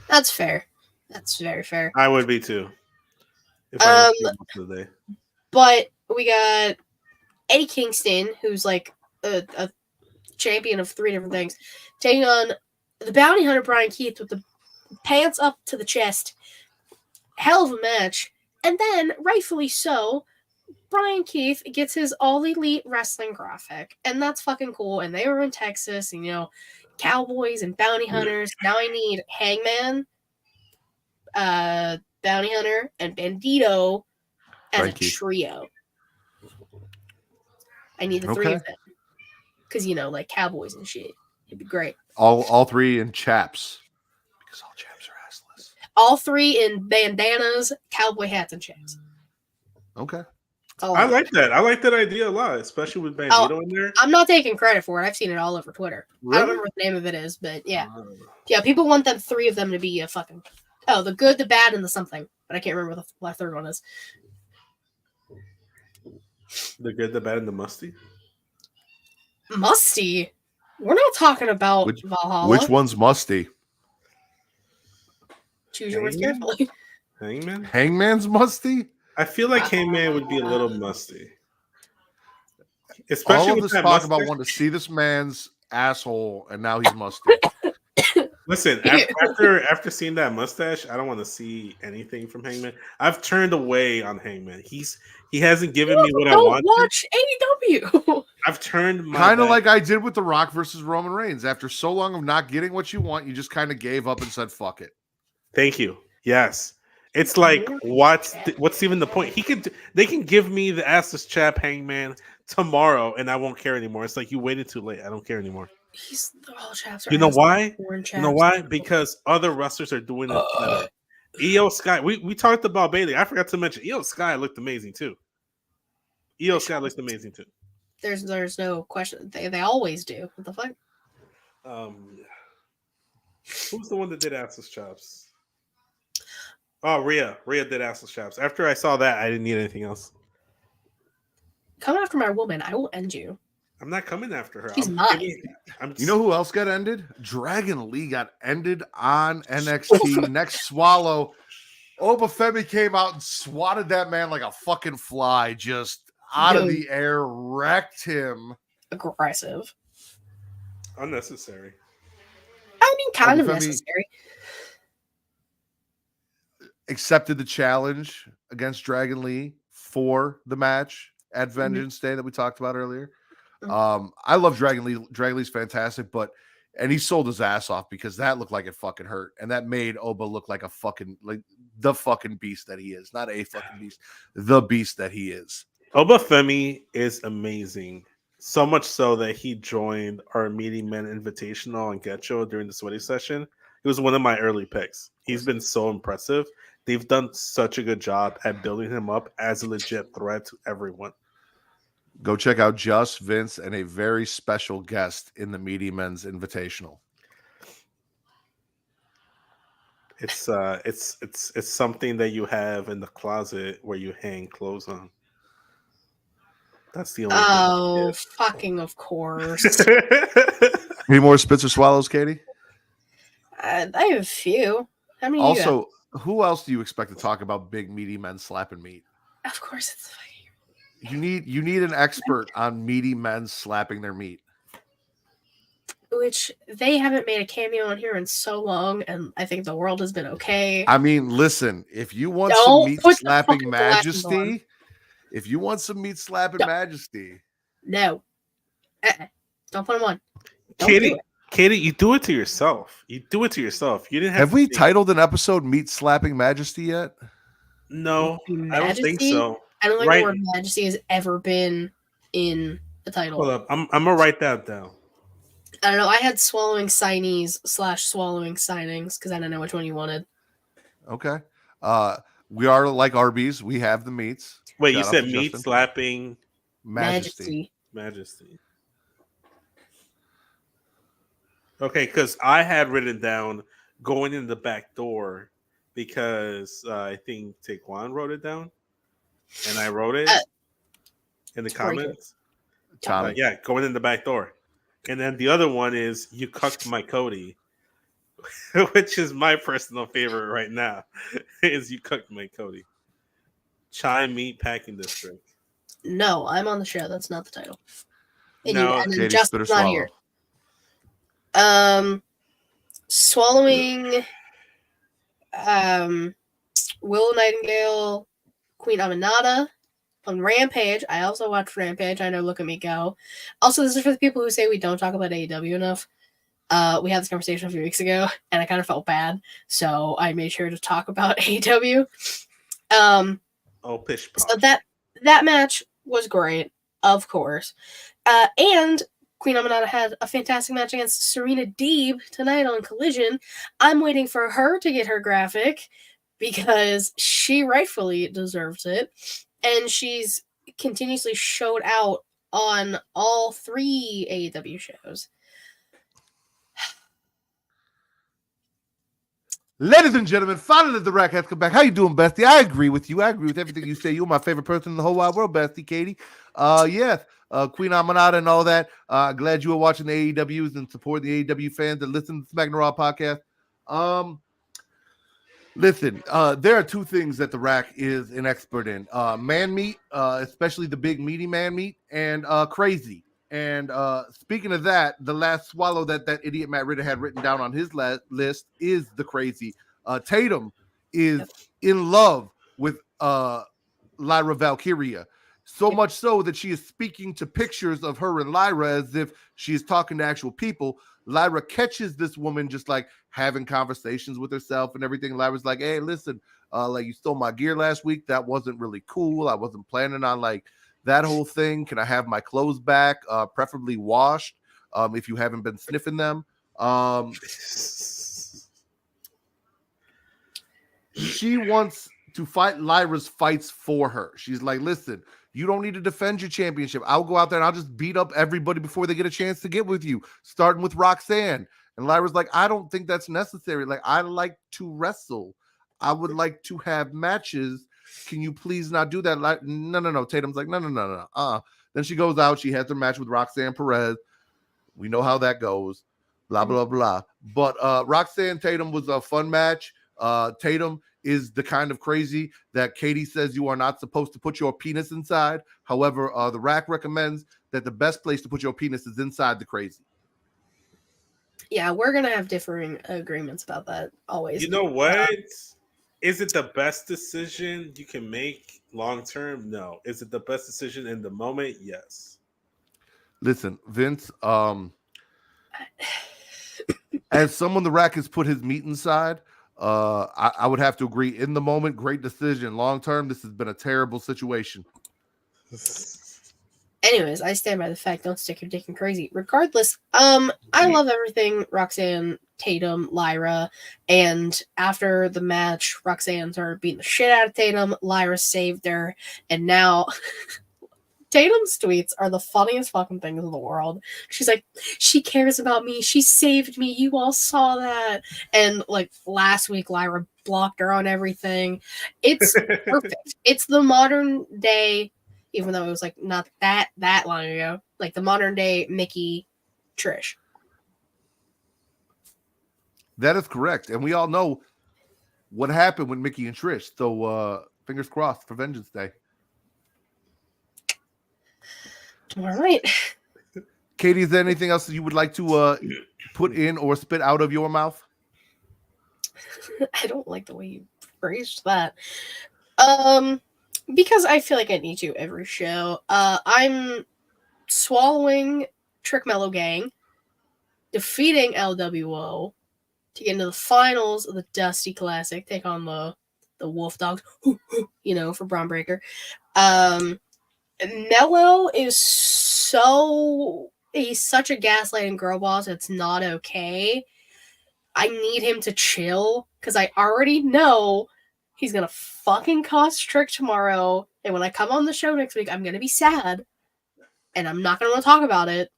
That's fair. That's very fair. I would be too. If I didn't see most of the day. But we got Eddie Kingston, who's like a champion of 3 different things, taking on the bounty hunter Brian Keith with the pants up to the chest. Hell of a match. And then, rightfully so, Brian Keith gets his All Elite Wrestling graphic. And that's fucking cool. And they were in Texas, and, you know, cowboys and bounty hunters. Now I need Hangman, Bounty Hunter, and Bandito as Brian a Keith. trio. I need the 3 Okay. of them. Because, like cowboys and shit. It'd be great. All 3 in chaps. Because all chaps are assless. All 3 in bandanas, cowboy hats, and chaps. Okay. I like that. I like that idea a lot, especially with Bandito in there. I'm not taking credit for it. I've seen it all over Twitter. Really? I don't remember what the name of it is, but yeah. Yeah, people want them 3 of them to be a fucking... Oh, the good, the bad, and the something. But I can't remember what the 3rd one is. The good, the bad, and the musty? Musty? We're not talking about Valhalla. Which one's musty? Choose your words carefully. Hangman? Hangman's musty? I feel like Hangman would be a little musty. Especially all of with this that talk mustache. about wanting to see this man's asshole, and now he's musty. Listen, after seeing that mustache, I don't want to see anything from Hangman. I've turned away on Hangman. He hasn't given me what I want. Watch AEW. I've turned my Kind of back. like I did with The Rock versus Roman Reigns. After so long of not getting what you want, you just kind of gave up and said, "Fuck it." Thank you. Yes, it's like what's even the point? They can give me the assless chap Hangman tomorrow, and I won't care anymore. It's like you waited too late. I don't care anymore. All chaps are You know why? You know why? Because other wrestlers are doing it better. Io Sky. We talked about Bailey. I forgot to mention Io Sky looked amazing too. Io Sky looked amazing too. There's no question. They always do. What the fuck? Who's the one that did assless chops? Oh, Rhea. Rhea did assless chops. After I saw that, I didn't need anything else. Come after my woman, I will end you. I'm not coming after her. She's mine. You know who else got ended? Dragon Lee got ended on NXT. Next Swallow. Obafemi came out and swatted that man like a fucking fly, just out of the air, wrecked him. Aggressive. Unnecessary. I mean, kind of Obafemi necessary. Accepted the challenge against Dragon Lee for the match at Vengeance Day that we talked about earlier. I love Dragon Lee. Dragon Lee's fantastic, and he sold his ass off because that looked like it fucking hurt, and that made Oba look like the fucking beast that he is. Not a fucking beast, the beast that he is. Obafemi is amazing. So much so that he joined our Meeting Men Invitational on Getcho during the sweaty session. He was one of my early picks. He's been so impressive. They've done such a good job at building him up as a legit threat to everyone. Go check out Just, Vince, and a very special guest in the Meaty Men's Invitational. It's something that you have in the closet where you hang clothes on. That's the only thing. Fucking of course. Any more spits or swallows, Katie? I have a few. How many? Also, who else do you expect to talk about big meaty men slapping meat? Of course, it's you need an expert on meaty men slapping their meat. Which they haven't made a cameo on here in so long, and I think the world has been okay. I mean, listen, if you want some meat slapping majesty, no, don't put them on. Katie, you do it to yourself. You do it to yourself. You didn't have we titled an episode "Meat Slapping Majesty" yet? No, I don't think so. I don't think the word majesty has ever been in the title. Hold up, I'm gonna write that down. I don't know. I had swallowing signees / swallowing signings because I don't know which one you wanted. Okay. We are like Arby's. We have the meats. Wait, you said meat slapping majesty. Okay, because I had written down going in the back door because I think Taekwon wrote it down, and I wrote it in the comments. Yeah, going in the back door. And then the other one is "You cucked my Cody," which is my personal favorite right now. Is "You cucked my Cody." Chai Meat Packing District. No, I'm on the show. That's not the title. And no, and Justin's not here. Swallowing. Willow Nightingale, Queen Aminata. On Rampage, I also watched Rampage. I know, look at me go. Also, this is for the people who say we don't talk about AEW enough. We had this conversation a few weeks ago, and I kind of felt bad, so I made sure to talk about AEW. Pish posh. So that match was great. of course. And Queen Amanada had a fantastic match against Serena Deeb tonight on Collision. I'm waiting for her to get her graphic because she rightfully deserves it. And she's continuously showed out on all 3 AEW shows. Ladies and gentlemen, finally the Rack has come back. How you doing, Bestie? I agree with you. I agree with everything you say. You're my favorite person in the whole wide world, Bestie, Katie. Yes, Queen Amanada and all that. Glad you were watching the AEWs and support the AEW fans that listen to the Smackin It Raw podcast. Listen, there are 2 things that the Rack is an expert in. Man meat, especially the big meaty man meat, and crazy. And speaking of that, the last swallow that idiot Matt Ritter had written down on his list is the crazy. Tatum is in love with Lyra Valkyria. So much so that she is speaking to pictures of her and Lyra as if she is talking to actual people. Lyra catches this woman just like having conversations with herself and everything. Lyra's like, hey, listen, like you stole my gear last week. That wasn't really cool. I wasn't planning on like that whole thing. Can I have my clothes back? Preferably washed. If you haven't been sniffing them. She wants to fight Lyra's fights for her. She's like, listen, you don't need to defend your championship. I'll go out there and I'll just beat up everybody before they get a chance to get with you, starting with Roxanne. And Lyra's like, I don't think that's necessary. Like, I like to wrestle. I would like to have matches. Can you please not do that? Like, no. Tatum's like, no. Then she goes out. She has her match with Roxanne Perez. We know how that goes. Blah, blah, blah. But Roxanne Tatum was a fun match. Tatum is the kind of crazy that Katie says you are not supposed to put your penis inside. However, the Rack recommends that the best place to put your penis is inside the crazy. Yeah, we're going to have differing agreements about that always. You know what? Is it the best decision you can make long term? No. Is it the best decision in the moment? Yes. Listen, Vince, as someone the Rack has put his meat inside, I would have to agree. In the moment, great decision. Long term, this has been a terrible situation. Anyways, I stand by the fact, don't stick your dick in crazy. Regardless, I love everything Roxanne, Tatum, Lyra, and after the match, Roxanne started beating the shit out of Tatum, Lyra saved her, and now Tatum's tweets are the funniest fucking things in the world. She's like, she cares about me, she saved me, you all saw that. And like last week, Lyra blocked her on everything. It's perfect. It's the modern day, even though it was like not that long ago, like the modern day Mickey Trish. That is correct. And we all know what happened with Mickey and Trish. So fingers crossed for Vengeance Day. All right. Katie, is there anything else that you would like to put in or spit out of your mouth? I don't like the way you phrased that. Because I feel like I need to every show. I'm swallowing Trick Mellow Gang, defeating LWO to get into the finals of the Dusty Classic, take on the Wolf Dogs, for Braun Breaker. Mello is he's such a gaslighting girl boss, it's not okay. I need him to chill, because I already know he's gonna fucking cost Trick tomorrow, and when I come on the show next week, I'm gonna be sad, and I'm not gonna want to talk about it.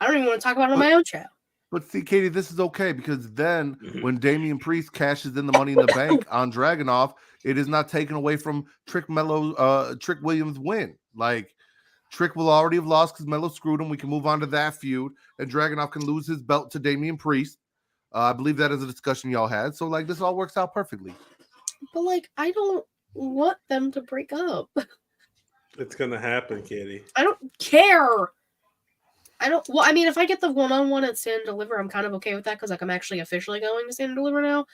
I don't even want to talk about it on my own show. But see, Katie, this is okay, because then when Damian Priest cashes in the Money in the Bank on Dragunov, it is not taken away from Trick Williams' win. Like, Trick will already have lost because Mello screwed him. We can move on to that feud, and Dragunov can lose his belt to Damian Priest. I believe that is a discussion y'all had. So, like, this all works out perfectly. But, like, I don't want them to break up. It's going to happen, Katie. I don't care. If I get the one-on-one at Stand and Deliver, I'm kind of okay with that, because, like, I'm actually officially going to Stand and Deliver now.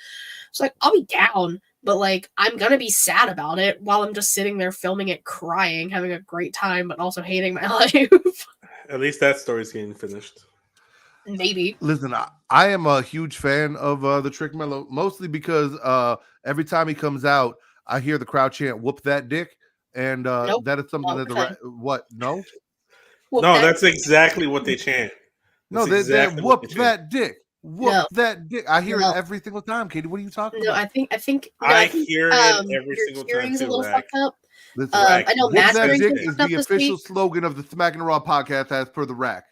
So, like, I'll be down, but, like, I'm gonna be sad about it while I'm just sitting there filming it, crying, having a great time, but also hating my life. At least that story's getting finished. Maybe. Listen, I am a huge fan of the Trick Mello, mostly because every time he comes out, I hear the crowd chant, "Whoop that dick." and Nope. that is something Not that the what? No, Whoop No, that. that's exactly what they chant. no, That's they exactly what whoop they chant. that dick, whoop No. that dick. I hear it No. every single time, Katie. What are you talking No, about? I think no, I think, hear it every your single time hearing's a too, little Rack. fucked up. Listen, Rack, I know whoop Matt's that hearing's dick been is fucked up the this official week. slogan of the Smackin' It Raw podcast as per the rack.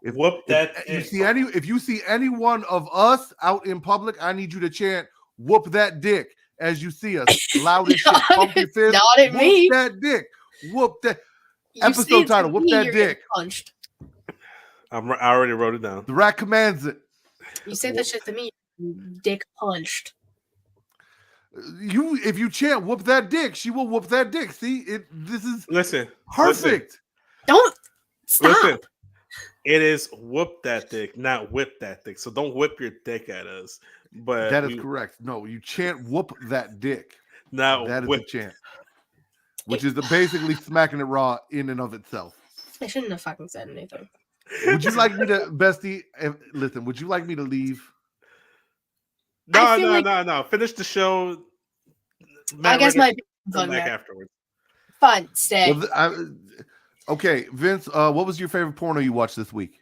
Whoop that If you see any one of us out in public, I need you to chant "whoop that dick" as you see us. Loud as shit. Pump your fist. Not at Whoop me. that dick. Whoop that. You say Episode it to title, whoop me, that you're getting dick. punched. I already wrote it down. The rack commands it. You say that shit to me, dick punched. If you chant "whoop that dick," she will whoop that dick. See, this is Listen, perfect. Don't stop. Listen. It is whoop that dick, not whip that dick. So don't whip your dick at us. But That is correct. No, you chant "whoop that dick." Not That is whip. the chant, which is basically smacking it raw in and of itself. I shouldn't have fucking said anything. Would you like me to, Bestie? Listen, would you like me to leave? No. Finish the show. I guess my come back afterwards. fun stay. Well, okay, Vince. What was your favorite porno you watched this week?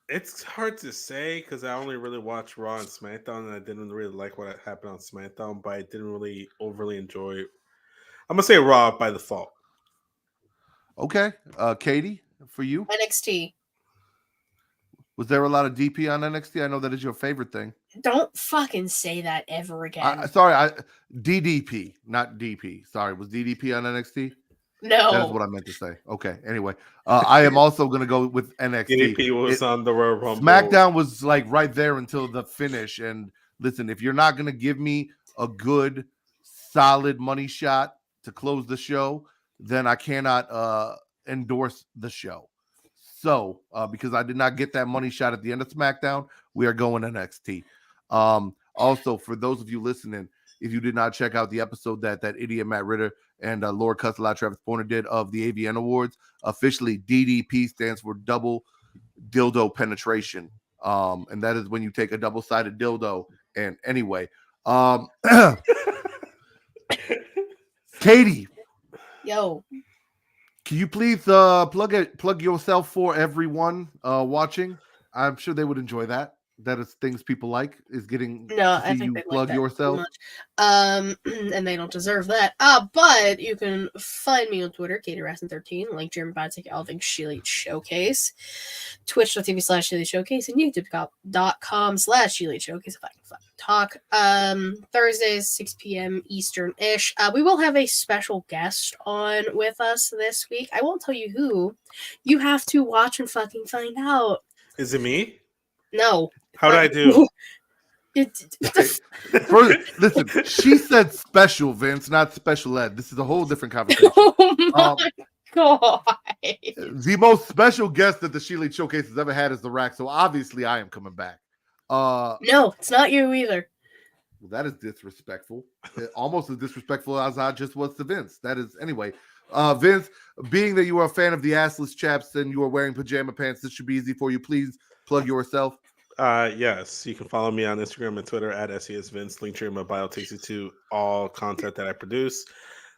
It's hard to say because I only really watched Raw and SmackDown, and I didn't really like what happened on SmackDown, but I didn't really overly enjoy. I'm gonna say Raw by default. Okay, Katie, for you, NXT. was there a lot of DP on NXT? I know that is your favorite thing. Don't fucking say that ever again. Sorry, DDP, not DP. Sorry, was DDP on NXT? No. That is what I meant to say. Okay. Anyway, I am also going to go with NXT. DDP was on the Royal Rumble. SmackDown was like right there until the finish. And listen, if you're not going to give me a good, solid money shot to close the show, then I cannot endorse the show. So, because I did not get that money shot at the end of SmackDown, we are going NXT. Also, for those of you listening, if you did not check out the episode that idiot Matt Ritter and Lord Cusselot Travis Pointer did of the AVN Awards, officially DDP stands for double dildo penetration. And that is when you take a double-sided dildo. And anyway, Katie, Yo. can you please plug yourself for everyone watching? I'm sure they would enjoy that. That is things people like, is getting No, to see I think you they plug like that too yourself. much. And they don't deserve that. But you can find me on Twitter, KatieRasson13, link German Biotech Alving Sheelite Showcase, twitch.tv/Sheelite Showcase, and youtube.com/Sheelite Showcase if I can fucking talk. Thursdays, 6 p.m. Eastern-ish. We will have a special guest on with us this week. I won't tell you who. You have to watch and fucking find out. Is it me? No. How'd I do? Listen, she said special, Vince, not special ed. This is a whole different conversation. Oh my god. The most special guest that the Sheelite Showcase has ever had is the Rack, so obviously I am coming back. No, it's not you either. Well, that is disrespectful. Almost as disrespectful as I just was to Vince. That is, anyway. Vince, being that you are a fan of the assless chaps and you are wearing pajama pants, this should be easy for you. Please plug yourself. Yes, you can follow me on Instagram and Twitter at SESVince. Link to my bio takes you to all content that I produce.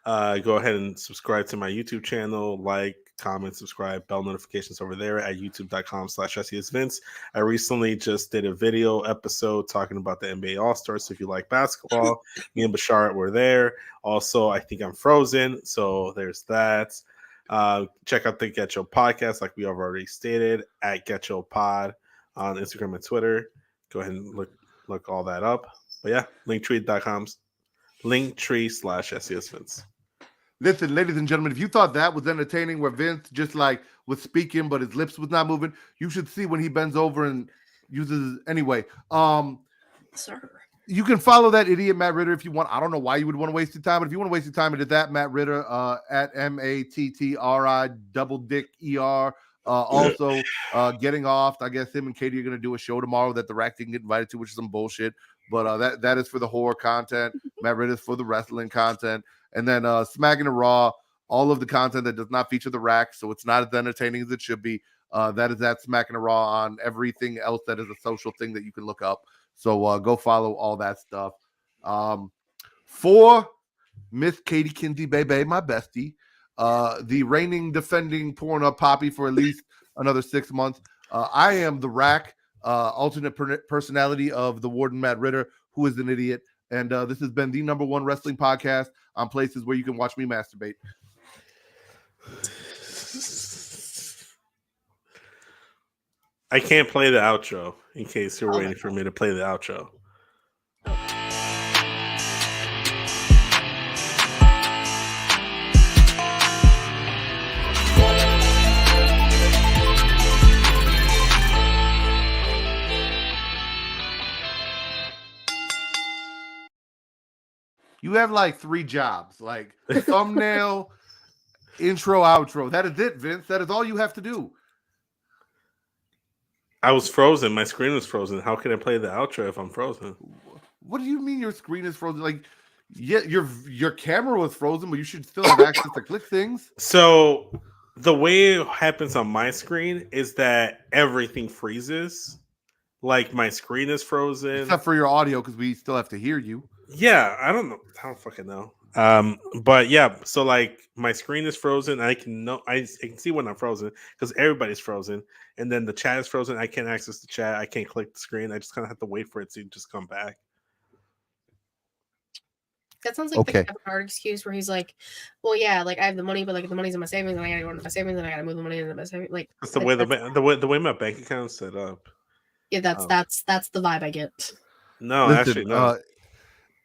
Go ahead and subscribe to my YouTube channel, like, comment, subscribe, bell notifications over there at youtube.com/SESVince. I recently just did a video episode talking about the NBA All-Stars. So if you like basketball, me and Bashar were there. Also, I think I'm frozen. So there's that. Check out the Get Yo podcast, like we have already stated, at Get Yo Pod on Instagram and Twitter. Go ahead and look all that up. But yeah, linktree/SESVince. Listen, ladies and gentlemen, if you thought that was entertaining where Vince just like was speaking but his lips was not moving, you should see when he bends over and uses anyway. Sir. You can follow that idiot Matt Ritter if you want. I don't know why you would want to waste your time, but if you want to waste your time, it is that Matt Ritter at MATTRI double dick ER. Also, getting off. I guess him and Katie are going to do a show tomorrow that the Rack didn't get invited to, which is some bullshit. But that is for the horror content. Matt Ritter is for the wrestling content. And then Smackin It Raw, all of the content that does not feature the Rack, so it's not as entertaining as it should be. That is at Smackin It Raw on everything else that is a social thing that you can look up. So go follow all that stuff. For Miss Katie Kinsey Bebe, my bestie, the reigning, defending Pornhub Poppy for at least another 6 months. I am the Rack, alternate personality of the Warden Matt Ritter, who is an idiot. And this has been the #1 wrestling podcast on places where you can watch me masturbate. I can't play the outro in case you're waiting for me to play the outro. You have like 3 jobs, like thumbnail, intro, outro. That is it, Vince. That is all you have to do. I was frozen. My screen was frozen. How can I play the outro if I'm frozen? What do you mean your screen is frozen? Like, yeah, your camera was frozen, but you should still have access to click things. So the way it happens on my screen is that everything freezes. Like my screen is frozen. Except for your audio, because we still have to hear you. Yeah, I don't know. I don't fucking know. But yeah, so like my screen is frozen. I can see when I'm frozen because everybody's frozen, and then the chat is frozen. I can't access the chat. I can't click the screen. I just kind of have to wait for it to just come back. That sounds like the Kevin Hart excuse where he's like, "Well, yeah, like I have the money, but like the money's in my savings, and I gotta go into my savings, and I gotta move the money into my savings." Like that's the way my bank account's set up. Yeah, that's the vibe I get. No, Listen, actually, no.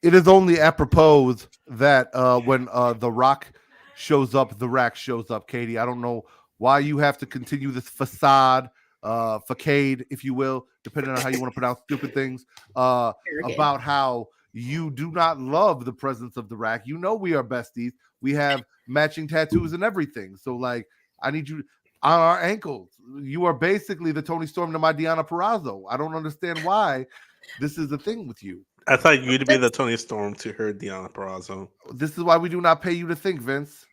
It is only apropos that when The Rock shows up, The Rack shows up, Katie. I don't know why you have to continue this facade, facade, if you will, depending on how you want to pronounce stupid things, about how you do not love the presence of The Rack. You know we are besties. We have matching tattoos and everything. So, like, I need you on our ankles. You are basically the Tony Storm to my Deonna Purrazzo. I don't understand why this is a thing with you. I thought you'd be the Tony Storm to her Deonna Purrazzo. This is why we do not pay you to think, Vince.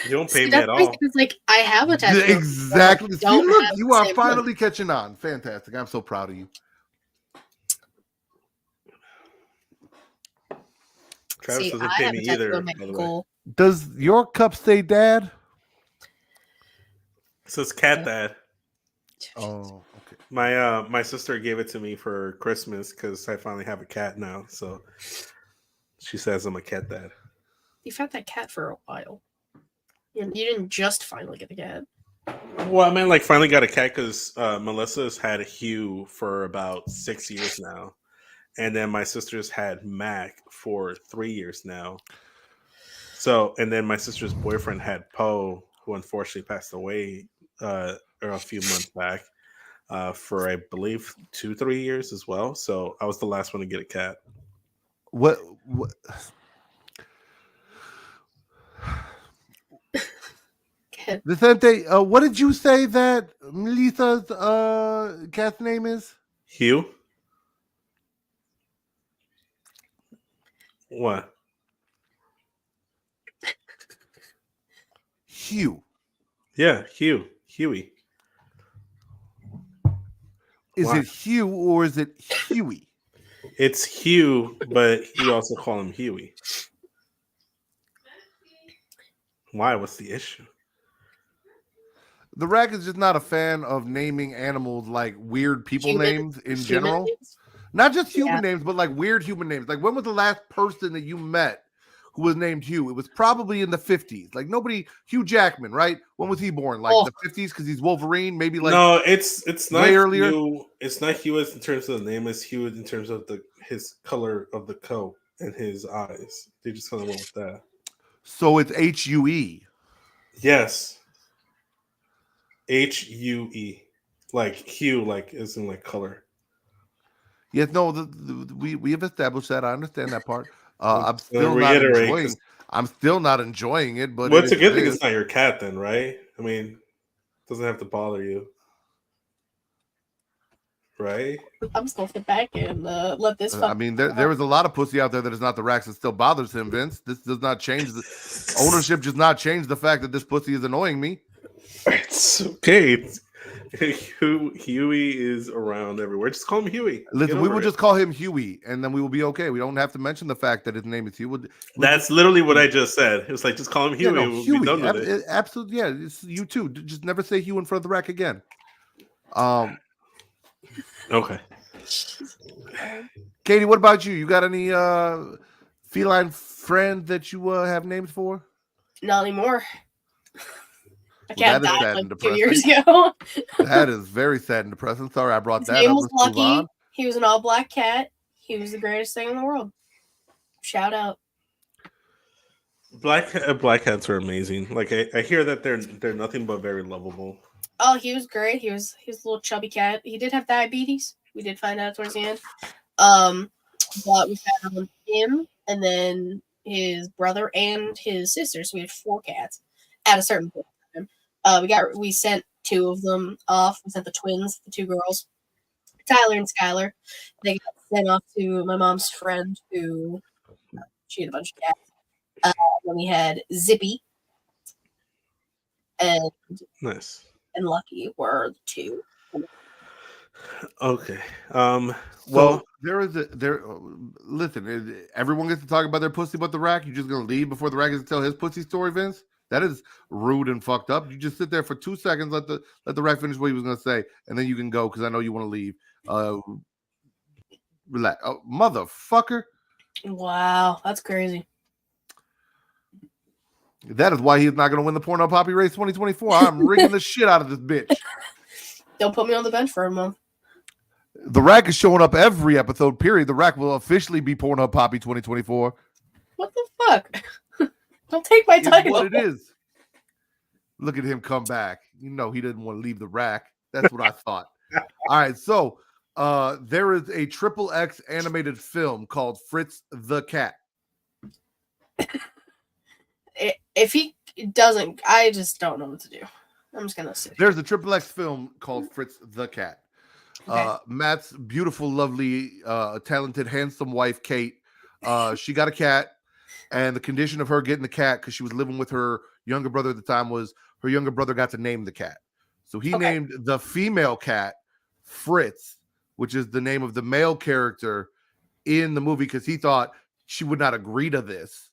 You don't pay me at all. Like I have a tattoo. Exactly. You are finally catching on. Fantastic. I'm so proud of you. Travis doesn't pay me either. By the way. Does your cup say dad? It says cat dad. Oh, okay. My sister gave it to me for Christmas because I finally have a cat now. So she says I'm a cat dad. You've had that cat for a while. You didn't just finally get a cat. Well, I mean, like finally got a cat because Melissa's had Hugh for about 6 years now, and then my sister's had Mac for 3 years now. So, and then my sister's boyfriend had Poe, who unfortunately passed away a few months back. For I believe 2-3 years as well. So I was the last one to get a cat. What? Vicente, what did you say that Melissa's cat's name is? Hugh. What? Hugh. Yeah, Hugh. Huey. Is it Hugh or is it Huey? It's Hugh, but you also call him Huey. Why? What's the issue? The Rack is just not a fan of naming animals like weird people names in general. Names? Not just human names, but like weird human names. Like, when was the last person that you met who was named Hugh? It was probably in the 50s. Like, nobody, Hugh Jackman, right? When was he born? Like the 50s because he's Wolverine? Maybe like no, it's not earlier. Hugh. It's not Hugh in terms of the name. It's Hugh in terms of his color of the coat and his eyes. They just kind of went with that. So it's H-U-E. Yes. H-U-E. Like Hugh, like is in like color. Yes, no, we have established that. I understand that part. I'm still not enjoying it. But it's a good thing it's not your cat, then, right? I mean, it doesn't have to bother you, right? I'm just gonna sit back and let this. I mean, there is a lot of pussy out there that is not the Rax that still bothers him, Vince. This does not change the ownership. Does not change the fact that this pussy is annoying me. It's okay. Huey is around everywhere. Just call him Huey. Listen, Get we over will it. just call him Huey, and then we will be okay. We don't have to mention the fact that his name is Huey. That's literally what I just said. It's like, just call him Huey. Yeah, no, We'll Huey. be done with it. Absolutely, yeah. It's you too. Just never say Hugh in front of the rack again. Okay. Katie, what about you? You got any feline friend that you have names for? Not anymore. My Well, cat that is died sad like and 2 years depressing. ago. That is very sad and depressing. Sorry, I brought His that name up. was Let's move Lucky. on. He was an all black cat. He was the greatest thing in the world. Shout out. Black cats are amazing. Like I hear that they're nothing but very lovable. Oh, he was great. He was a little chubby cat. He did have diabetes. We did find out towards the end. But we found him and then his brother and his sister. So we had 4 cats at a certain point in time. We sent 2 of them off. We sent the twins, the 2 girls, Tyler and Skylar. They got sent off to my mom's friend who she had a bunch of cats. Then we had Zippy and Nice. Lucky were the 2. Okay. So Well, listen, everyone gets to talk about their pussy but the rack. You just gonna leave before the rack gets to tell his pussy story, Vince? That is rude and fucked up. You just sit there for 2 seconds, let the rack finish what he was gonna say, and then you can go because I know you want to leave. Relax. Oh, motherfucker. Wow, that's crazy. That is why he's not gonna win the Porno Poppy Race 2024. I'm rigging the shit out of this bitch. Don't put me on the bench for a month. The rack is showing up every episode, period. The rack will officially be Pornhub Poppy 2024. What the fuck? Don't take my It's title. what it is. Look at him come back. You know he didn't want to leave the rack. That's what I thought. All right, so there is a XXX animated film called Fritz the Cat. If he doesn't, I just don't know what to do. I'm just gonna sit. There's a XXX film called Fritz the Cat. Okay. Matt's beautiful, lovely, talented, handsome wife, Kate. She got a cat, and the condition of her getting the cat, because she was living with her younger brother at the time, was her younger brother got to name the cat. So he named the female cat Fritz, which is the name of the male character in the movie, because he thought she would not agree to this.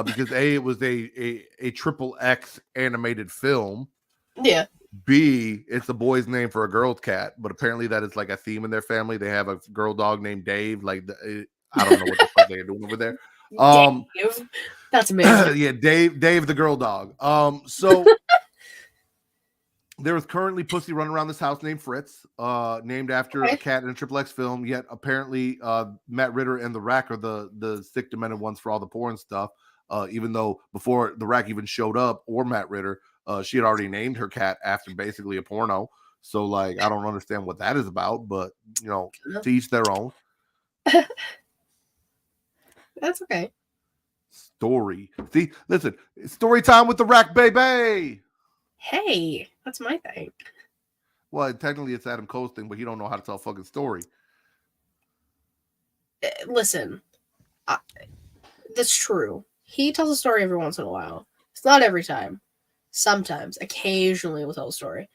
Because A, it was a XXX animated film. Yeah. B, it's a boy's name for a girl's cat, but apparently that is like a theme in their family. They have a girl dog named Dave. Like I don't know what the fuck they're doing over there. Dave. That's amazing. Yeah, Dave the girl dog. So there is currently pussy running around this house named Fritz, named after a cat in a XXX film. Yet apparently Matt Ritter and the Rack are the sick demented ones for all the porn stuff. Even though before the Rack even showed up, or Matt Ritter, she had already named her cat after basically a porno. So like I don't understand what that is about, but you know, to each their own. That's okay. Story. See, listen, story time with the Rack, baby. Hey, that's my thing. Well, technically it's Adam Cole's thing, but he don't know how to tell a fucking story. Listen, that's true. He tells a story every once in a while. It's not every time. Sometimes, occasionally, we'll tell a story.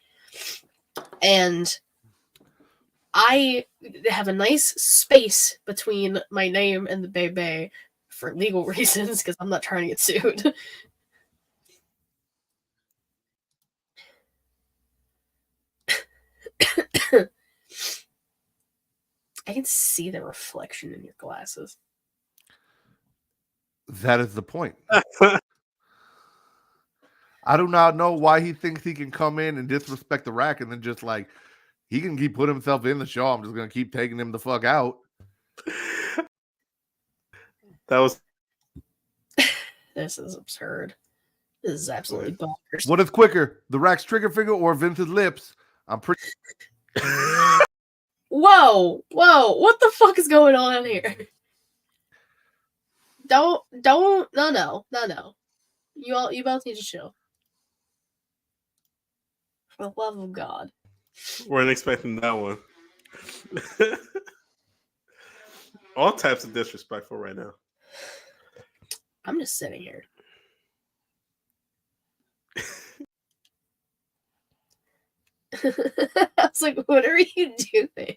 And I have a nice space between my name and the baby for legal reasons, because I'm not trying to get sued. I can see the reflection in your glasses. That is the point. I do not know why he thinks he can come in and disrespect the Rack and then just like he can keep putting himself in the show. I'm just gonna keep taking him the fuck out. that was This is absurd. This is absolutely bonkers. What is quicker, the Rack's trigger finger or Vince's lips? I'm pretty. Whoa, what the fuck is going on here? Don't, no. You both need to chill. For the love of God. weren't expecting that one. All types of disrespectful right now. I'm just sitting here. I was like, what are you doing?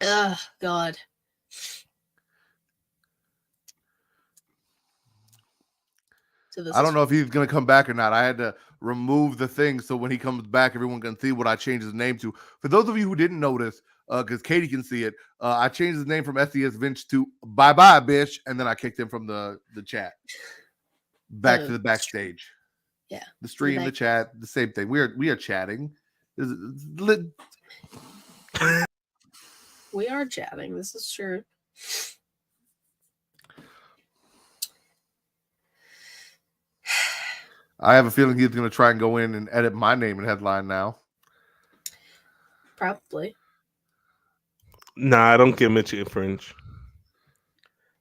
Oh, God. So this I is don't know if he's gonna come back or not. I had to remove the thing so when he comes back, everyone can see what I changed his name to. For those of you who didn't notice, because Katie can see it, I changed his name from SES Vince to Bye Bye Bitch, and then I kicked him from the chat back to the backstage. Yeah, the stream, the chat, the same thing. We are chatting. We are chatting. This is true. I have a feeling he's going to try and go in and edit my name and headline now. Probably. Nah, I don't gimmick infringe.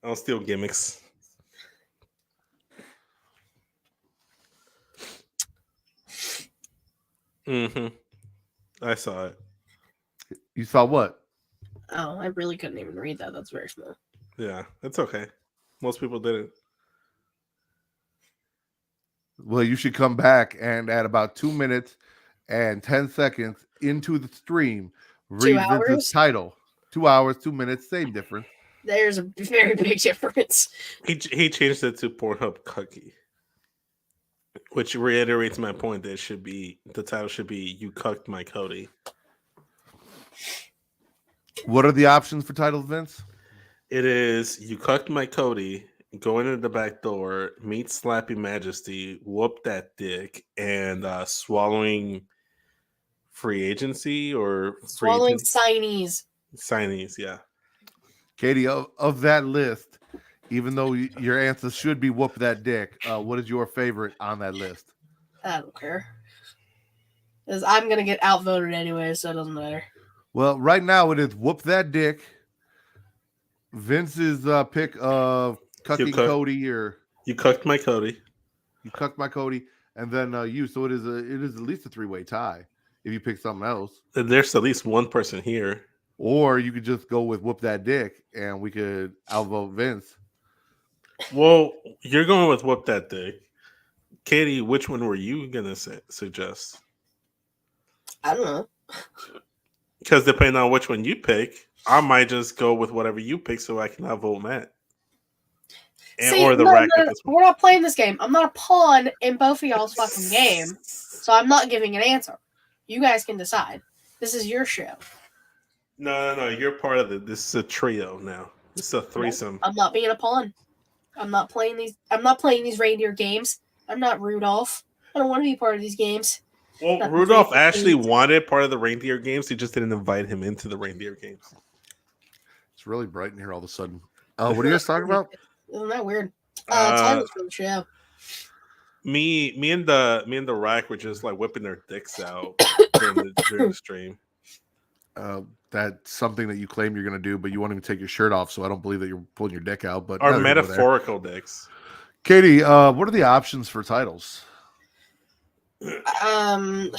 I don't steal gimmicks. I saw it. You saw what? Oh, I really couldn't even read that. That's very small. Yeah, it's okay. Most people didn't. Well, you should come back and at about 2 minutes and 10 seconds into the stream, read Vince's title. 2 hours, 2 minutes, same difference. There's a very big difference. He changed it to Pornhub Cucky, which reiterates my point that the title should be "You Cucked My Cody." What are the options for titles, Vince? It is "You Cucked My Cody," "Go into the back door," "Meet Slappy Majesty," "Whoop That Dick," and "Swallowing Free Agency" or Swallowing signees. Signees, yeah. Katie, of that list, even though your answer should be "Whoop That Dick," what is your favorite on that list? I don't care. Because I'm going to get outvoted anyway, so it doesn't matter. Well, right now it is "Whoop That Dick." Vince's pick of cucking Cody, or "You Cucked My Cody." You Cucked My Cody, and then you. So it is at least a 3-way tie if you pick something else. There's at least one person here. Or you could just go with "Whoop That Dick," and we could outvote Vince. Well, you're going with "Whoop That Dick." Katie, which one were you gonna suggest? I don't know. Because depending on which one you pick, I might just go with whatever you pick so I can outvote Matt. Or the rack at this point. We're not playing this game. I'm not a pawn in both of y'all's fucking game, so I'm not giving an answer. You guys can decide. This is your show. No. You're part of it. This is a trio now. This is a threesome. I'm not being a pawn. I'm not playing these reindeer games. I'm not Rudolph. I don't want to be part of these games. Well, Rudolph actually wanted part of the reindeer games. He just didn't invite him into the reindeer games. It's really bright in here all of a sudden. What are you guys talking about? Isn't that weird? Titles for the show. Me and the rack were just like whipping their dicks out during the stream. That's something that you claim you're going to do, but you won't even take your shirt off, so I don't believe that you're pulling your dick out. But our metaphorical dicks. Katie, what are the options for titles? I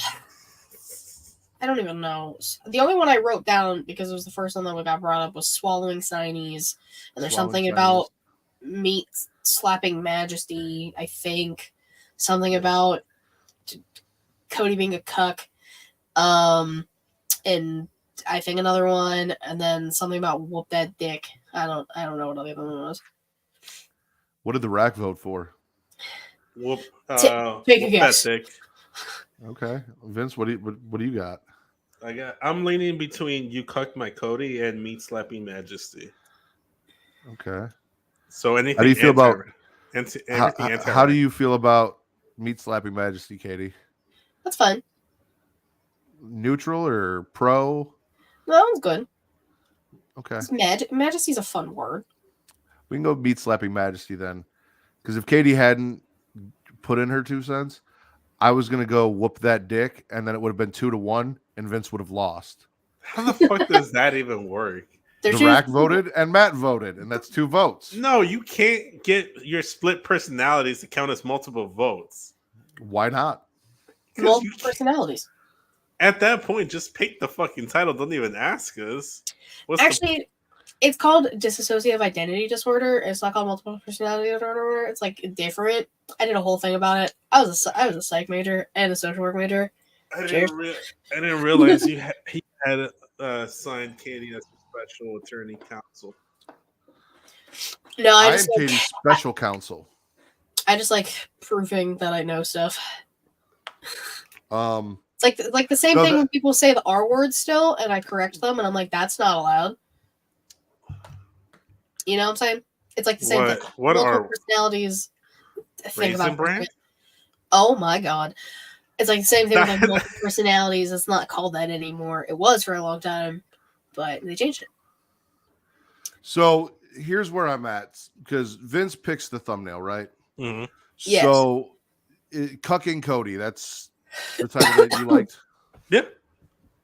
don't even know. The only one I wrote down because it was the first one that got brought up was Swallowing Signees, and there's something about Meat Slapping Majesty. I think something about Cody being a cuck, and I think another one, and then something about Whoop That Dick. I don't know what the other one was. What did the rack vote for? Take a guess. That dick. Okay, Vince, what do you got? I'm leaning between "You Cucked My Cody" and "Meat Slapping Majesty." Okay. So anything. How do you feel about how do you feel about Meat Slapping Majesty, Katie? That's fun. Neutral or pro? No, that one's good. Okay. Majesty's a fun word. We can go Meat Slapping Majesty then, because if Katie hadn't put in her 2 cents, I was gonna go Whoop That Dick, and then it would have been 2-1, and Vince would have lost. How the fuck does that even work? The rack voted and Matt voted, and that's 2 votes. No, you can't get your split personalities to count as multiple votes. Why not? Multiple personalities. At that point, just pick the fucking title. Don't even ask us. It's called dissociative identity disorder. It's not called multiple personality disorder. It's like different. I did a whole thing about it. I was a psych major and a social work major. I Cheers. didn't realize he had signed Katie as a special attorney counsel. No, I I am just like Katie's special counsel. I just like proving that I know stuff. It's like the same thing when people say the R word still, and I correct them, and I'm like, that's not allowed. You know what I'm saying? It's like the same thing. What Multiple are personalities? Think Raisin about Bran? Oh my god! It's like the same thing with like multiple personalities. It's not called that anymore. It was for a long time, but they changed it. So here's where I'm at, because Vince picks the thumbnail, right? Mm-hmm. Yes. So Cucking Cody, that's the title that you liked? Yep.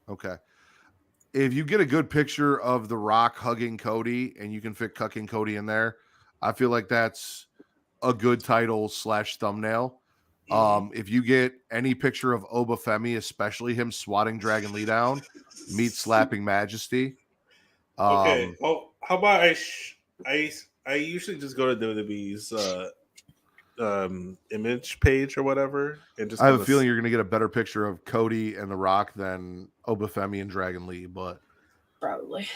Okay. If you get a good picture of The Rock hugging Cody and you can fit Cucking Cody in there, I feel like that's a good title / thumbnail. If you get any picture of Obafemi, especially him swatting Dragon Lee down, meet slapping Majesty. Okay. Well, how about I usually just go to WWE's image page or whatever, and just I have a feeling you're going to get a better picture of Cody and The Rock than Obafemi and Dragon Lee, but Probably.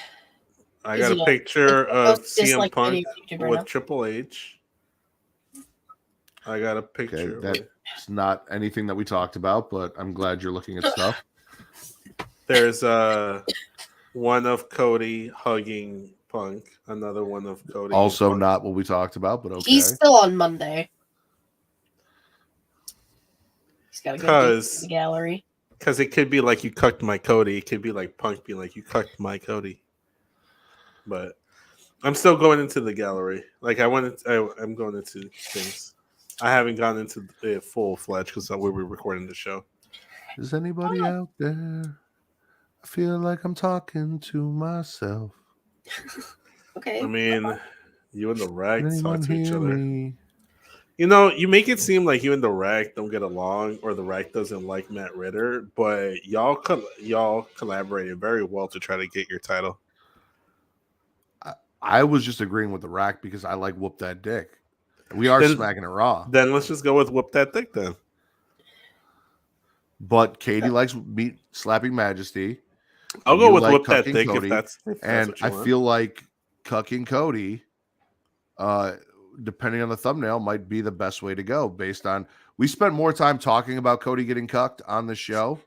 I got a picture of CM Punk with now. Triple H. I got a picture. Okay, that's not anything that we talked about, but I'm glad you're looking at stuff. There's one of Cody hugging Punk, another one of Cody. Also not what we talked about, but okay. He's still on Monday. He's got to go to the gallery. Because it could be like you cucked my Cody. It could be like Punk being like you cucked my Cody. But I'm still going into the gallery. Like I'm going into things. I haven't gone into it full fledged because we were recording the show. Is anybody out there? I feel like I'm talking to myself. Okay. I mean, you and the Rag talk to each other. Me? You know, you make it seem like you and the Rag don't get along, or the Rag doesn't like Matt Ritter, but y'all collaborated very well to try to get your title. I was just agreeing with the Rack because I like whoop that dick. We are smacking it raw. Then let's just go with whoop that dick then. But Katie likes slapping Majesty. I'll go with whoop that dick Cody, if that's and what you want. I feel like Cucking Cody, depending on the thumbnail, might be the best way to go based on we spent more time talking about Cody getting cucked on the show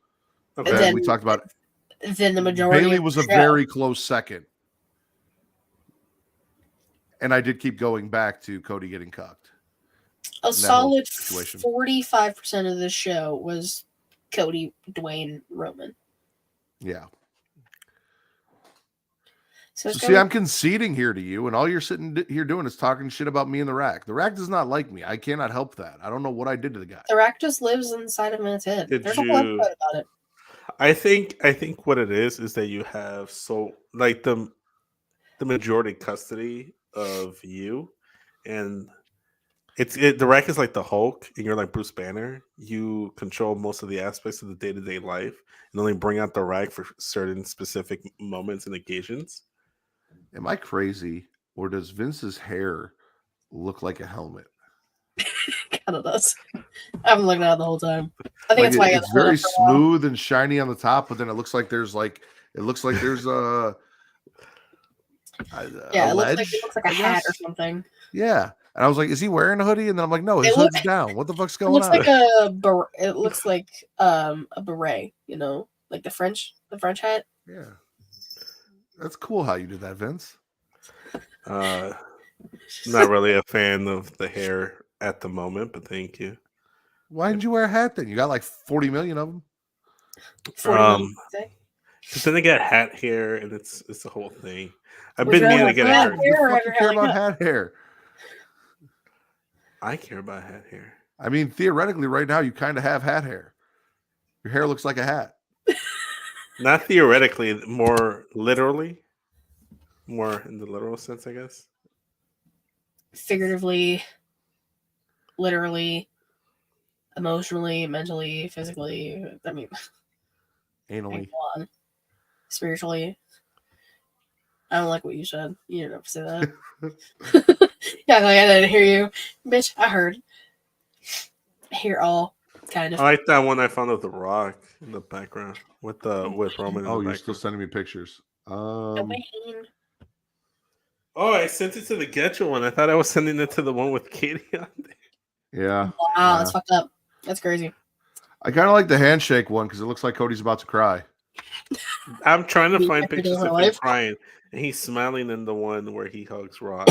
than we talked about. Then the majority. Bailey was a very close second. And I did keep going back to Cody getting cucked. A solid 45% of the show was Cody, Dwayne, Roman. Yeah. So see, I'm conceding here to you, and all you're sitting here doing is talking shit about me and the Rack. The Rack does not like me. I cannot help that. I don't know what I did to the guy. The Rack just lives inside of his head. There's a whole episode about it. I think what it is that you have the majority custody of you, and the Rack is like the Hulk, and you're like Bruce Banner. You control most of the aspects of the day-to-day life, and only bring out the Rack for certain specific moments and occasions. Am I crazy, or does Vince's hair look like a helmet? Kind of does. I've been looking at it the whole time. I think it's why it's very smooth and shiny on the top, but then it looks like there's a it looks like a hat or something. Yeah. And I was like, is he wearing a hoodie? And then I'm like, no, his hood's down. What the fuck's going on? It looks like a beret, you know, like the French hat. Yeah. That's cool how you did that, Vince. Not really a fan of the hair at the moment, but thank you. Why didn't you wear a hat then? You got like 40 million of them. 40 million, but then they got hat hair, and it's a whole thing. I've been meaning to get a hair. You care about hat hair. I care about hat hair. I mean, theoretically, right now you kind of have hat hair. Your hair looks like a hat. Not theoretically, more literally, more in the literal sense, I guess. Figuratively, literally, emotionally, mentally, physically. I mean, anally, spiritually. I don't like what you said. You didn't have to say that. Yeah, like I didn't hear you. Bitch, I heard. I hear all, kind of. I like that one I found of The Rock in the background with Roman in Oh, the you're still background. sending me pictures. Wayne. Oh, I sent it to the Getcha one. I thought I was sending it to the one with Katie on there. Yeah. Wow, yeah. that's fucked up. That's crazy. I kind of like the handshake one because it looks like Cody's about to cry. I'm trying to You find ever pictures do of her him life? crying, and he's smiling in the one where he hugs Rock.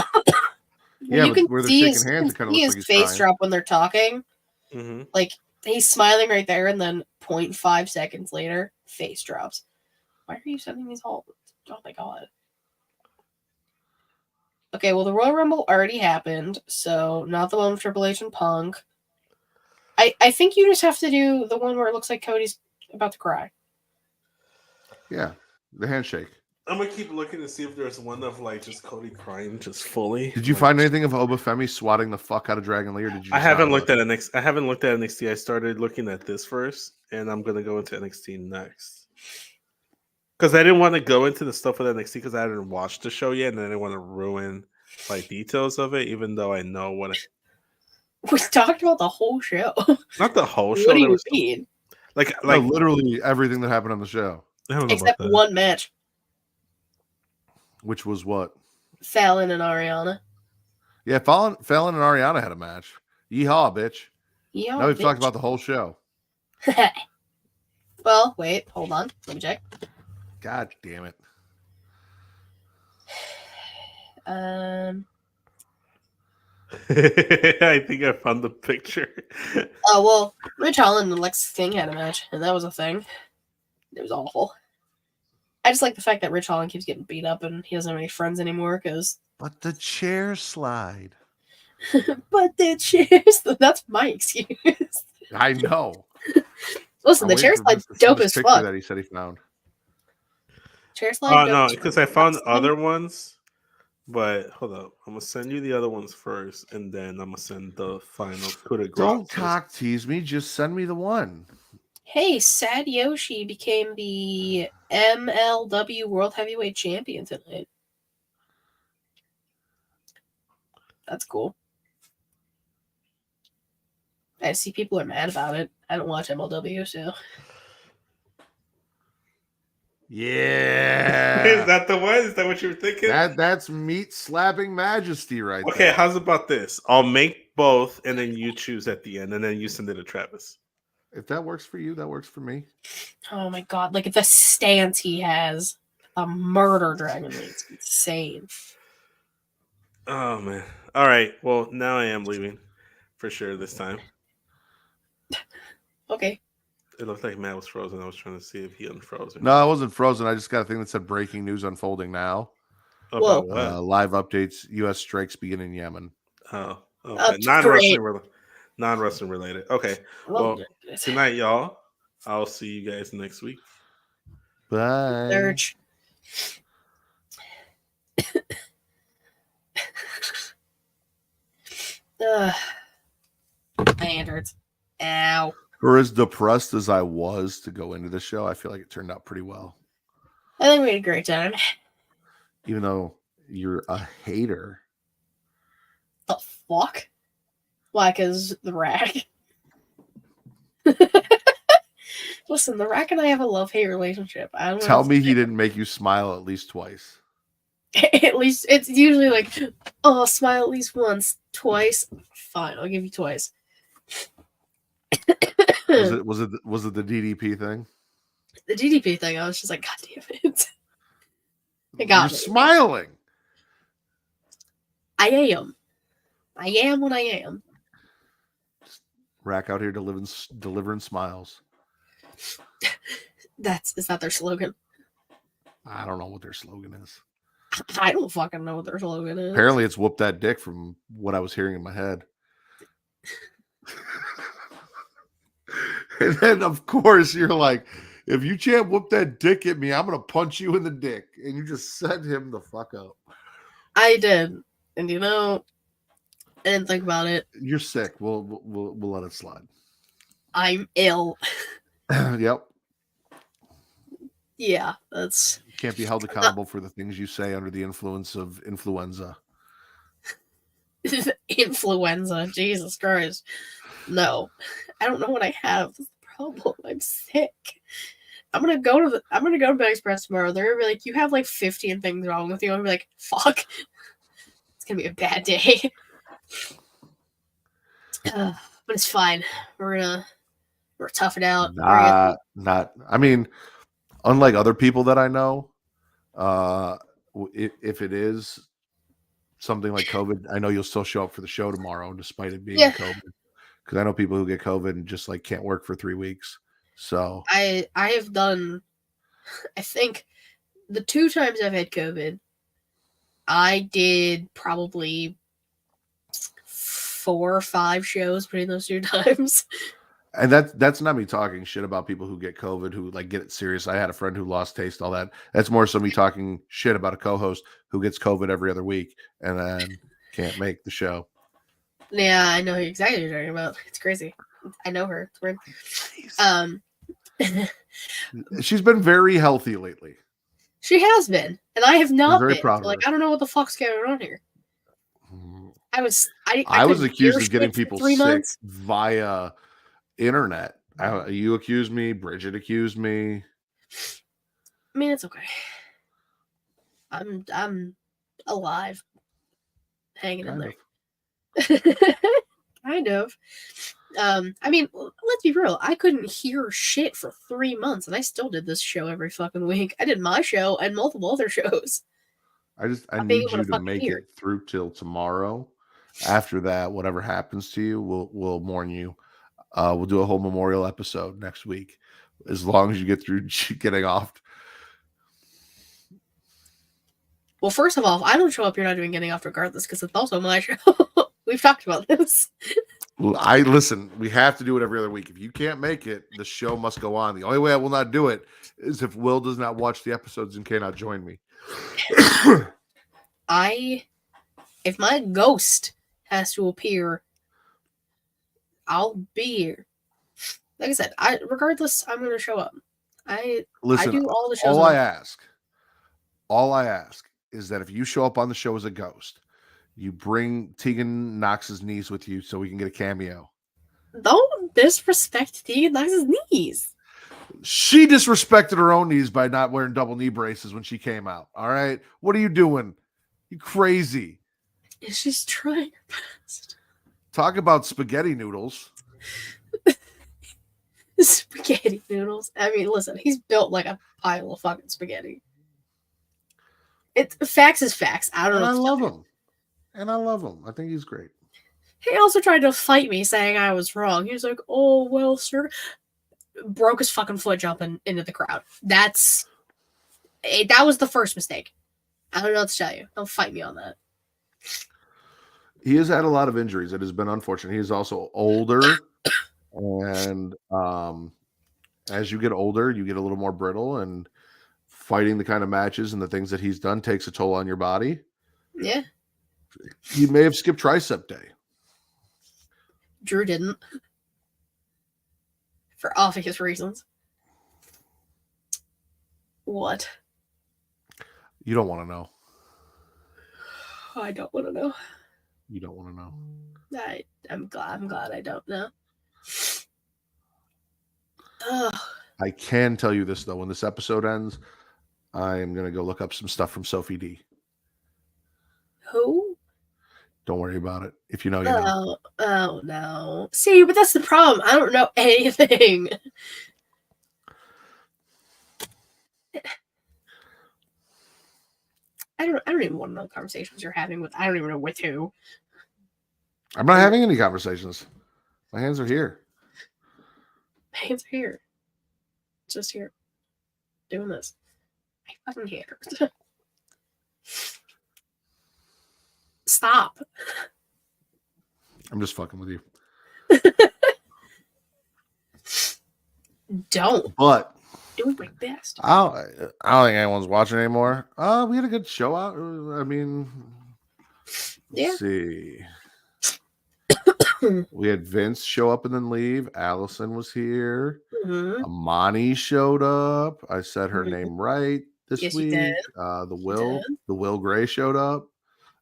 Yeah, You but can where they're see shaking his, hands, it kind of see looks his like he's face crying. drop when they're talking. hmm Like he's smiling right there, and then 0.5 seconds later, face drops. Why are you sending these all? Oh my god. Okay, well the Royal Rumble already happened, so not the one with Triple H and Punk. I think you just have to do the one where it looks like Cody's about to cry. Yeah, the handshake. I'm gonna keep looking to see if there's one of like just Cody crying just fully. Did you Like, find anything of Obafemi swatting the fuck out of Dragon Lee, or did you? I Just haven't not looked look? at NXT. I haven't looked at NXT. I started looking at this first, and I'm gonna go into NXT next. Because I didn't want to go into the stuff with NXT because I hadn't watched the show yet, and I didn't want to ruin like details of it, even though I know what. We talked about the whole show. Not the whole show. What do There you was mean? like No, literally everything that happened on the show, I don't know Except about that. one match. which was what? Fallon and Ariana. Yeah, Fallon and Ariana had a match. Yeehaw, bitch. Yeah, Now we've talked about the whole show. Well, wait, hold on. Let me check. God damn it. I think I found the picture. Oh well, Rich Holland and Lex King had a match, and that was a thing. It was awful. I just like the fact that Rich Holland keeps getting beat up and he doesn't have any friends anymore because. But the chair slide. But the chairs. That's my excuse. I know. Listen, I'm the waiting chair for slide's Vince to send dope this as picture fuck. that he said he found. Chair slide. Oh dope no, as because fuck. I found other ones. But hold up, I'm gonna send you the other ones first, and then I'm gonna send the final coup de grace. Don't cock tease me. Just send me the one. Hey, Sad Yoshi became the MLW World Heavyweight Champion tonight. That's cool. I see people are mad about it. I don't watch MLW, so. Yeah. Is that the one? Is that what you were thinking? That's meat slapping majesty right Okay, there. how's about this? I'll make both, and then you choose at the end, and then you send it to Travis. If that works for you, that works for me. Oh my god, like the stance he has. A murder Dragon League. It's insane. Oh man! All right, well now I am leaving for sure this time. Okay. It looked like Matt was frozen. I was trying to see if he unfroze. No, I wasn't frozen. I just got a thing that said breaking news unfolding now. About Whoa. what? Live updates. U.S. strikes begin in Yemen. Oh, okay. That's Non-wrestling related. Okay. Well, Well, good night, y'all. I'll see you guys next week. Bye. Search. My hand hurts. Ow. For as depressed as I was to go into the show, I feel like it turned out pretty well. I think we had a great time. Even though you're a hater. The fuck? Why? Because the Rack. Listen, the Rack and I have a love-hate relationship. I don't know. Tell me he didn't make you smile at least twice. At least it's usually like, oh, smile at least once, twice. Fine, I'll give you twice. Was it the DDP thing? The DDP thing? I was just like, God damn it! It got You're me. smiling. I am. I am what I am. Rack out here delivering smiles. Is that their slogan? I don't know what their slogan is. I don't fucking know what their slogan is. Apparently, it's whoop that dick from what I was hearing in my head. And then, of course, you're like, if you chant whoop that dick at me, I'm going to punch you in the dick. And you just set him the fuck up. I did. And you know, I didn't think about it. You're sick. We'll let it slide. I'm ill. Yep. Yeah, that's You can't be held accountable for the things you say under the influence of influenza. influenza. Jesus Christ. No, I don't know what I have. That's the problem. I'm sick. I'm gonna go to Bed Express tomorrow. They're gonna be like, you have like 15 things wrong with you. I'm gonna be like, fuck. It's gonna be a bad day. But it's fine. We're tough it out. I mean, unlike other people that I know, if it is something like COVID, I know you'll still show up for the show tomorrow, despite it being COVID. Because I know people who get COVID and just like can't work for 3 weeks. So I have done, I think, the 2 times I've had COVID, I did probably 4 or 5 shows between those 2 times. And that's not me talking shit about people who get COVID, who like get it serious. I had a friend who lost taste, all that. That's more so me talking shit about a co-host who gets COVID every other week and then can't make the show. Yeah, I know exactly what you're talking about. It's crazy. I know her. It's weird. She's been very healthy lately. She has been, and I have not very been. proud of So, like, her. I don't know what the fuck's going on here. I was was accused of getting shit for people 3 sick months. via internet. You accused me. Bridget accused me. I mean, it's okay. I'm alive, hanging in there. Kind of. I mean, let's be real. I couldn't hear shit for 3 months, and I still did this show every fucking week. I did my show and multiple other shows. I Not need being able you to to fucking make hear. it through till tomorrow. After that, whatever happens to you, we'll mourn you. We'll do a whole memorial episode next week, as long as you get through getting off. Well, first of all, if I don't show up, you're not doing getting off regardless, because it's also my show. We've talked about this. Listen. We have to do it every other week. If you can't make it, the show must go on. The only way I will not do it is if Will does not watch the episodes and cannot join me. If my ghost has to appear, I'll be here. Like I said, regardless, I'm gonna show up. Listen, I do all the shows. All I ask is that if you show up on the show as a ghost, you bring Tegan Knox's niece with you so we can get a cameo. Don't disrespect Tegan Knox's knees. She disrespected her own knees by not wearing double knee braces when she came out. All right, what are you doing? You crazy? She's trying her best. Talk about spaghetti noodles. Spaghetti noodles. I mean, listen, he's built like a pile of fucking spaghetti. Facts is facts. I don't know. I love him. And I love him. I think he's great. He also tried to fight me, saying I was wrong. He was like, "Oh well, sir," broke his fucking foot jumping into the crowd. That was the first mistake. I don't know what to tell you. Don't fight me on that. He has had a lot of injuries. It has been unfortunate. He's also older, and as you get older, you get a little more brittle, and fighting the kind of matches and the things that he's done takes a toll on your body. Yeah. He may have skipped tricep day. Drew didn't. For obvious reasons. What? You don't want to know. I don't want to know. You don't want to know. I'm glad I don't know. Ugh. I can tell you this though. When this episode ends, I am going to go look up some stuff from Sophie D. Who? Don't worry about it. If you know, you know. Oh no. See, but that's the problem. I don't know anything. I don't even want to know the conversations you're having with. I don't even know with who. I'm not having any conversations. My hands are here. My hands are here. Just here. Doing this. My fucking hair. Stop. I'm just fucking with you. Don't. But doing my best. I don't think anyone's watching anymore. We had a good show out. I mean, let's see. We had Vince show up and then leave. Allison was here. Mhm. Amani showed up. I said her Mhm. name right this Yes, you did. week. The did. Will Gray showed up.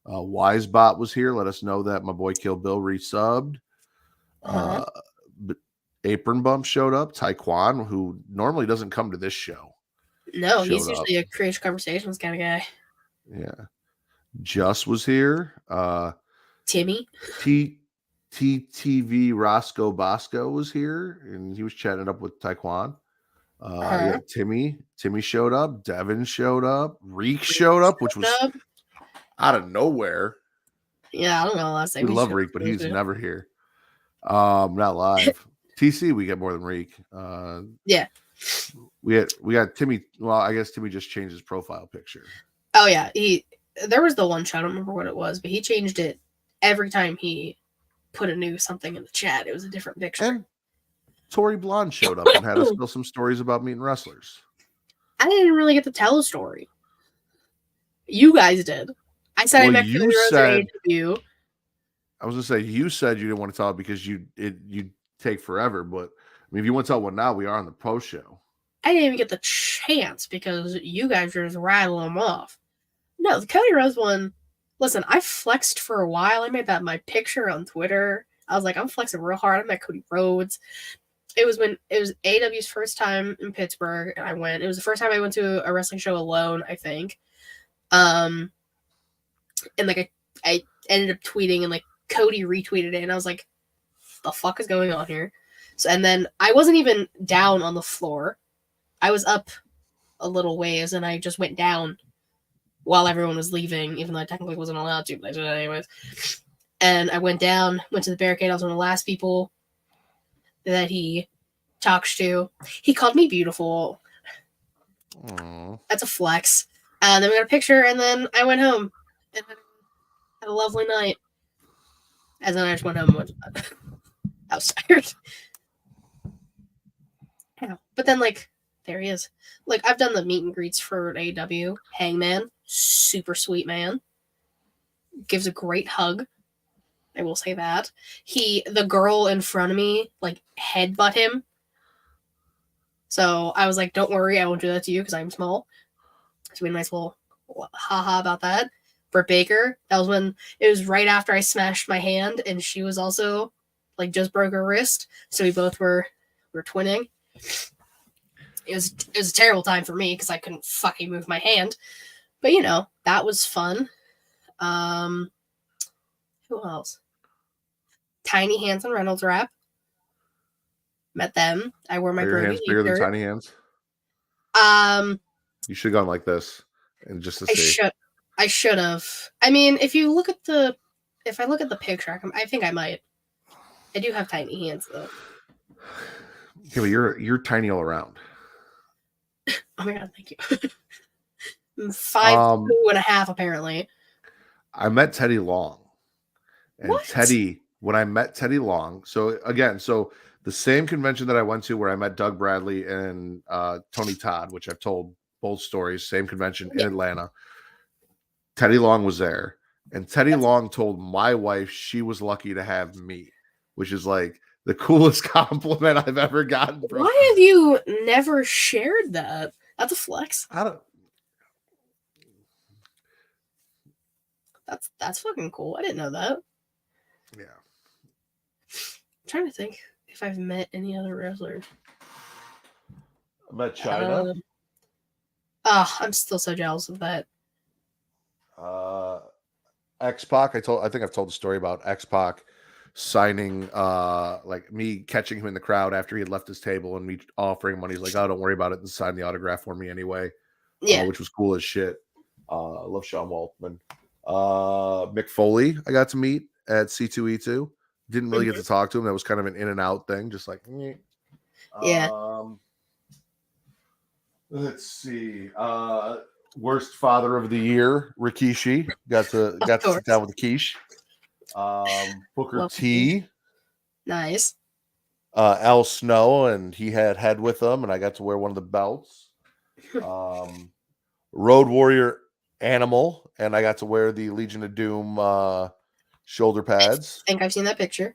Wisebot was here. Let us know that my boy Kill Bill resubbed. Uh-huh. But Apron Bump showed up. Taekwon, who normally doesn't come to this show, No, he's showed up. usually a creative conversations kind of guy. Yeah. Just was here. Timmy. TTV Roscoe Bosco was here, and he was chatting it up with Taekwon. Yeah, Timmy showed up. Devin showed up. Reek showed up, which was up. out of nowhere. Yeah, I don't know the last time We he love showed Reek, up but to he's this never here. Not live. TC, we get more than Reek. Yeah. We got Timmy. Well, I guess Timmy just changed his profile picture. Oh yeah, there was the one shot, I don't remember what it was, but he changed it every time he put a new something in the chat. It was a different picture. And Tori Blonde showed up and had us tell some stories about meeting wrestlers. I didn't really get to tell a story. You guys did. I said I Well, met you Cody Rhodes said- at AEW. I was gonna say you said you didn't want to tell because you take forever, but I mean, if you want to tell one now, we are on the post show. I didn't even get the chance because you guys were just rattling them off. No, the Cody Rhodes one. Listen, I flexed for a while. I made that my picture on Twitter. I was like, I'm flexing real hard. I met Cody Rhodes. It was AEW's first time in Pittsburgh, and I went. It was the first time I went to a wrestling show alone, I think. And like I ended up tweeting, and like Cody retweeted it, and I was like, the fuck is going on here? So, and then I wasn't even down on the floor. I was up a little ways, and I just went down while everyone was leaving, even though I technically wasn't allowed to, but I did it anyways. And I went down, went to the barricade. I was one of the last people that he talks to. He called me beautiful. Aww. That's a flex. And then we got a picture, and then I went home and had a lovely night. And then I just went home and went to bed. I was tired. Yeah. But then, like, there he is. Like, I've done the meet and greets for AEW. Hangman, super sweet man. Gives a great hug. I will say that. The girl in front of me, like, headbutt him. So I was like, don't worry, I won't do that to you because I'm small. So we had a nice little haha about that. Britt Baker, that was when it was right after I smashed my hand, and she was also like just broke her wrist. So we both were twinning. It was a terrible time for me because I couldn't fucking move my hand. But you know, that was fun. Who else? Tiny Hands and Reynolds rap. Met them. I wore my Are your Brody hands Lee bigger than shirt. tiny hands? You should have gone like this, and just to see. I should have. I mean, if I look at the picture, I think I might. I do have tiny hands though. Yeah, but you're tiny all around. Oh my god, thank you. 5'2.5" apparently. I met Teddy Long, and What? when I met Teddy Long, so the same convention that I went to where I met Doug Bradley and Tony Todd, which I've told both stories, same convention in Atlanta. Teddy Long was there, and Teddy Long told my wife she was lucky to have me, which is like the coolest compliment I've ever gotten. Why have you never shared that? That's a flex. I don't. That's fucking cool. I didn't know that. Yeah. I'm trying to think if I've met any other wrestlers. I met China. I'm still so jealous of that. X-Pac. I think I've told the story about X-Pac signing, like me catching him in the crowd after he had left his table and me offering money. He's like, "Oh, don't worry about it," and sign the autograph for me anyway. Yeah, which was cool as shit. I love Sean Waltman. Mick Foley, I got to meet at C2E2. Didn't really get to talk to him. That was kind of an in and out thing, just like, yeah. Let's see. Worst father of the year, Rikishi. Got to sit down with the quiche. Booker Love T. Nice. Al Snow, and he had head with him, and I got to wear one of the belts. Road Warrior Animal, and I got to wear the Legion of Doom shoulder pads. I think I've seen that picture.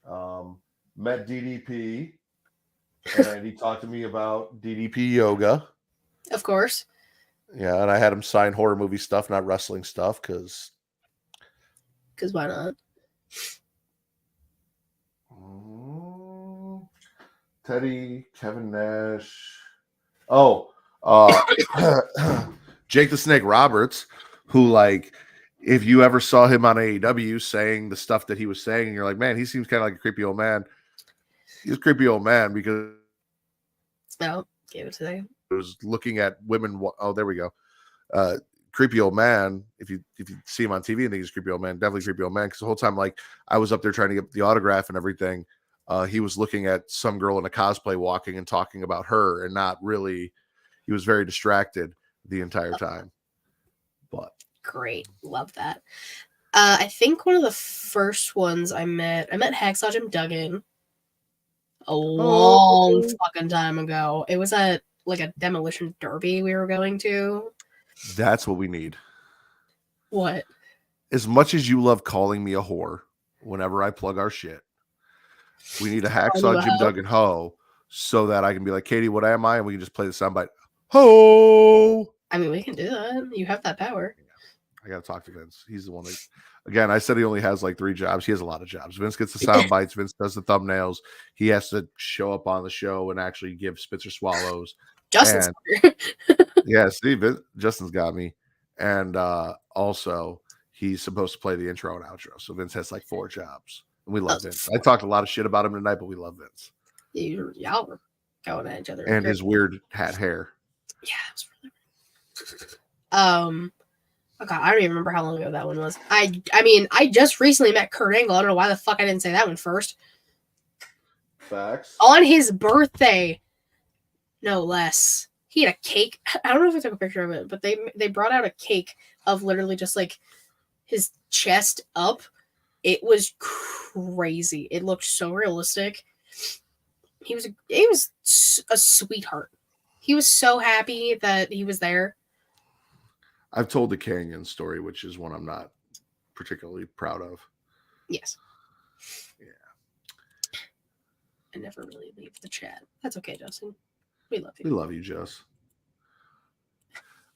Met DDP, and he talked to me about DDP yoga. Of course. Yeah, and I had him sign horror movie stuff, not wrestling stuff, because why not? Teddy, Kevin Nash. Oh, Jake the Snake Roberts, who, like, if you ever saw him on AEW saying the stuff that he was saying, and you're like, man, he seems kind of like a creepy old man. He's a creepy old man because No, give it to them. he was looking at women. Oh, there we go. Creepy old man. If you see him on TV and think he's a creepy old man, definitely creepy old man. Because the whole time, like, I was up there trying to get the autograph and everything. He was looking at some girl in a cosplay walking and talking about her, and not really. He was very distracted the entire time. But Great, love that. I think one of the first ones I met Hacksaw Jim Duggan a long fucking time ago. It was at like a demolition derby we were going to. that's what we need. What? As much as you love calling me a whore whenever I plug our shit, we need a Hacksaw Jim Duggan ho so that I can be like, Katie, what am I? And we can just play the soundbite. Ho! I mean, we can do that. You have that power. I got to talk to Vince. He's the one that, again, I said he only has like 3 jobs. He has a lot of jobs. Vince gets the sound bites. Vince does the thumbnails. He has to show up on the show and actually give Spitzer Swallows. Justin's Yeah, see, Justin's got me. And also, he's supposed to play the intro and outro. So Vince has like 4 jobs. And we love Vince. I talked a lot of shit about him tonight, but we love Vince. y'all were going at each other. And his weird hat hair. Yeah, it was really weird. Oh God, I don't even remember how long ago that one was. I mean, I just recently met Kurt Angle. I don't know why the fuck I didn't say that one first. Facts. On his birthday, no less. He had a cake. I don't know if I took a picture of it, but they brought out a cake of literally just like his chest up. It was crazy. It looked so realistic. He was a sweetheart. He was so happy that he was there. I've told the Canyon story, which is one I'm not particularly proud of. Yes. Yeah. I never really leave the chat. That's okay, Justin. We love you. We love you, Jess.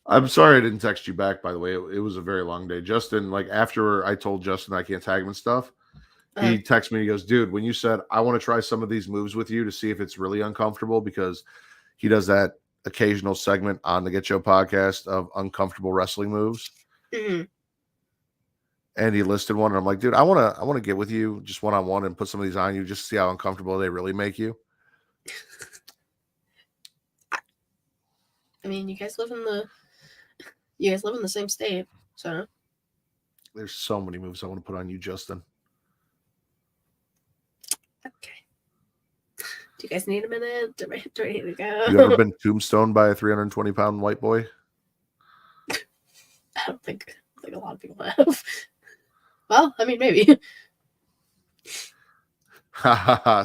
I'm sorry I didn't text you back, by the way. It was a very long day. Justin, like, after I told Justin I can't tag him and stuff, he texted me. He goes, dude, when you said, I want to try some of these moves with you to see if it's really uncomfortable, because he does that occasional segment on the Get Show podcast of uncomfortable wrestling moves. Mm-hmm. And he listed one, and I'm like, dude, I want to get with you just one-on-one and put some of these on you just to see how uncomfortable they really make you. I mean, you guys live in the same state, so There's so many moves I want to put on you, Justin. okay. Do you guys need a minute? Do I need to go? You ever been tombstoned by a 320-pound white boy? I don't think a lot of people have. Well, I mean, maybe.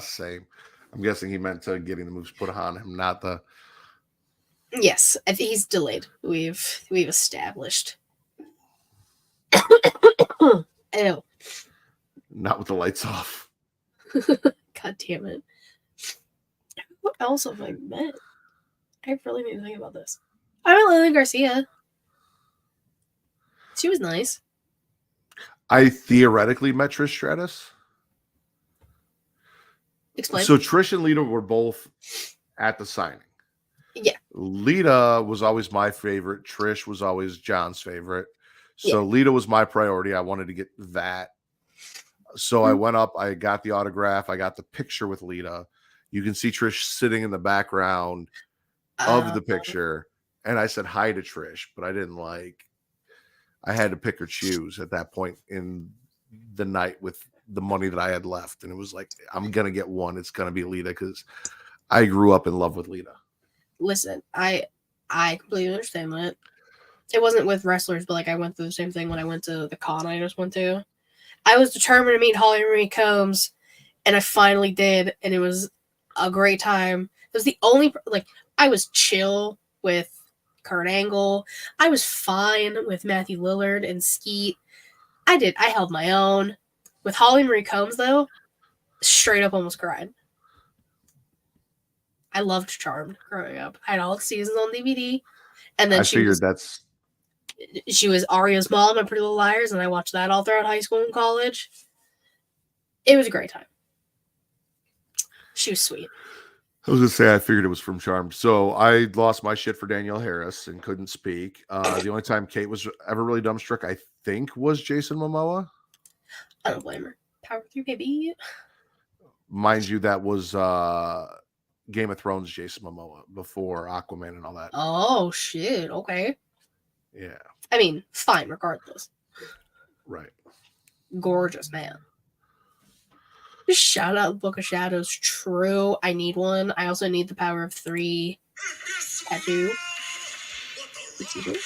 Same. I'm guessing he meant to getting the moves put on him, not the. Yes, I think he's delayed. We've established. Ew. Not with the lights off. God damn it. What else have I met? I really need to think about this. I met Lily Garcia. She was nice. I theoretically met Trish Stratus. Explain. So Trish and Lita were both at the signing. Yeah. Lita was always my favorite. Trish was always John's favorite. So Lita was my priority. I wanted to get that. So I went up. I got the autograph. I got the picture with Lita. You can see Trish sitting in the background of the picture. And I said hi to Trish, but I didn't I had to pick or choose at that point in the night with the money that I had left. And it was like, I'm going to get one. It's going to be Lita because I grew up in love with Lita. Listen, I completely understand that. It wasn't with wrestlers, but like I went through the same thing when I went to the con I just went to. I was determined to meet Holly Marie Combs, and I finally did, and it was a great time. It was the only, I was chill with Kurt Angle. I was fine with Matthew Lillard and Skeet. I held my own. With Holly Marie Combs, though, Straight up almost cried. I loved Charmed growing up. I had all the seasons on DVD. And then I figured she was Arya's mom in Pretty Little Liars, and I watched that all throughout high school and college. It was a great time. She was sweet. I was gonna say I figured it was from Charmed. So I lost my shit for Danielle Harris and couldn't speak. The only time Kate was ever really dumbstruck, I think, was Jason Momoa. I don't blame her. Power through, baby. Mind you, that was Game of Thrones Jason Momoa before Aquaman and all that. Oh shit. Okay. Yeah. I mean, fine, regardless. Right. Gorgeous man. Just shout out Book of Shadows. True. I need one. I also need the Power of 3 tattoo. What's he doing?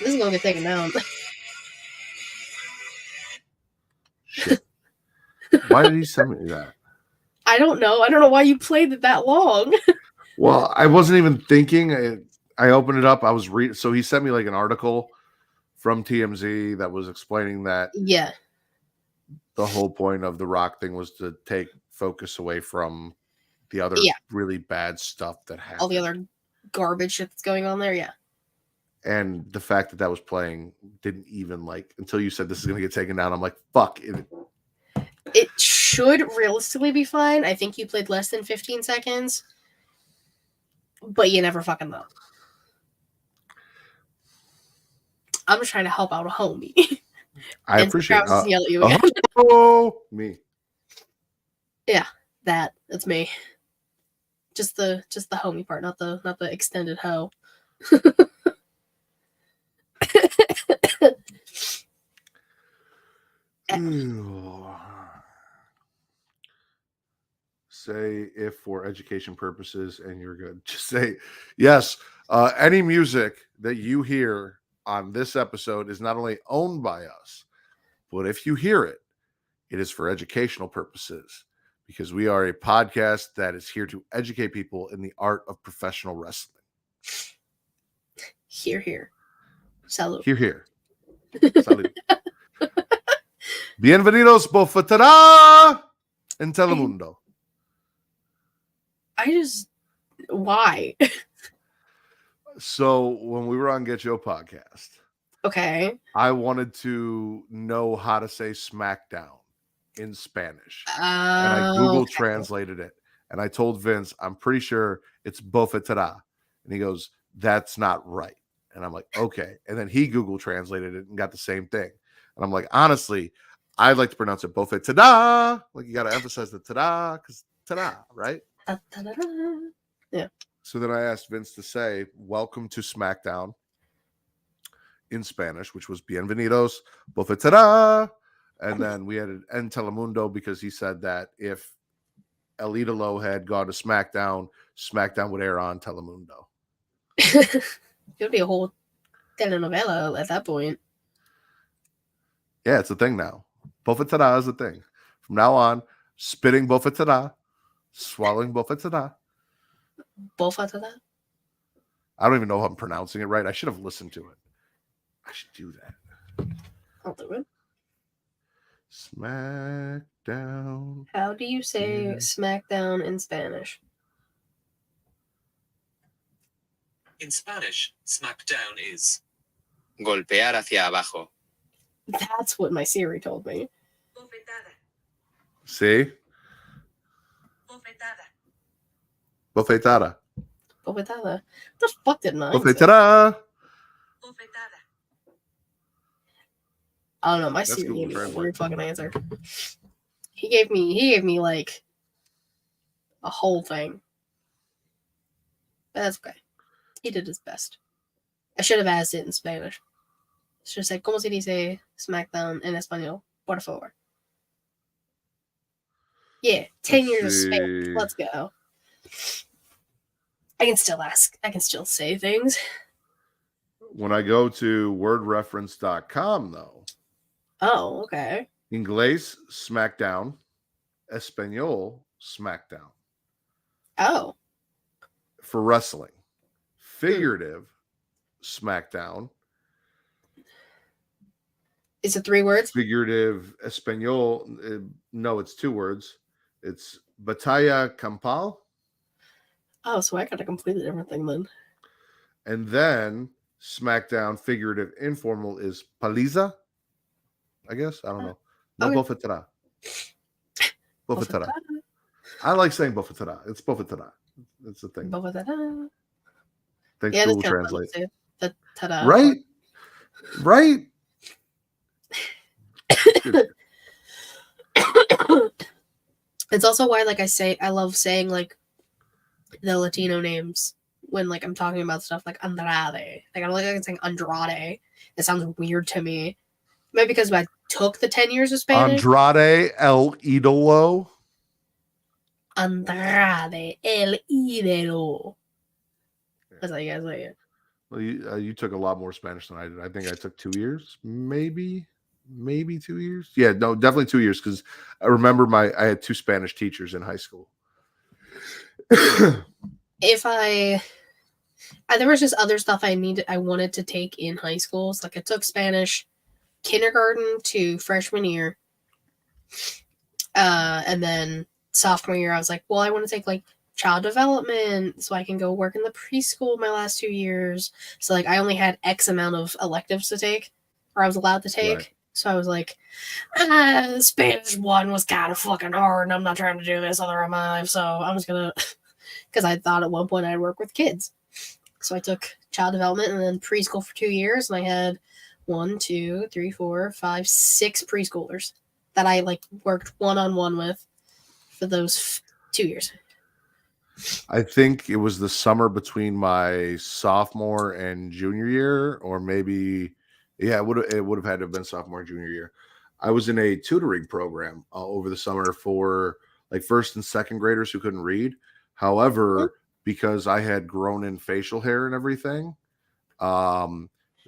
This is gonna get taken down. Shit. Why did he send me that? I don't know. I don't know why you played it that long. Well, I wasn't even thinking. I opened it up. I was reading. So he sent me like an article from TMZ that was explaining that Yeah. the whole point of the Rock thing was to take focus away from the other really bad stuff that happened. All the other garbage shit that's going on there. Yeah. And the fact that that was playing didn't even until you said this is going to get taken down. I'm like, fuck. It should realistically be fine. I think you played less than 15 seconds. But you never fucking know. I'm just trying to help out a homie. I appreciate it. Yell at you again. Oh, me. Yeah, that's me. Just the homie part, not the extended hoe. Say if for education purposes and you're good. Just say yes. Any music that you hear on this episode is not only owned by us, but if you hear it, it is for educational purposes because we are a podcast that is here to educate people in the art of professional wrestling. Hear, hear. Salud. Hear, hear. Salud. Bienvenidos, Bofetada en Telemundo. Why? So when we were on Get Yo podcast, Okay. I wanted to know how to say SmackDown in Spanish. And I Google translated it. And I told Vince, I'm pretty sure it's Bofetada. And he goes, that's not right. And I'm like, okay. And then he Google translated it and got the same thing. And I'm like, honestly, I like to pronounce it Bofetada. Like you got to emphasize the tada because tada, right? Yeah. So then I asked Vince to say, welcome to SmackDown in Spanish, which was Bienvenidos, Bofetada. And then we added En Telemundo because he said that if El Idolo had gone to SmackDown, SmackDown would air on Telemundo. It would be a whole telenovela at that point. Yeah, it's a thing now. Bofetada is a thing. From now on, spitting Bofetada, swallowing Bofetada. Bofetada? I don't even know if I'm pronouncing it right. I should have listened to it. I should do that. I'll do it. SmackDown. How do you say SmackDown in Spanish? In Spanish, SmackDown is golpear hacia abajo. That's what my Siri told me. Bofetada. See? Bofetada. Bofetada. Bofetada. What the fuck did mine say? Bofetada. Bofetada. I don't know. My That's Siri Google gave me a Translate. weird fucking answer. He gave me like a whole thing. But that's okay. He did his best. I should have asked it in Spanish. Should have said, ¿Cómo se dice SmackDown en español? Por favor. Yeah, 10 years of Spanish. see. Let's go. I can still ask. I can still say things. When I go to wordreference.com, though, Oh, okay. Inglés, SmackDown, Espanol, SmackDown. Oh. For wrestling. Figurative, SmackDown. Is it 3 words? Figurative Espanol. No, it's 2 words. It's batalla campal. Oh, so I got a completely different thing then. And then SmackDown figurative informal is paliza. I guess. I don't know. No Okay. bofetada. Bofetada. I like saying bofetada. It's bofetada. It's the thing. Bofetada. Thanks Yeah, that's Google kind of Translate. funny too. The ta-da. Right? Right? Good. It's also why, like I love saying like the Latino names when like I'm talking about stuff like Andrade. Like I don't like saying Andrade. It sounds weird to me. Maybe because I took the 10 years of Spanish. Andrade El Idolo. Andrade el ídolo. That's how you guys say it. Well, you took a lot more Spanish than I did. I think I took 2 years, maybe 2 years. Yeah, no, definitely 2 years because I remember I had 2 Spanish teachers in high school. There was just other stuff I wanted to take in high school. So like I took Spanish kindergarten to freshman year. And then sophomore year I was like, well, I want to take like child development so I can go work in the preschool my last 2 years. So like I only had X amount of electives to take, or I was allowed to take. Right. So I was like, Spanish 1 was kind of fucking hard, and I'm not trying to do this other am I. So I'm just gonna, because I thought at one point I'd work with kids. So I took child development and then preschool for 2 years, and I had 1, 2, 3, 4, 5, 6 preschoolers that I like worked one-on-one with for those 2 years. I think it was the summer between my sophomore and junior year, or maybe, yeah, it would have had to have been sophomore and junior year. I was in a tutoring program over the summer for like first and second graders who couldn't read. However, because I had grown in facial hair and everything,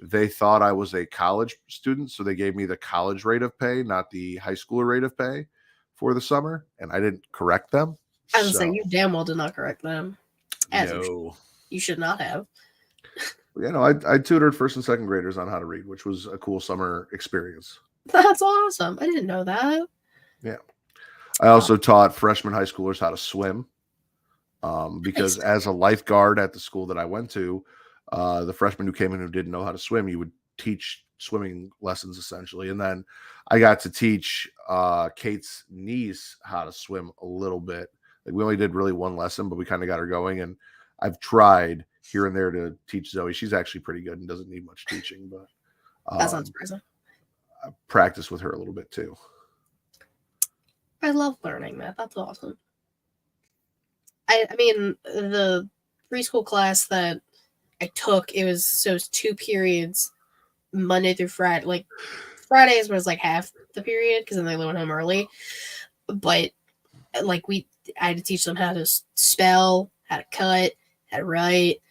they thought I was a college student, so they gave me the college rate of pay, not the high schooler rate of pay for the summer, and I didn't correct them. I was saying, you damn well did not correct them. No. You should not have. Yeah, no, I tutored first and second graders on how to read, which was a cool summer experience. That's awesome. I didn't know that. Yeah. I also taught freshman high schoolers how to swim. Because as a lifeguard at the school that I went to, the freshmen who came in who didn't know how to swim, you would teach swimming lessons essentially. And then I got to teach Kate's niece how to swim a little bit. Like we only did really one lesson, but we kind of got her going. And I've tried here and there to teach Zoe. She's actually pretty good and doesn't need much teaching, but That sounds surprising. I practice with her a little bit too. I love learning that. That's awesome. I mean, the preschool class that I took, it was 2 periods, Monday through Friday. Like Fridays was like half the period because then they went home early. But like I had to teach them how to spell, how to cut, how to write,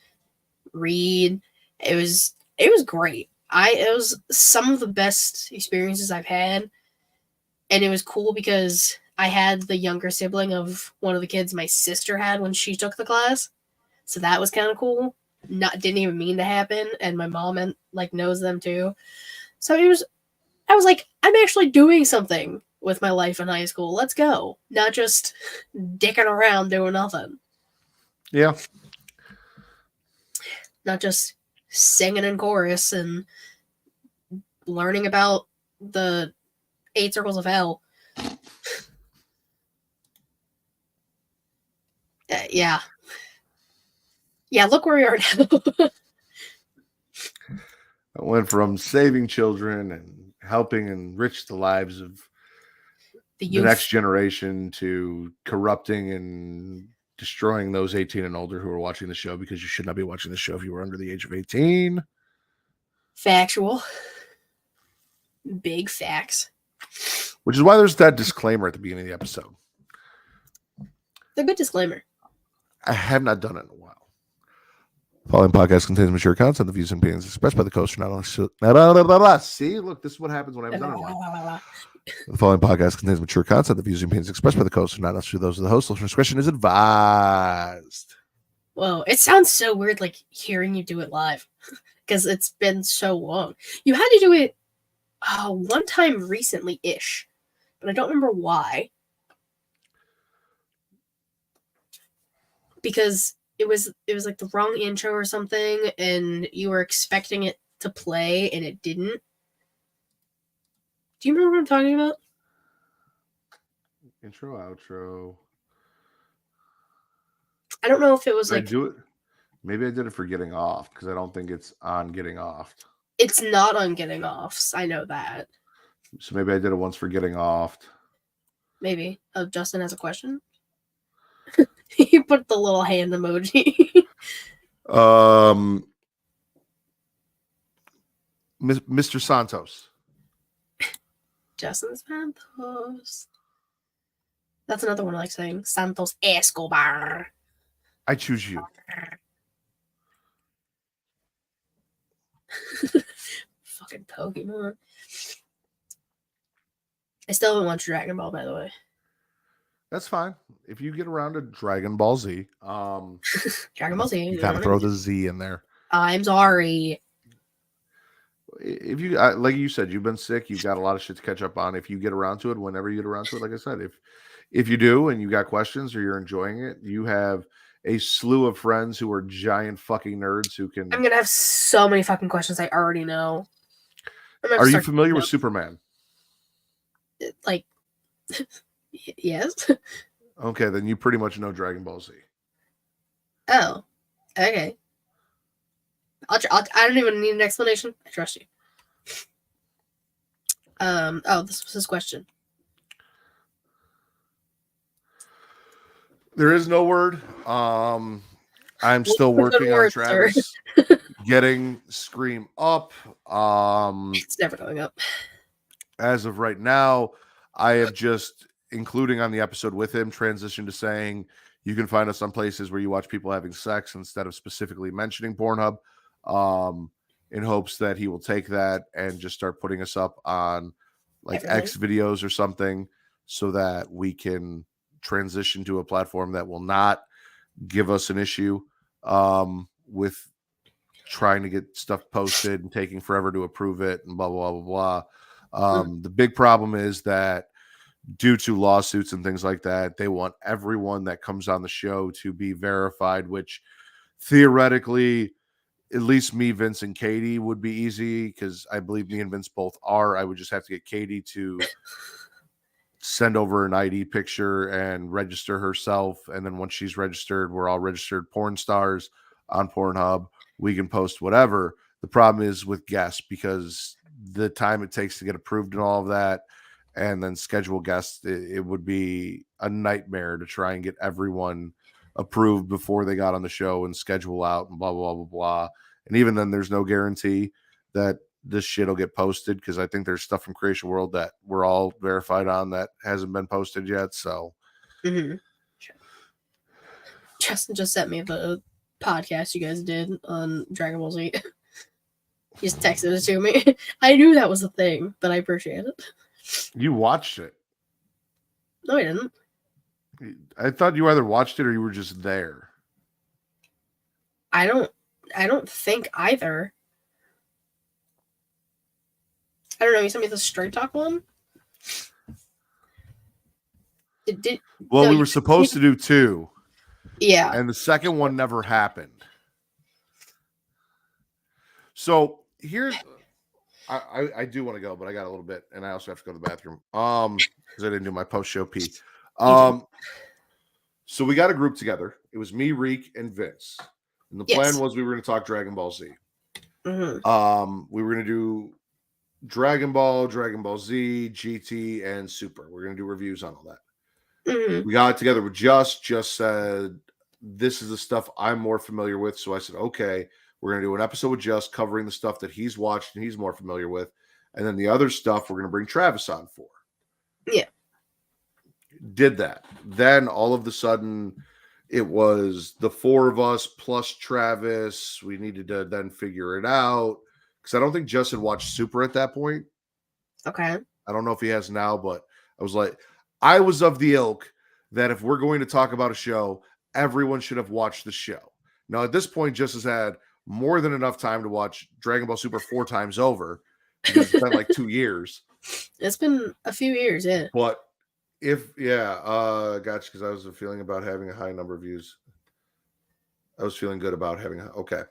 read. It was great. It was some of the best experiences I've had, and it was cool because I had the younger sibling of one of the kids my sister had when she took the class, so that was kind of cool. Didn't even mean to happen, and my mom knows them too. So I was like, I'm actually doing something with my life in high school. Let's go, not just dicking around doing nothing. Yeah. Not just singing in chorus and learning about the 8 circles of hell. Yeah. Look where we are now. I went from saving children and helping enrich the lives of the next generation to corrupting and destroying those 18 and older who are watching the show, because you should not be watching the show if you were under the age of 18. Factual. Big facts. Which is why there's that disclaimer at the beginning of the episode. The good disclaimer. I have not done it in a while. The following podcast contains mature content. The views and opinions expressed by the host are not only... See, look, this is what happens when I haven't done it in a while. The following podcast contains mature content. The views and opinions expressed by the host are not necessarily those of the host. Listener discretion is advised. Whoa, it sounds so weird, like hearing you do it live, because it's been so long. You had to do it one time recently-ish, but I don't remember why. Because it was like the wrong intro or something, and you were expecting it to play, and it didn't. Do you remember what I'm talking about? Intro, outro. I don't know if it was Did I like do it? Maybe I did it for getting off because I don't think it's on getting off. it's not on getting offs. I know that. So maybe I did it once for getting off. Maybe. Oh, Justin has a question. He put the little hand emoji. Mr. Santos. Justin Santos. That's another one I like saying. Santos Escobar. I choose you. Fucking Pokemon. I still haven't watched Dragon Ball, by the way. That's fine. If you get around to Dragon Ball Z, Dragon Ball Z. you gotta throw the Z in there. I'm sorry. If you like you said, you've been sick, you've got a lot of shit to catch up on. If you get around to it, whenever you get around to it, like I said, if you do and you got questions or you're enjoying it, you have a slew of friends who are giant fucking nerds who can. I'm gonna have so many fucking questions I already know. Are you familiar with Superman? Like, yes. Okay, then you pretty much know Dragon Ball Z. Oh, okay. I don't even need an explanation. I trust you. Oh, this was his question. There is no word. I'm still working on Travis getting Scream up. It's never going up. As of right now, I have just, including on the episode with him, transitioned to saying you can find us on places where you watch people having sex instead of specifically mentioning Pornhub, in hopes that he will take that and just start putting us up on like X videos or something so that we can transition to a platform that will not give us an issue with trying to get stuff posted and taking forever to approve it and blah, blah, blah, blah. The big problem is that due to lawsuits and things like that, they want everyone that comes on the show to be verified, which theoretically, at least me, Vince, and Katie would be easy because I believe me and Vince both are. I would just have to get Katie to send over an ID picture and register herself. And then once she's registered, we're all registered porn stars on Pornhub. We can post whatever. The problem is with guests because the time it takes to get approved and all of that and then schedule guests, it would be a nightmare to try and get everyone approved before they got on the show and schedule out and blah, blah, blah, blah. And even then, there's no guarantee that this shit will get posted because I think there's stuff from Creation World that we're all verified on that hasn't been posted yet. So, Justin just sent me the podcast you guys did on Dragon Ball Z. He just texted it to me. I knew that was a thing, but I appreciate it. You watched it? No, I didn't. I thought you either watched it or you were just there. I don't think either. I don't know. You sent me the Straight Talk one. Well, we were supposed to do 2. Yeah. And the second one never happened. So here's, I do want to go, but I got a little bit, and I also have to go to the bathroom. Because I didn't do my post-show pee. So we got a group together. It was me, Reek, and Vince. And the plan was we were going to talk Dragon Ball Z. We were going to do Dragon Ball Z, GT, and Super. We're going to do reviews on all that. We got together with Just said, this is the stuff I'm more familiar with. So I said, okay, we're going to do an episode with Just covering the stuff that he's watched and he's more familiar with. And then the other stuff we're going to bring Travis on for. Yeah. Did that. Then all of a sudden it was the 4 of us plus Travis. We needed to then figure it out because I don't think Just had watched Super at that point. Okay. I don't know if he has now, but I was of the ilk that if we're going to talk about a show, everyone should have watched the show. Now, at this point, Just has had more than enough time to watch Dragon Ball Super 4 times over. because it's been like 2 years. It's been a few years, yeah. But gotcha, because I was feeling about having a high number of views. I was feeling good about having okay.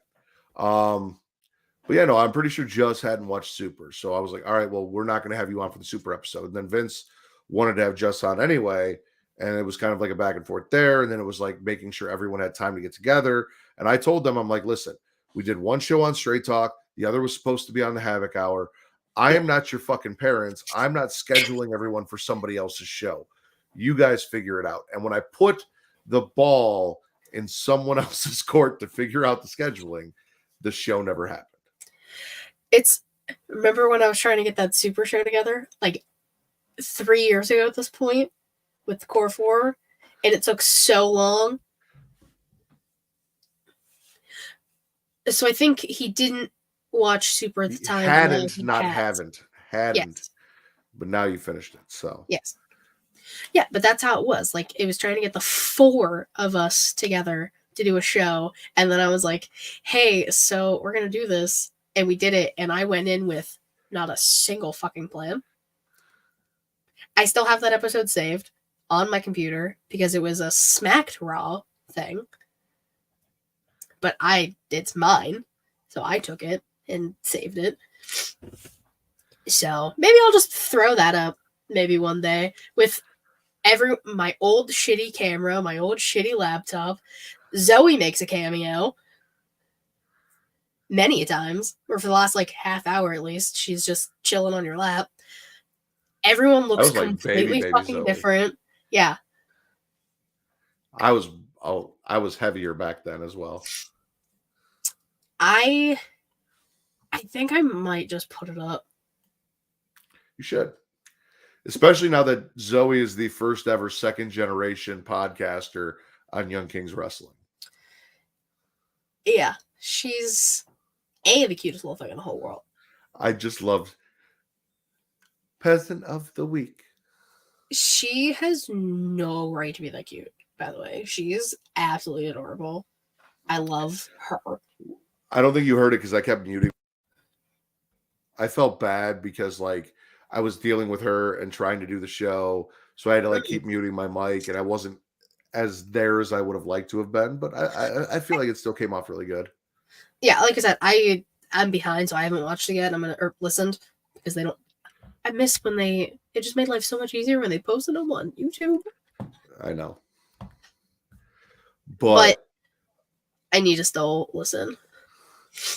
But yeah, no, I'm pretty sure Just hadn't watched Super. So I was like, all right, well, we're not going to have you on for the Super episode. And then Vince wanted to have Just on anyway. And it was kind of like a back and forth there. And then it was like making sure everyone had time to get together. And I told them, I'm like, listen, we did one show on Straight Talk. The other was supposed to be on the Havoc Hour. I am not your fucking parents. I'm not scheduling everyone for somebody else's show. You guys figure it out. And when I put the ball in someone else's court to figure out the scheduling, the show never happened. Remember when I was trying to get that Super show together? Like 3 years ago at this point with the Core 4, and it took so long. So I think he didn't watch Super at the time. Hadn't. Yes. But now you finished it, so. Yes. Yeah, but that's how it was. Like, it was trying to get the 4 of us together to do a show, and then I was like, hey, so we're going to do this. And we did it, and I went in with not a single fucking plan. I still have that episode saved on my computer because it was a Smackin It Raw thing. But it's mine, so I took it and saved it. So maybe I'll just throw that up maybe one day with my old shitty camera, my old shitty laptop. Zoe makes a cameo. Many a times, or for the last like half hour at least, she's just chilling on your lap. Everyone looks like completely baby fucking Zoe. different. Yeah. I was heavier back then as well. I think I might just put it up. You should. Especially now that Zoe is the first ever second generation podcaster on Young Kings Wrestling. Yeah. She's the cutest little thing in the whole world. I just loved Peasant of the Week. She has no right to be that cute, by the way. She's absolutely adorable. I love her. I don't think you heard it because I kept muting. I felt bad because like I was dealing with her and trying to do the show. So I had to like keep muting my mic, and I wasn't as there as I would have liked to have been, but I feel like it still came off really good. Yeah, like I said, I'm behind, so I haven't watched it yet. Listened because they don't. I miss when it just made life so much easier when they posted them on YouTube. I know, but I need to still listen.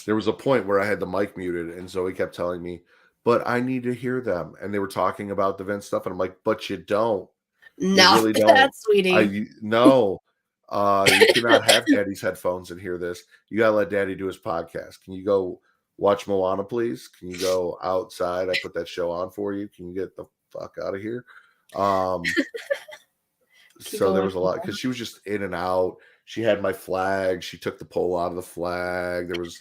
There was a point where I had the mic muted, and Zoe kept telling me, "But I need to hear them," and they were talking about the Vince stuff, and I'm like, "But you don't. No, you really don't, that, sweetie. No." You cannot have Daddy's headphones and hear this. You gotta let Daddy do his podcast. Can you go watch Moana, please? Can you go outside? I put that show on for you. Can you get the fuck out of here? So there was a lot because she was just in and out. She had my flag. She took the pole out of the flag. There was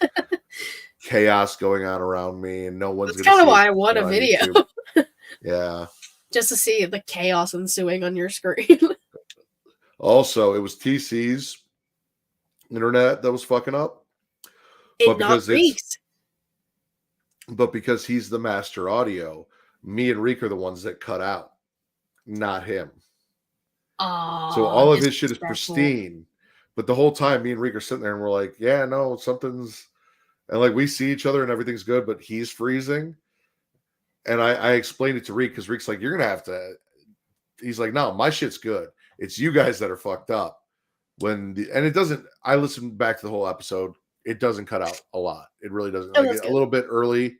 chaos going on around me, and no one's. That's kind of why I want a video. Yeah, just to see the chaos ensuing on your screen. Also, it was TC's internet that was fucking up. But because he's the master audio, me and Reek are the ones that cut out, not him. So all of his shit is pristine. But the whole time, me and Reek are sitting there and we're like, yeah, no, something's... And like we see each other and everything's good, but he's freezing. And I explained it to Reek because Reek's like, you're going to have to... He's like, no, my shit's good. It's you guys that are fucked up. And it doesn't. I listened back to the whole episode. It doesn't cut out a lot. It really doesn't. Like a little bit early,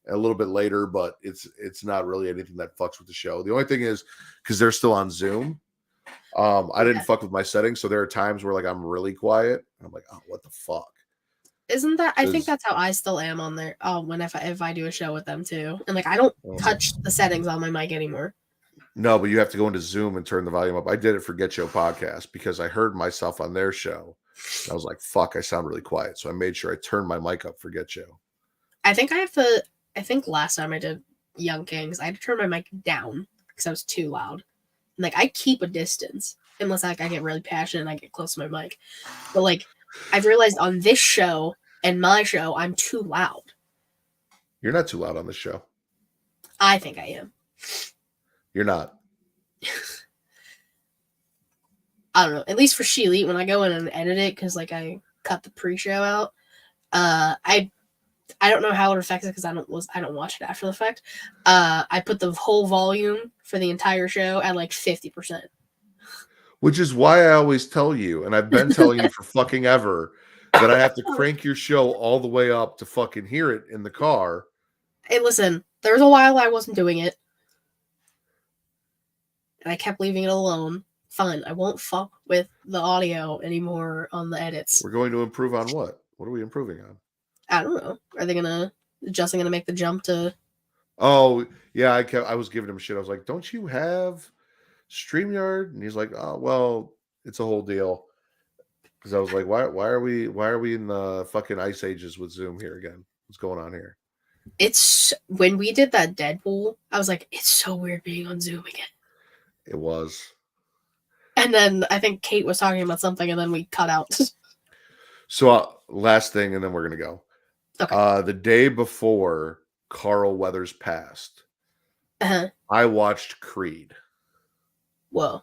a little bit later, but it's not really anything that fucks with the show. The only thing is because they're still on Zoom. I didn't fuck with my settings, so there are times where like I'm really quiet. And I'm like, oh, what the fuck? Isn't that? I think that's how I still am on there. If I do a show with them too, and like I don't touch the settings on my mic anymore. No, but you have to go into Zoom and turn the volume up. I did it for Get Show Podcast because I heard myself on their show. I was like, fuck, I sound really quiet. So I made sure I turned my mic up for Get Show. I think last time I did Young Kings, I had to turn my mic down because I was too loud. And like I keep a distance unless like I get really passionate and I get close to my mic. But like I've realized on this show and my show, I'm too loud. You're not too loud on the show. I think I am. You're not. I don't know. At least for She Elite, when I go in and edit it, because like I cut the pre-show out. I don't know how it affects it because I don't watch it after the fact. I put the whole volume for the entire show at like 50%. Which is why I always tell you, and I've been telling you for fucking ever, that I have to crank your show all the way up to fucking hear it in the car. Hey, listen, there was a while I wasn't doing it. And I kept leaving it alone. Fine, I won't fuck with the audio anymore on the edits. We're going to improve on what? What are we improving on? I don't know. Are they Justin gonna make the jump to? Oh yeah, I was giving him shit. I was like, "Don't you have StreamYard?" And he's like, "Oh well, it's a whole deal." Because I was like, "Why are we in the fucking ice ages with Zoom here again? What's going on here?" It's when we did that Deadpool. I was like, it's so weird being on Zoom again. It was. And then I think Kate was talking about something, and then we cut out. So last thing, and then we're gonna go. Okay. The day before Carl Weathers passed, Uh-huh. I watched Creed. Whoa.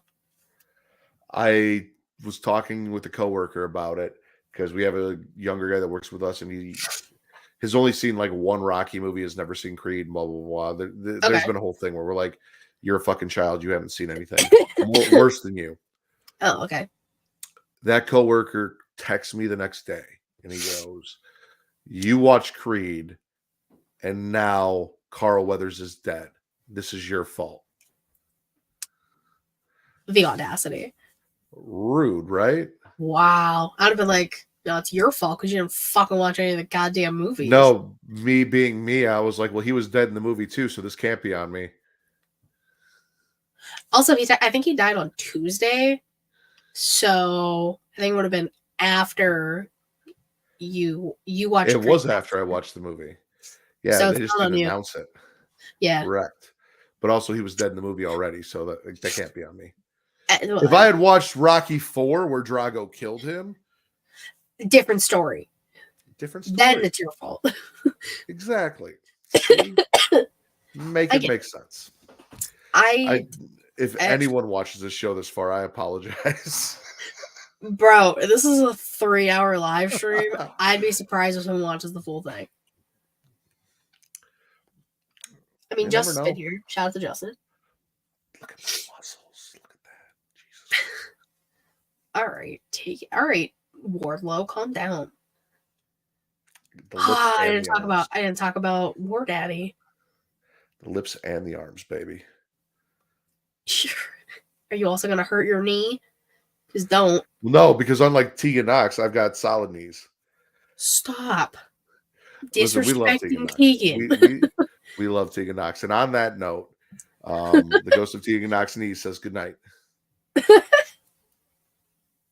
I was talking with a coworker about it because we have a younger guy that works with us, and he has only seen like one Rocky movie, has never seen Creed, blah, blah, blah. There's been a whole thing where we're like, you're a fucking child. You haven't seen anything. Worse than you. Oh, okay. That coworker texts me the next day, and he goes, you watched Creed, and now Carl Weathers is dead. This is your fault. The audacity. Rude, right? Wow. I'd have been like, no, it's your fault because you didn't fucking watch any of the goddamn movies. No, me being me, I was like, well, he was dead in the movie too, so this can't be on me. Also, I think he died on Tuesday. So I think it would have been after you watched it. Was after I watched the movie. Yeah, so they just didn't announce it. Yeah. Correct. But also he was dead in the movie already, so that can't be on me. Well, If I had watched Rocky 4 where Drago killed him, different story. Different story. Then it's your fault. Exactly. See? Make sense. If anyone watches this show this far, I apologize. Bro, this is a 3-hour live stream. I'd be surprised if someone watches the full thing. I mean, Justin's been here. Shout out to Justin. Look at the muscles. Look at that. Jesus. All right. Wardlow, calm down. I didn't talk about War Daddy. The lips and the arms, baby. Are you also gonna hurt your knee? Just don't. No, because unlike Tegan Knox, I've got solid knees. Stop. Listen, Disrespecting Tegan. We love Tegan Knox. And on that note, the ghost of Tegan Knox knees says good night.